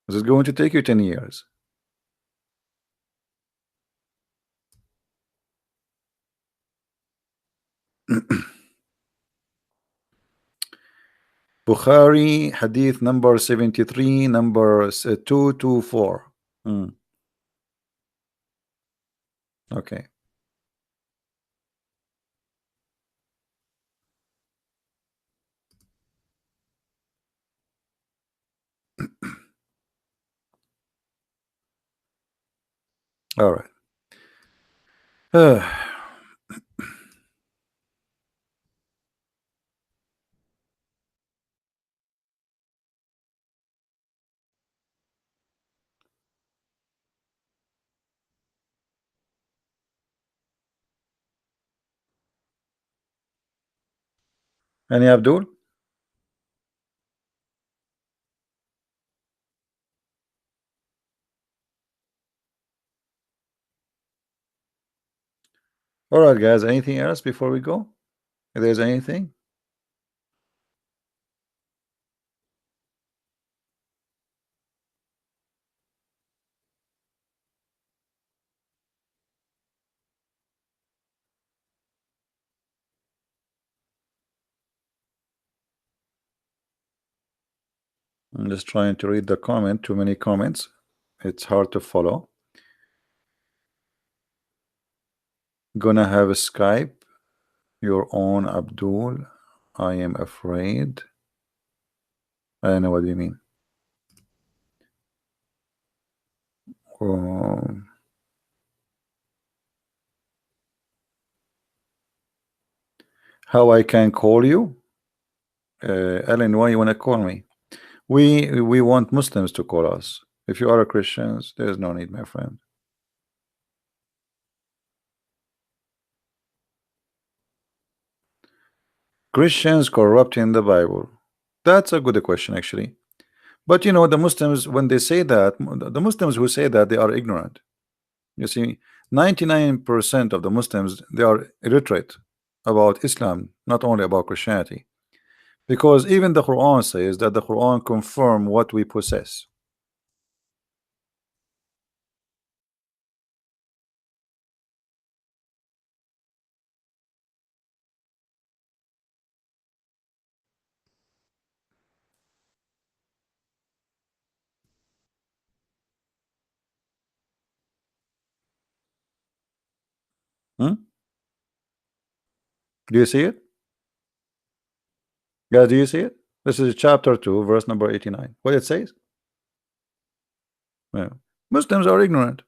It's going to take you 10 years. Bukhari hadith number 73, number 224. Okay. All right. Any Abdul? All right, guys. Anything else before we go? If there's anything, I'm just trying to read the comment. Too many comments. It's hard to follow. Gonna have a Skype your own Abdul. I am afraid. I don't know what you mean. Um, how I can call you? Alan, why you wanna call me? We want Muslims to call us. If you are a Christians, there's no need, my friend. Christians corrupting the Bible. That's a good question, actually. But you know, the Muslims, when they say that, the Muslims who say that, they are ignorant. You see, 99% of the Muslims, they are illiterate about Islam, not only about Christianity. Because even the Quran says that the Quran confirm what we possess. Hmm? Do you see it? Guys, do you see it? This is chapter 2, verse number 89. What it says? Yeah. Muslims are ignorant.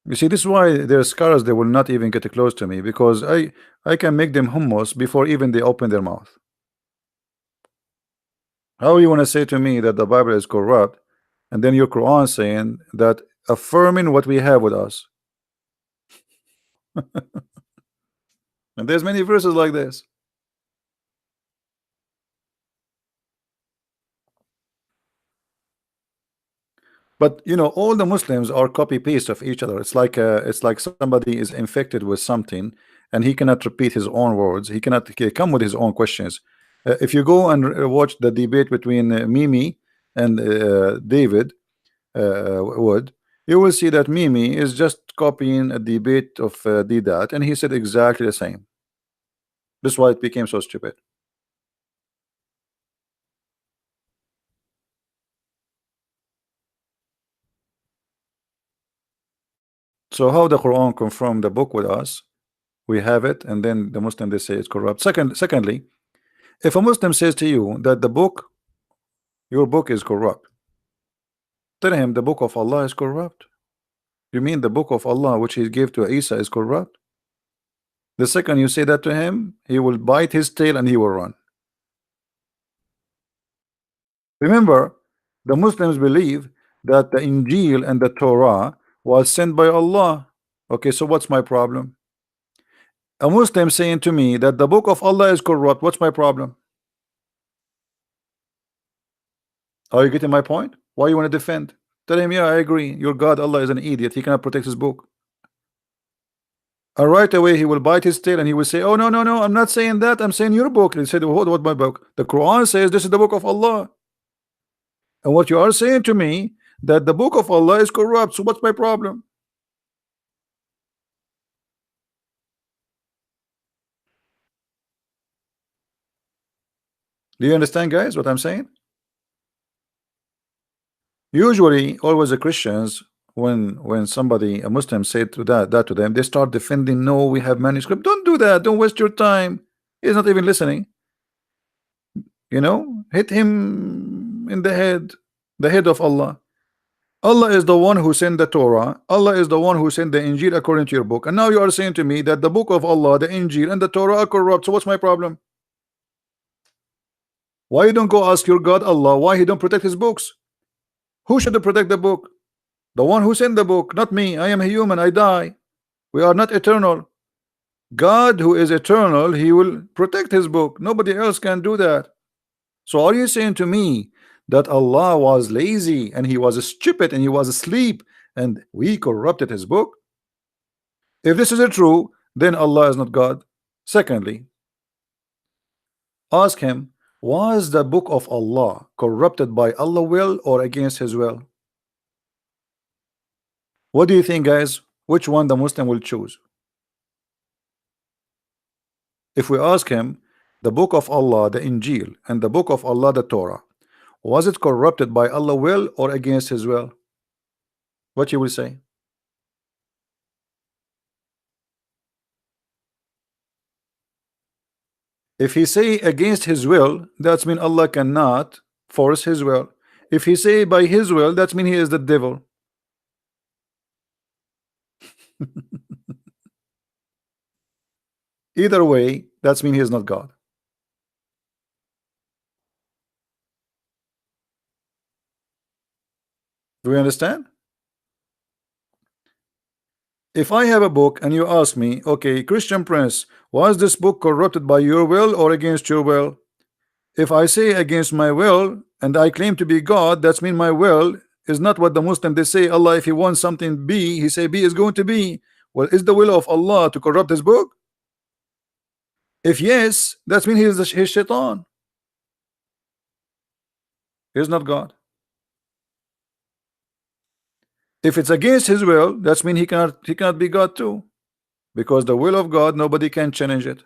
You see, this is why their scholars, they will not even get close to me, because I can make them hummus before even they open their mouth. How you want to say to me that the Bible is corrupt, and then your Quran saying that affirming what we have with us? And there's many verses like this. But you know, all the Muslims are copy paste of each other. It's like somebody is infected with something, and he cannot repeat his own words. He cannot come with his own questions. If you go and watch the debate between Mimi and David Wood, you will see that Mimi is just copying a debate of Didat, and he said exactly the same. That's why it became so stupid. So how the Quran confirm the book with us? We have it, and then the Muslim they say it's corrupt. Secondly, if a Muslim says to you that the book, your book is corrupt, tell him the book of Allah is corrupt. You mean the book of Allah which he gave to Isa is corrupt? The second you say that to him, he will bite his tail and he will run. Remember, the Muslims believe that the Injil and the Torah was sent by Allah. Okay, so what's my problem? A Muslim saying to me that the book of Allah is corrupt, what's my problem? Are you getting my point? Why you want to defend? Tell him, yeah, I agree. Your God, Allah, is an idiot. He cannot protect his book. And right away, he will bite his tail and he will say, oh, no, no, no, I'm not saying that. I'm saying your book. He said, what my book? The Quran says this is the book of Allah. And what you are saying to me, that the book of Allah is corrupt. So what's my problem? Do you understand, guys, what I'm saying? Usually, always the Christians, when somebody, a Muslim, said to that to them, they start defending. No, we have manuscript. Don't do that. Don't waste your time. He's not even listening. You know, hit him in the head of Allah. Allah is the one who sent the Torah. Allah is the one who sent the Injil according to your book. And now you are saying to me that the book of Allah, the Injil, and the Torah are corrupt. So what's my problem? Why you don't go ask your God Allah why he don't protect his books? Who should protect the book? The one who sent the book, not me. I am a human. I die. We are not eternal. God, who is eternal, he will protect his book. Nobody else can do that. So are you saying to me that Allah was lazy and he was stupid and he was asleep and we corrupted his book? If this is true, then Allah is not God. Secondly, ask him, was the book of Allah corrupted by Allah will or against his will? What do you think, guys? Which one the Muslim will choose? If we ask him, the book of Allah, the Injil, and the book of Allah, the Torah, was it corrupted by Allah will or against his will? What you will say? If he say against his will, that's mean Allah cannot force his will. If he say by his will, that's mean he is the devil. Either way, that's mean he is not God. Do we understand? If I have a book and you ask me, okay, Christian Prince, was this book corrupted by your will or against your will? If I say against my will and I claim to be God, that's mean my will is not what the Muslim they say. Allah, if he wants something be, he say be is going to be. Well, is the will of Allah to corrupt his book? If yes, that's mean he is his shaitan. He is not God. If it's against his will, that's mean he cannot be God too, because the will of God nobody can challenge it.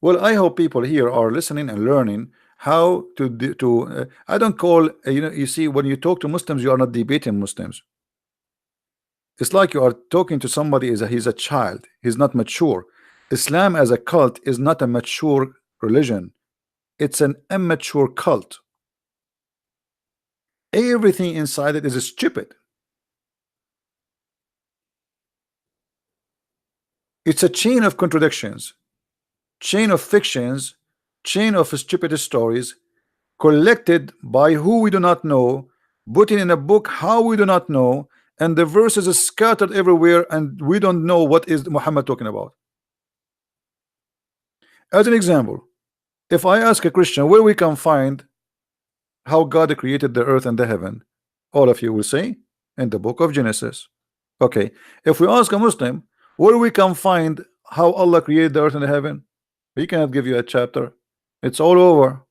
Well, I hope people here are listening and learning how to I don't call you know, you see, when you talk to Muslims, you are not debating Muslims. It's like you are talking to somebody he's a child. He's not mature. Islam as a cult is not a mature religion. It's an immature cult. Everything inside it is stupid. It's a chain of contradictions, chain of fictions, chain of stupid stories collected by who we do not know, putting in a book how we do not know, and the verses are scattered everywhere and we don't know what is Muhammad talking about. As an example, If I ask a Christian where we can find how God created the earth and the heaven, all of you will say in the book of Genesis. Okay, if we ask a Muslim where we can find how Allah created the earth and the heaven, he cannot give you a chapter. It's all over.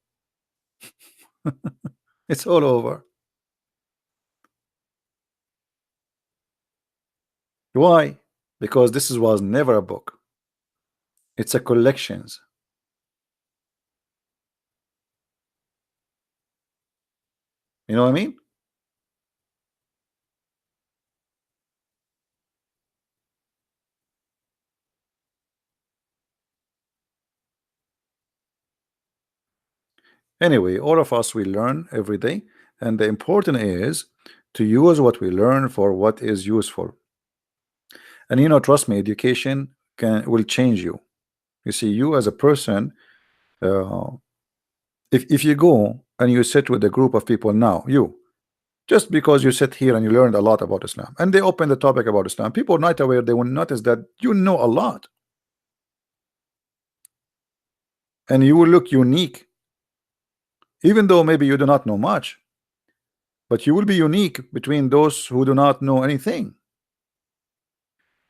It's all over. Why? Because was never a book. It's a collections. You know what I mean? Anyway, all of us, we learn every day, and the important is to use what we learn for what is useful. And trust me, education will change you. You see, you as a person, uh, if you go and you sit with a group of people now, just because you sit here and you learned a lot about Islam, and they open the topic about Islam, people right away they will notice that you know a lot, and you will look unique, even though maybe you do not know much, but you will be unique between those who do not know anything.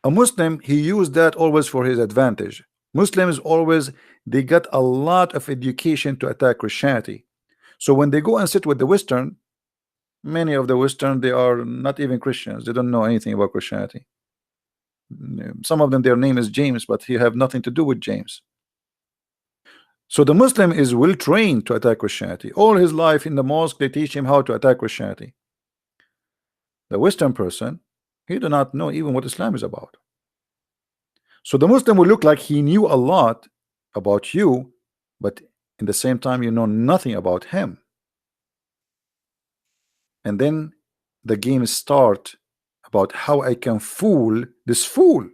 A Muslim, he used that always for his advantage. Muslims always, they got a lot of education to attack Christianity. So when they go and sit with the Western, many of the Western, they are not even Christians. They don't know anything about Christianity. Some of them, their name is James, but he have nothing to do with James. So the Muslim is well trained to attack Christianity. All his life in the mosque, they teach him how to attack Christianity. The Western person, he do not know even what Islam is about. So the Muslim will look like he knew a lot about you, but in the same time you know nothing about him. And then the game start about how I can fool this fool,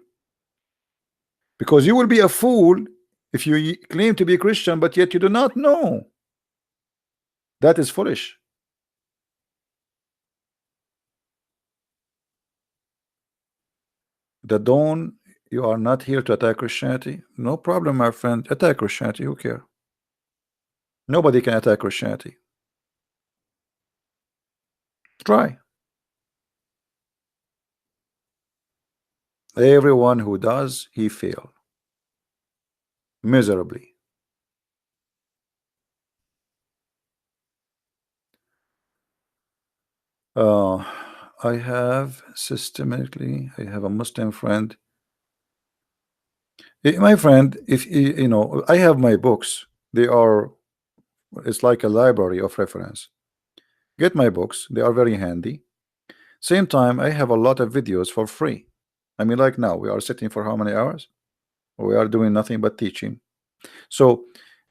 because you will be a fool if you claim to be Christian but yet you do not know. That is foolish. The Dawn, you are not here to attack Christianity. No problem, my friend. Attack Christianity. Who care? Nobody can attack Christianity. Try. Everyone who does, he fail miserably. I have systematically, I have a Muslim friend. My friend, if I have my books, they are, it's like a library of reference. Get my books, they are very handy. Same time, I have a lot of videos for free. I mean, like now, we are sitting for how many hours? We are doing nothing but teaching. So,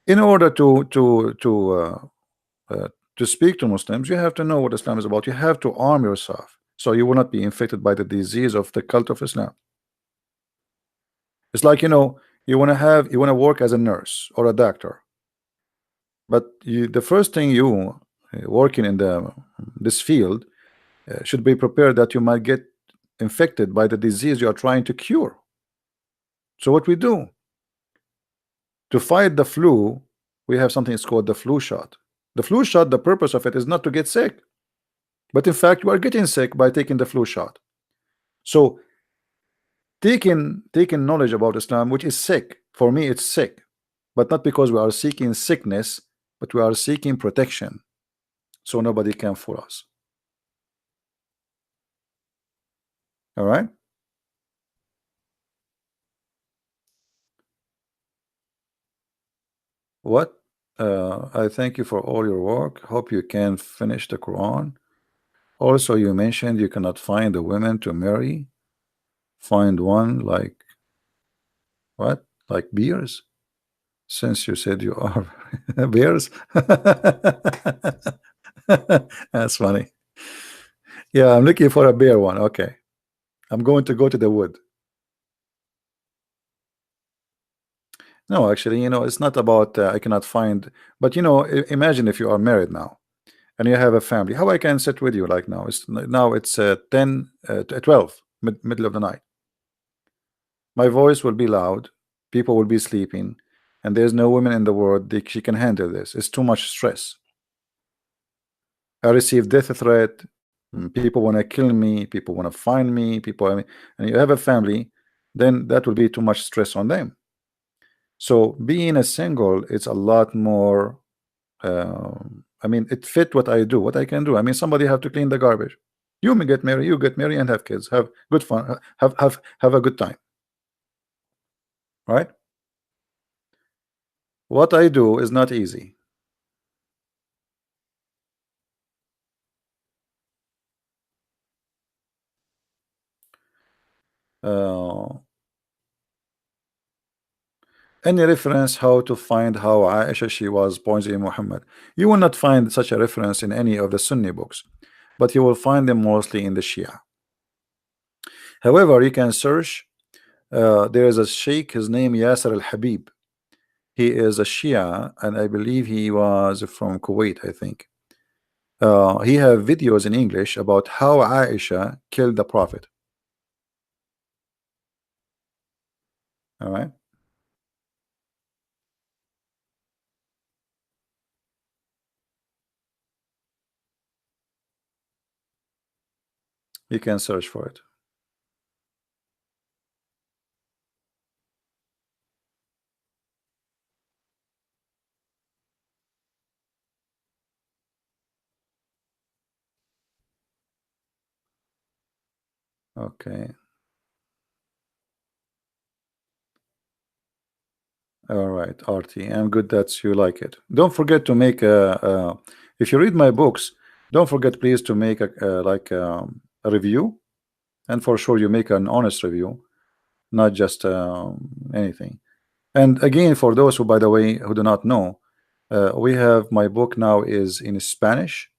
in order to speak to Muslims, you have to know what Islam is about. You have to arm yourself so you will not be infected by the disease of the cult of Islam. It's like, you want to work as a nurse or a doctor, but the first thing you working in this field should be prepared that you might get infected by the disease you are trying to cure. So what we do to fight the flu, we have something that's called the flu shot. The flu shot, the purpose of it is not to get sick, but in fact you are getting sick by taking the flu shot. So taking knowledge about Islam, which is sick, for me it's sick, but not because we are seeking sickness, but we are seeking protection, so nobody can fool us. All right. What? I thank you for all your work. Hope you can finish the Quran. Also, you mentioned you cannot find a woman to marry. Find one like what? Like beers? Since you said you are bears. That's funny. Yeah, I'm looking for a bear one. Okay. I'm going to go to the wood. No, actually, it's not about I cannot find, but imagine if you are married now and you have a family. How I can sit with you like now? It's 10, 12, middle of the night. My voice will be loud. People will be sleeping. and there's no woman in the world that she can handle this. It's too much stress. I receive death threat. People want to kill me. People want to find me. People, I mean, and you have a family, then that will be too much stress on them. So being a single, it's a lot more. I mean, it fit what I do, what I can do. I mean, somebody have to clean the garbage. You may get married, you get married and have kids, have good fun, have a good time, right? What I do is not easy. Uh, any reference how to find how Aisha she was pointing Muhammad? You will not find such a reference in any of the Sunni books, but you will find them mostly in the Shia. However, you can search. There is a sheikh, his name Yasser al-Habib. He is a Shia, and I believe he was from Kuwait, I think. He have videos in English about how Aisha killed the Prophet. All right, you can search for it. Okay. All right, RT. I'm good that you like it. Don't forget to make if you read my books, don't forget please to make a review, and for sure you make an honest review, not just anything. And again, for those who, by the way, who do not know, we have my book now is in Spanish,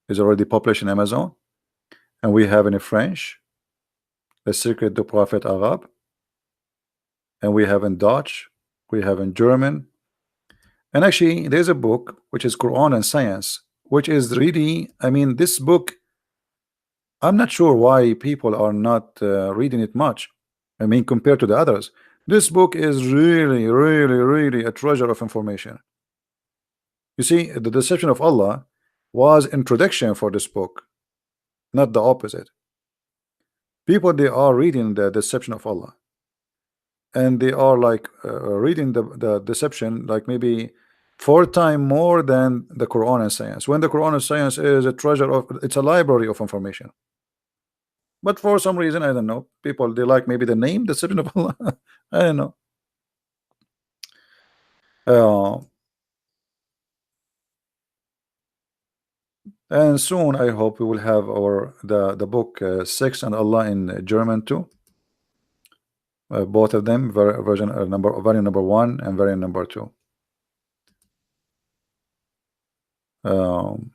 is already published in Amazon, and we have in French, The Secret du Prophet Arabe, and we have in Dutch, we have in German, and actually there's a book which is Quran and Science, which is really, I mean, this book, I'm not sure why people are not reading it much. I mean, compared to the others, this book is really, really, really a treasure of information. You see, the deception of Allah was introduction for this book, not the opposite. People they are reading the deception of Allah, and they are like reading the deception like maybe 4 times more than the Quran and Science. When the Quran and Science is a treasure of, it's a library of information. But for some reason, I don't know, people they like maybe the name deception of Allah. I don't know. Uh, and soon I hope we will have our the book Sex and Allah in German too. Both of them, version variant number 1 and variant number 2. Um,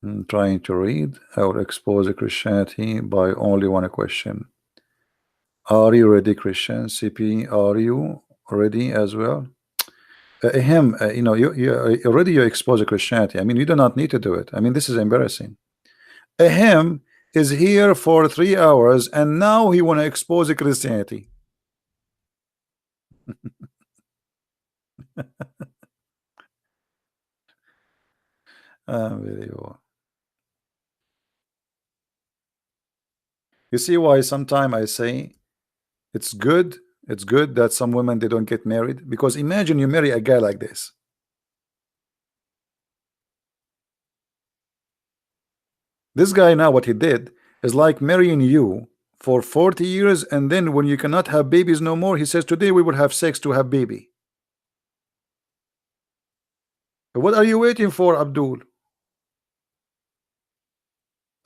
I'm trying to read. I will expose Christianity by only one question. Are you ready, Christian? CP, are you ready as well? Him, you know, you already you expose Christianity. I mean, you do not need to do it. I mean, this is embarrassing. Him is here for 3 hours, and now he want to expose Christianity. Unbelievable. You see why sometimes I say it's good that some women they don't get married, because imagine you marry a guy like this. This guy now what he did is like marrying you for 40 years, and then when you cannot have babies no more, he says today we will have sex to have baby. What are you waiting for, Abdul?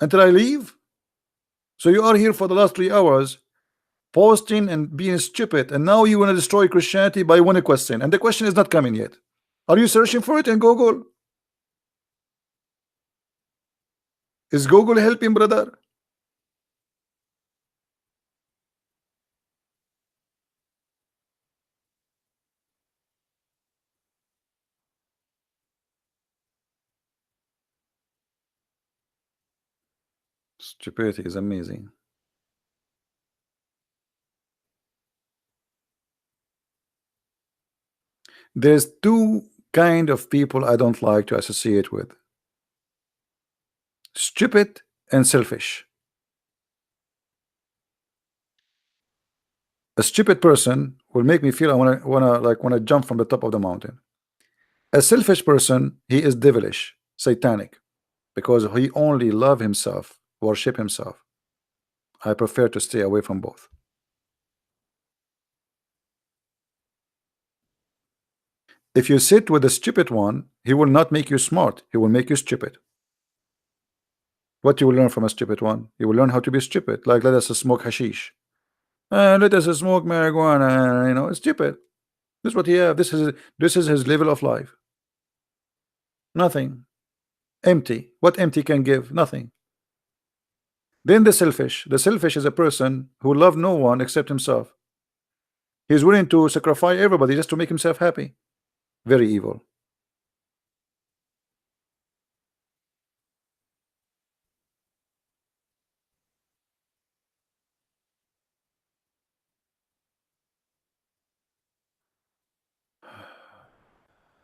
Until I leave? So you are here for the last 3 hours posting and being stupid, and now you want to destroy Christianity by one question, and the question is not coming yet. Are you searching for it in Google? Is Google helping, brother? Stupidity is amazing. There's two kind of people I don't like to associate with: stupid and selfish. A stupid person will make me feel I wanna jump from the top of the mountain. A selfish person, he is devilish, satanic, because he only love himself, worship himself. I prefer to stay away from both. If you sit with a stupid one, he will not make you smart, he will make you stupid. What you will learn from a stupid one? You will learn how to be stupid. Like, let us smoke hashish. Let us smoke marijuana. You know, it's stupid. This is what he have. This is his level of life. Nothing. Empty. What empty can give? Nothing. Then the selfish. The selfish is a person who love no one except himself. He's willing to sacrifice everybody just to make himself happy. Very evil.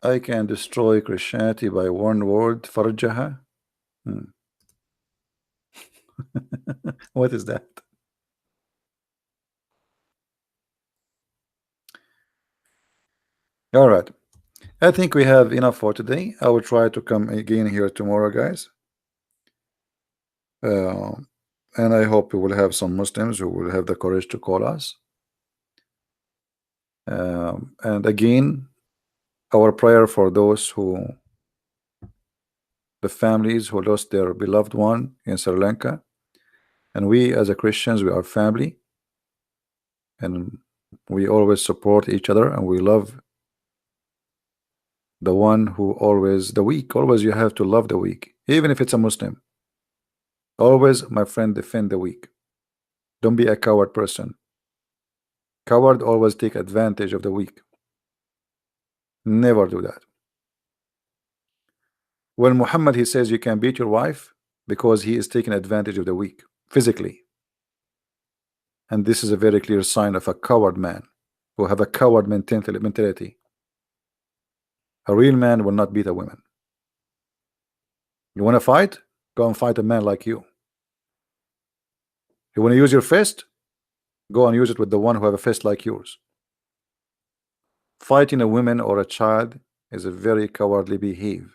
I can destroy Christianity by one word, farjaha. What is that? All right. I think we have enough for today. I will try to come again here tomorrow, guys. And I hope we will have some Muslims who will have the courage to call us. And again, our prayer for those the families who lost their beloved one in Sri Lanka. And we as a Christians, we are family, and we always support each other, and we love the one who always the weak. Always you have to love the weak, even if it's a Muslim. Always, my friend, defend the weak. Don't be a coward person. Coward always take advantage of the weak. Never do that. When Muhammad, he says you can beat your wife because he is taking advantage of the weak physically. And this is a very clear sign of a coward man who have a coward mentality. A real man will not beat a woman. You want to fight? Go and fight a man like you. You want to use your fist? Go and use it with the one who have a fist like yours. Fighting a woman or a child is a very cowardly behave.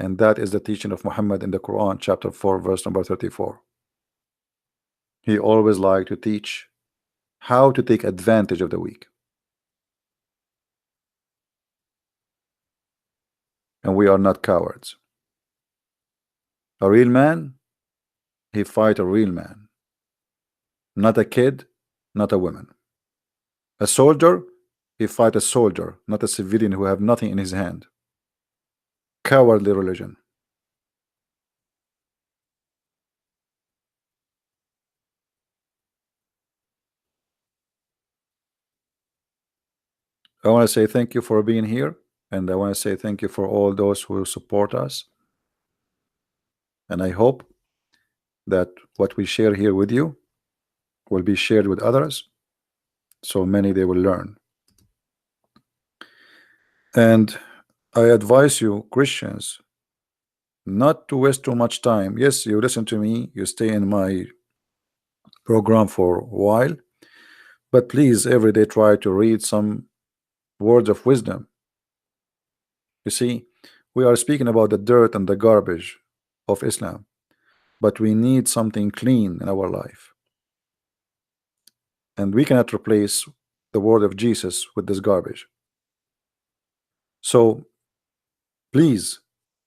And that is the teaching of Muhammad in the Quran, chapter 4, verse number 34. He always liked to teach how to take advantage of the weak. And we are not cowards. A real man, he fight a real man. Not a kid, not a woman. A soldier, he fight a soldier, not a civilian who have nothing in his hand. Cowardly religion. I want to say thank you for being here, and I want to say thank you for all those who support us. And I hope that what we share here with you will be shared with others, so many they will learn. And I advise you, Christians, not to waste too much time. Yes, you listen to me, you stay in my program for a while, but please every day try to read some words of wisdom. You see, we are speaking about the dirt and the garbage of Islam, but we need something clean in our life, and we cannot replace the word of Jesus with this garbage. So please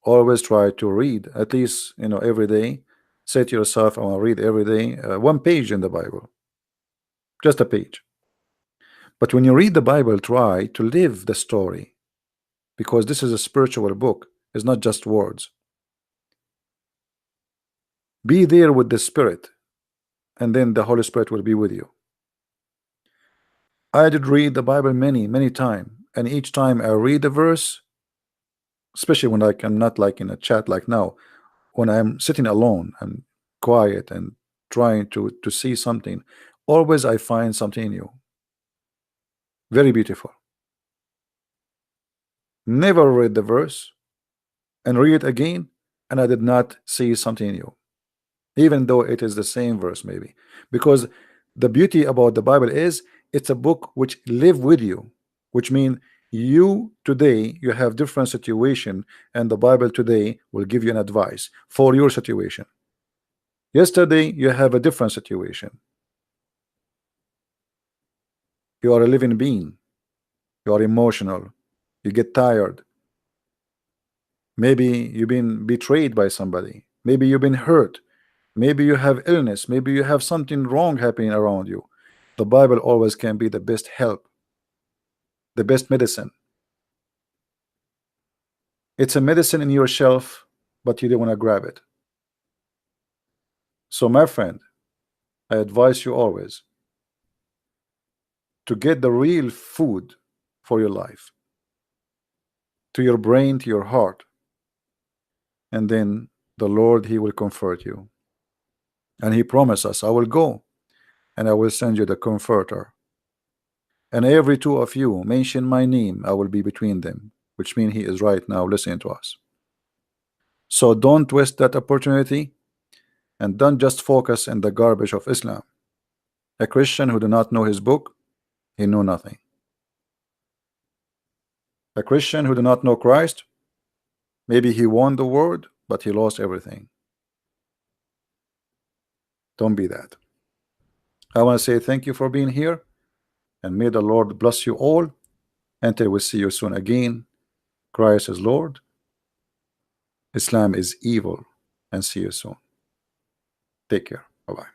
always try to read at least, every day. Say to yourself, I want to read every day one page in the Bible, just a page. But when you read the Bible, try to live the story, because this is a spiritual book. It's not just words. Be there with the Spirit, and then the Holy Spirit will be with you. I did read the Bible many times, and each time I read a verse, especially when I'm not like in a chat like now, when I'm sitting alone and quiet and trying to see something, always I find something new. Very beautiful. Never read the verse and read it again, and I did not see something new, even though it is the same verse, maybe. Because the beauty about the Bible is it's a book which live with you, which means you today you have different situation, and the Bible today will give you an advice for your situation. Yesterday you have a different situation. You are a living being. You are emotional. You get tired. Maybe you've been betrayed by somebody. Maybe you've been hurt. Maybe you have illness. Maybe you have something wrong happening around you. The Bible always can be the best help, the best medicine. It's a medicine in your shelf, but you don't want to grab it. So, my friend, I advise you always to get the real food for your life, to your brain, to your heart, and then the Lord, He will comfort you. And He promised us, I will go and I will send you the comforter. And every two of you mention my name, I will be between them, which means He is right now listening to us. So don't waste that opportunity, and don't just focus in the garbage of Islam. A Christian who do not know his book, he know nothing. A Christian who do not know Christ, maybe he won the world, but he lost everything. Don't be that. I want to say thank you for being here, and may the Lord bless you all until we see you soon again. Christ is Lord, Islam is evil, and see you soon. Take care. Bye-bye.